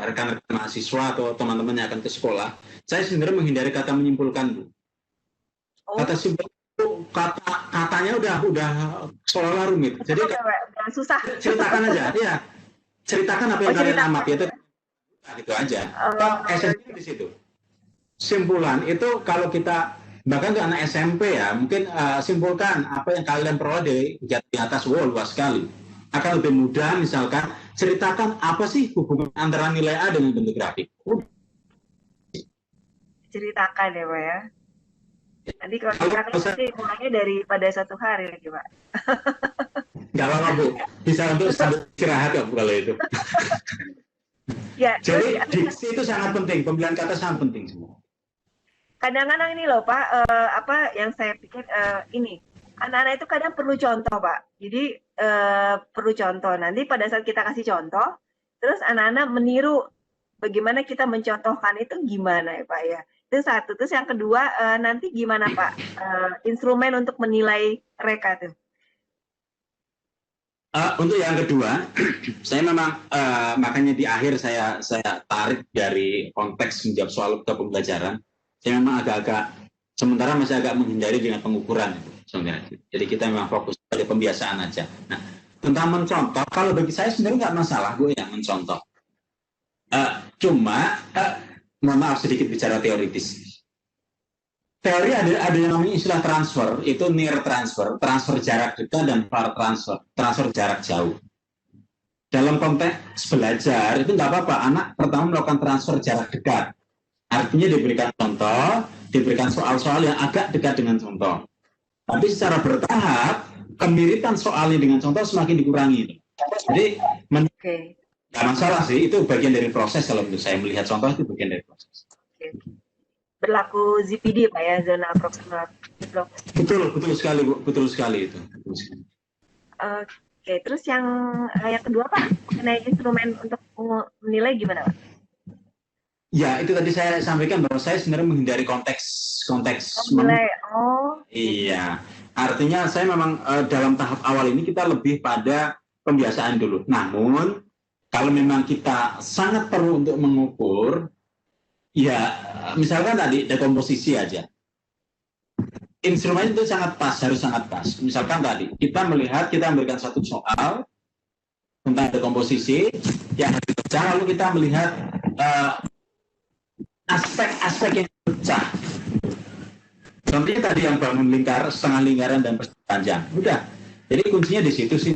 rekan-rekan mahasiswa atau teman-teman yang akan ke sekolah, saya sebenarnya menghindari kata menyimpulkan, Bu. Kata simpul katanya udah seolah-olah rumit. Jadi susah. Ceritakan aja, ya. Ceritakan apa yang kalian amati itu gitu aja. Esensinya di situ. Simpulan itu kalau kita bahkan ke anak SMP ya, mungkin simpulkan apa yang kalian peroleh di atas luas sekali. Akan lebih mudah misalkan ceritakan apa sih hubungan antara nilai A dengan bentuk grafik. Ceritakan ya Pak ya. Nanti kalau ceritakan sih mulainya daripada 1 hari lagi Pak. Nggak apa-apa Bu, bisa untuk sambil istirahat ya Bu kalau itu. Ya, jadi diksi itu sangat penting, pemilihan kata sangat penting semua. Kadang-kadang ini loh Pak, yang saya pikir ini anak-anak itu kadang perlu contoh, Pak. Jadi perlu contoh. Nanti pada saat kita kasih contoh, terus anak-anak meniru bagaimana kita mencontohkan itu gimana ya, Pak ya. Itu satu. Terus yang kedua, nanti gimana Pak instrumen untuk menilai mereka tuh? Untuk yang kedua, saya memang makanya di akhir saya tarik dari konteks menjawab soal pembelajaran. Saya memang agak-agak sementara masih agak menghindari dengan pengukuran itu sebenarnya. Jadi kita memang fokus pada pembiasaan aja. Nah, tentang mencontoh, kalau bagi saya sebenarnya nggak masalah gue yang mencontoh. Cuma, mohon maaf sedikit bicara teoritis. Teori ada yang namanya istilah transfer, itu near transfer, transfer jarak dekat dan far transfer, transfer jarak jauh. Dalam konteks belajar itu nggak apa-apa, anak pertama melakukan transfer jarak dekat. Artinya diberikan contoh, diberikan soal-soal yang agak dekat dengan contoh. Tapi secara bertahap, kemiripan soalnya dengan contoh semakin dikurangi. Jadi, nggak masalah sih, itu bagian dari proses kalau menurut saya melihat contoh itu bagian dari proses. Berlaku ZPD Pak ya, zona proximal. Betul sekali itu. Oke, terus yang kedua Pak, mengenai instrumen untuk menilai gimana Pak? Ya, itu tadi saya sampaikan bahwa saya sebenarnya menghindari konteks menilai. Iya, artinya saya memang dalam tahap awal ini kita lebih pada pembiasaan dulu. Namun kalau memang kita sangat perlu untuk mengukur, ya misalkan tadi dekomposisi aja. Instrumen itu harus sangat pas. Misalkan tadi kita memberikan satu soal tentang dekomposisi yang pecah, lalu kita melihat aspek-aspek yang pecah. Contohnya tadi yang bangun lingkar, setengah lingkaran dan persegi panjang. Udah. Jadi kuncinya di situ sih.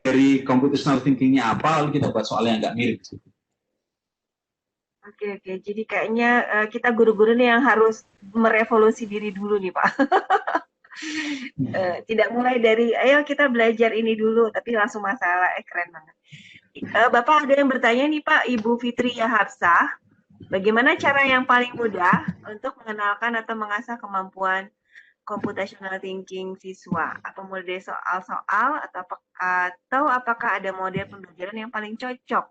Dari computational thinking-nya apa, lalu kita buat soal yang nggak mirip. Oke. Jadi kayaknya kita guru-guru nih yang harus merevolusi diri dulu nih Pak. Tidak mulai dari, ayo kita belajar ini dulu, tapi langsung masalah. Keren banget. Bapak ada yang bertanya nih Pak, Ibu Fitri Hafsah, bagaimana cara yang paling mudah untuk mengenalkan atau mengasah kemampuan computational thinking siswa? Apa model soal-soal atau apakah ada model pembelajaran yang paling cocok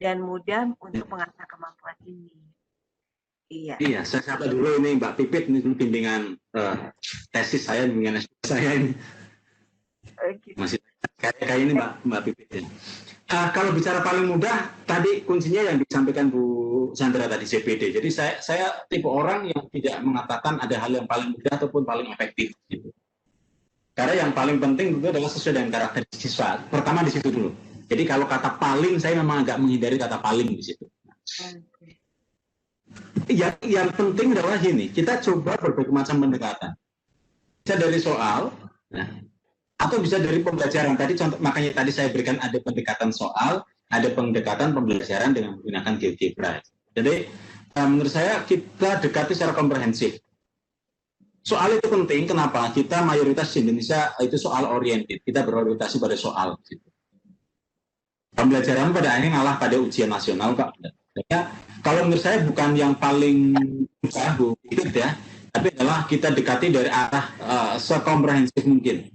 dan mudah untuk mengasah kemampuan ini? Iya, saya sapa dulu ini Mbak Pipit, ini bimbingan tesis saya, bimbingan saya ini. Masih kayak ini Mbak Pipit ya. Kalau bicara paling mudah, tadi kuncinya yang disampaikan Bu Sandra tadi, CPD. Jadi saya tipe orang yang tidak mengatakan ada hal yang paling mudah ataupun paling efektif. Gitu. Karena yang paling penting itu adalah sesuai dengan karakter siswa. Pertama di situ dulu. Jadi kalau kata paling, saya memang agak menghindari kata paling di situ. Yang penting adalah gini, kita coba berbagai macam pendekatan. Bisa dari soal, atau bisa dari pembelajaran. Tadi contoh, makanya tadi saya berikan ada pendekatan soal, ada pendekatan pembelajaran dengan menggunakan GeoGebra. Jadi menurut saya kita dekati secara komprehensif. Soal itu penting, kenapa? Kita mayoritas di Indonesia itu soal oriented, kita berorientasi pada soal. Pembelajaran pada akhirnya ngalah pada ujian nasional, Pak. Ya, kalau menurut saya bukan yang paling mudah, Bu, ya, tapi adalah kita dekati dari arah sekomprehensif mungkin.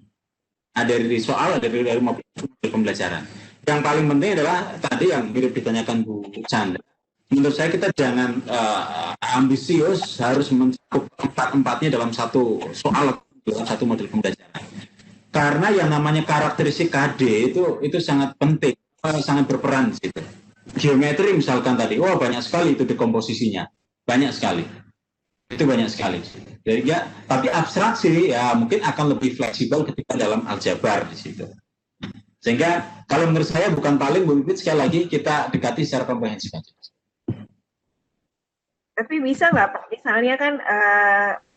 Ada dari soal, ada dari model pembelajaran. Yang paling penting adalah tadi yang mirip ditanyakan Bu Chandra. Menurut saya kita jangan ambisius harus mencakup empat-empatnya dalam satu soal, dalam satu model pembelajaran. Karena yang namanya karakteristik KD itu sangat penting, sangat berperan di situ. Geometri misalkan tadi, banyak sekali itu dekomposisinya, banyak sekali. Itu banyak sekali. Jadi ya, tapi abstraksi ya mungkin akan lebih fleksibel ketika dalam aljabar di situ. Sehingga kalau menurut saya bukan paling, sekali lagi kita dekati secara komprehensif aja. Tapi bisa nggak Pak? Misalnya kan,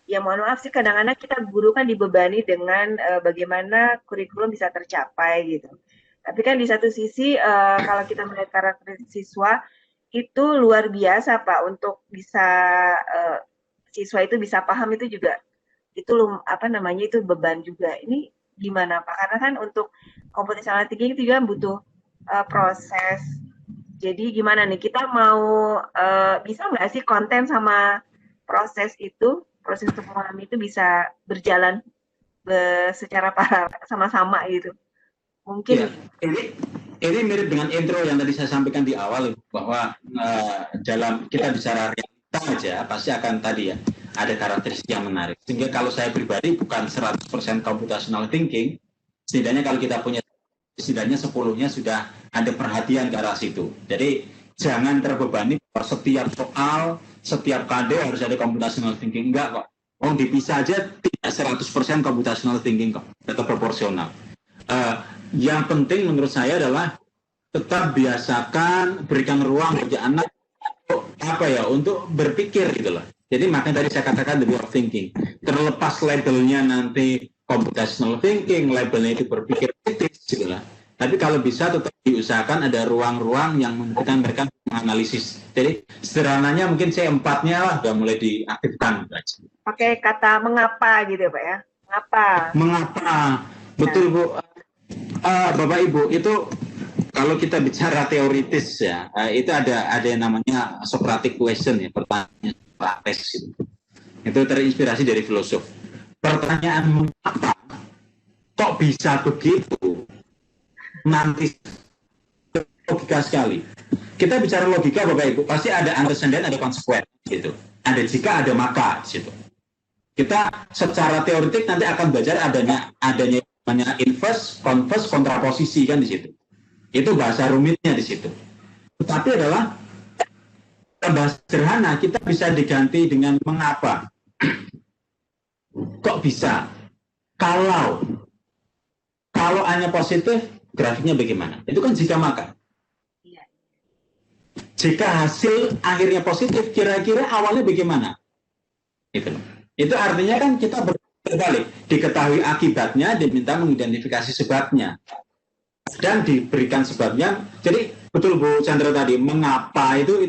ya mohon maaf sih kadang-kadang kita guru kan dibebani dengan bagaimana kurikulum bisa tercapai gitu. Tapi kan di satu sisi kalau kita melihat karakter siswa itu luar biasa Pak untuk bisa siswa itu bisa paham itu juga itu itu beban juga. Ini gimana Pak? Karena kan untuk computational thinking itu juga butuh proses. Jadi gimana nih kita mau bisa nggak sih konten sama proses untuk memahami itu bisa berjalan secara sama-sama gitu. Mungkin ya, ini mirip dengan intro yang tadi saya sampaikan di awal, bahwa dalam kita bicara realita aja pasti akan tadi ya ada karakteristik yang menarik. Sehingga kalau saya pribadi bukan 100% computational thinking, setidaknya kalau kita punya setidaknya 10-nya sudah ada perhatian ke arah situ. Jadi jangan terbebani bahwa setiap soal, setiap KD harus ada computational thinking. Enggak kok. Oh, dipisah aja tidak 100% computational thinking kok, tetap proporsional. Yang penting menurut saya adalah tetap biasakan, berikan ruang bagi anak untuk berpikir gitu loh. Jadi makanya tadi saya katakan the way of thinking. Terlepas labelnya nanti computational thinking, labelnya itu berpikir kritis gitu lah. Tapi kalau bisa tetap diusahakan ada ruang-ruang yang memungkinkan mereka menganalisis. Jadi sederhananya mungkin C4-nya lah sudah mulai diaktifkan. Pakai kata mengapa gitu Pak ya. Mengapa? Betul Bu. Bapak Ibu, itu kalau kita bicara teoritis ya, itu ada yang namanya Socratic question ya, pertanyaan Socrates gitu. Itu terinspirasi dari filosof. Pertanyaan mengapa kok bisa begitu? Nanti logika sekali. Kita bicara logika Bapak Ibu, pasti ada antecedent, ada konsekuen gitu. Ada jika, ada maka di situ. Kita secara teoritik nanti akan belajar adanya namanya inverse, converse, kontraposisi kan di situ. Itu bahasa rumitnya di situ. Tetapi adalah bahasa sederhana kita bisa diganti dengan mengapa. Kok bisa? Kalau hanya positif, grafiknya bagaimana? Itu kan jika maka. Jika hasil akhirnya positif, kira-kira awalnya bagaimana? Itu artinya kan kita berbalik, diketahui akibatnya, diminta mengidentifikasi sebabnya, dan diberikan sebabnya. Jadi betul Bu Chandra tadi, mengapa itu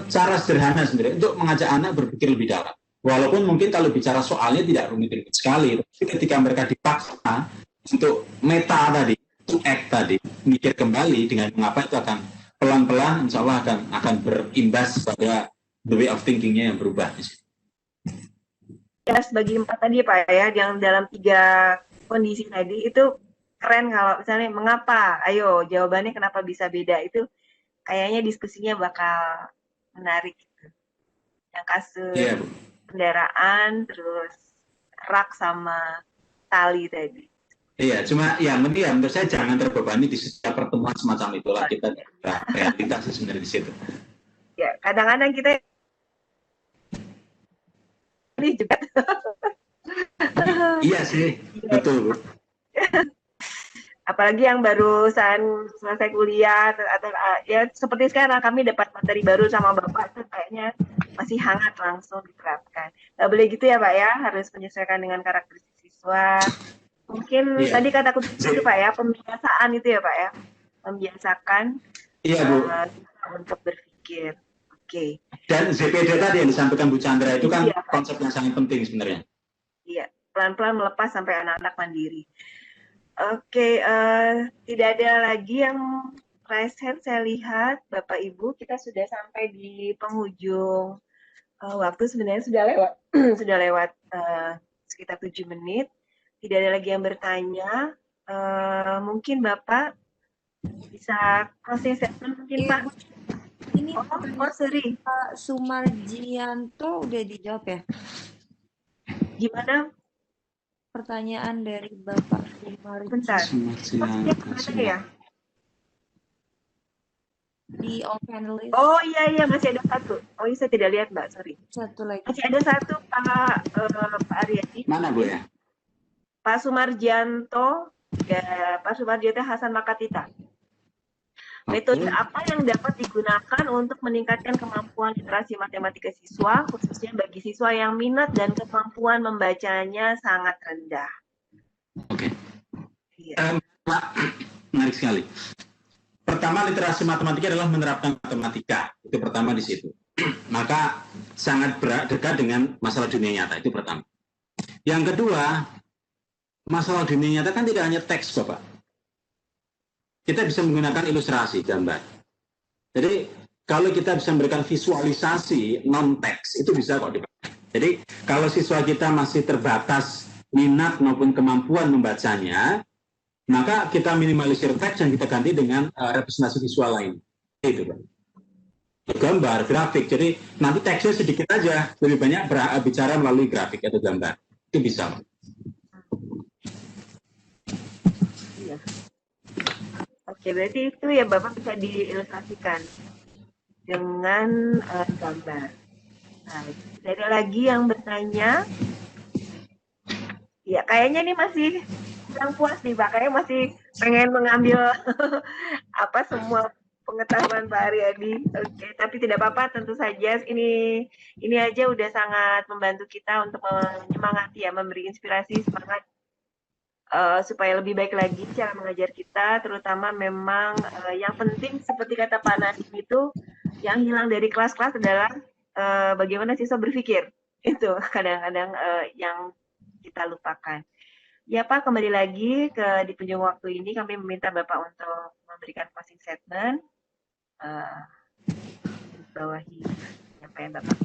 cara sederhana sebenarnya untuk mengajak anak berpikir lebih dalam. Walaupun mungkin kalau bicara soalnya tidak rumit-rumit sekali, tapi ketika mereka dipaksa untuk meta tadi, to act tadi, mikir kembali dengan mengapa, itu akan pelan-pelan insya Allah akan berimbas pada the way of thinking-nya yang berubah. Ya, bagi 4 tadi Pak ya, yang dalam 3 kondisi tadi itu keren. Kalau misalnya mengapa, ayo jawabannya kenapa bisa beda, itu kayaknya diskusinya bakal menarik gitu. Yang kasus kendaraan, terus rak sama tali tadi. Iya, cuma ya menurut saya jangan terbebani di setiap pertemuan semacam itulah, kita realitas sebenarnya di situ. Ya, kadang-kadang kita ini juga. Iya sih, betul. Apalagi yang barusan selesai kuliah atau ya seperti sekarang kami dapat materi baru sama Bapak, itu kayaknya masih hangat, langsung diterapkan. Nggak boleh gitu ya Pak ya, harus menyesuaikan dengan karakteristik siswa. Mungkin tadi kata kunci itu Pak ya, pembiasaan itu ya Pak ya, membiasakan untuk berpikir. Oke. Dan ZPD tadi yang disampaikan Bu Chandra itu kan konsep yang sangat penting sebenarnya. Iya, pelan-pelan melepas sampai anak-anak mandiri. Oke, tidak ada lagi yang raise hand. Saya lihat Bapak Ibu kita sudah sampai di penghujung waktu, sebenarnya sudah lewat sekitar 7 menit. Tidak ada lagi yang bertanya. Mungkin Bapak bisa closing statement mungkin Pak. Ini Pak Sumarjianto udah dijawab ya? Gimana? Pertanyaan dari Bapak Sumarjianto. Bentar. Ya? Di all panelist. Oh iya masih ada satu. Oh iya saya tidak lihat Mbak, sorry. Satu lagi. Masih ada satu Pak Aryadi. Mana Bu ya? Pak Sumarjianto, ya Pak Sumarjianto Hasan Makatita. Metode apa yang dapat digunakan untuk meningkatkan kemampuan literasi matematika siswa, khususnya bagi siswa yang minat dan kemampuan membacanya sangat rendah? Oke. Menarik sekali. Pertama, literasi matematika adalah menerapkan matematika. Itu pertama di situ. Maka sangat dekat dengan masalah dunia nyata. Itu pertama. Yang kedua, masalah dunia nyata kan tidak hanya teks, Bapak. Kita bisa menggunakan ilustrasi, gambar. Jadi kalau kita bisa memberikan visualisasi non-teks, itu bisa kok dipakai. Jadi kalau siswa kita masih terbatas minat maupun kemampuan membacanya, maka kita minimalisir teks dan kita ganti dengan representasi visual lain. Itu Pak. Gambar, grafik, jadi nanti teksnya sedikit aja, lebih banyak bicara melalui grafik atau gambar. Itu bisa Pak. Iya. Oke, berarti itu ya Bapak bisa diilustrasikan dengan gambar. Nah, ada lagi yang bertanya. Ya, kayaknya ini masih kurang puas nih Pak, kayaknya masih pengen mengambil semua pengetahuan Pak Aryadi. Oke, tapi tidak apa-apa, tentu saja ini aja udah sangat membantu kita untuk menyemangati ya, memberi inspirasi, semangat supaya lebih baik lagi cara mengajar kita, terutama memang yang penting seperti kata Pak Nadim itu, yang hilang dari kelas-kelas adalah bagaimana siswa berpikir. Itu kadang-kadang yang kita lupakan. Ya Pak, kembali lagi di penjung waktu ini kami meminta Bapak untuk memberikan closing statement. Bawahi penyampaian Bapak.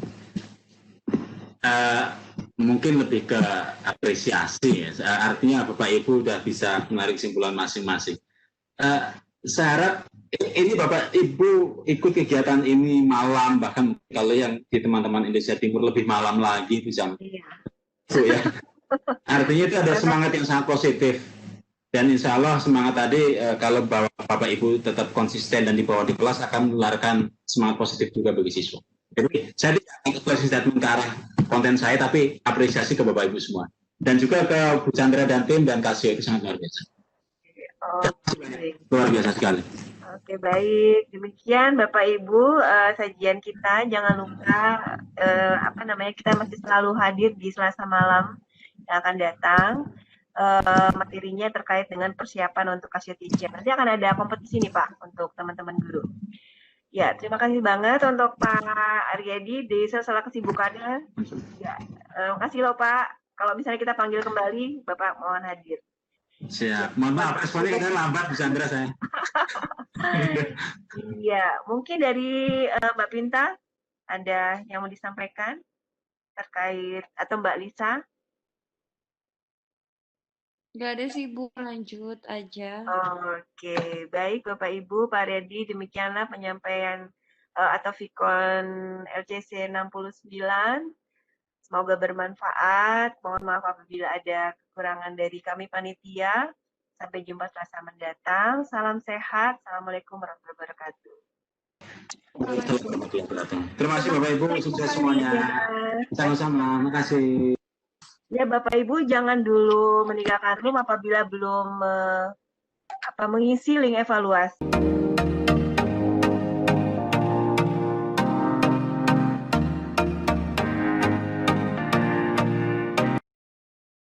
Mungkin lebih ke apresiasi ya. Artinya Bapak Ibu sudah bisa menarik kesimpulan masing-masing. Saya harap ini Bapak Ibu ikut kegiatan ini malam, bahkan kalau yang di teman-teman Indonesia Timur lebih malam lagi itu jam. Iya. Ya. Artinya itu ada semangat yang sangat positif. Dan insya Allah semangat tadi kalau Bapak Ibu tetap konsisten dan dibawa di kelas akan menularkan semangat positif juga bagi siswa. Jadi saya tidak closing statement ke arah konten saya, tapi apresiasi ke Bapak Ibu semua. Dan juga ke Bu Chandra dan tim dan Kasio, itu sangat luar biasa. Luar biasa sekali. Oke, baik. Demikian Bapak Ibu sajian kita. Jangan lupa kita masih selalu hadir di Selasa malam yang akan datang. Materinya terkait dengan persiapan untuk Casio Teacher. Nanti akan ada kompetisi nih Pak untuk teman-teman guru. Ya, terima kasih banget untuk Pak Aryadi di sela-sela kesibukannya. Ya, terima kasih loh Pak. Kalau misalnya kita panggil kembali, Bapak mohon hadir. Siap. Mohon maaf, responnya kan lambat, Bu Chandra saya. Iya, mungkin dari Mbak Pinta ada yang mau disampaikan terkait, atau Mbak Lisa? Nggak ada sih Bu, lanjut aja. Oke, baik Bapak Ibu, Pak Aryadi, demikianlah penyampaian atau Vikon LCC 69. Semoga bermanfaat. Mohon maaf apabila ada kekurangan dari kami panitia. Sampai jumpa Selasa mendatang. Salam sehat. Assalamualaikum warahmatullahi wabarakatuh. Terima kasih Bapak Ibu, sukses semuanya. Sama-sama, makasih. Ya Bapak Ibu jangan dulu meninggalkan room apabila belum mengisi link evaluasi.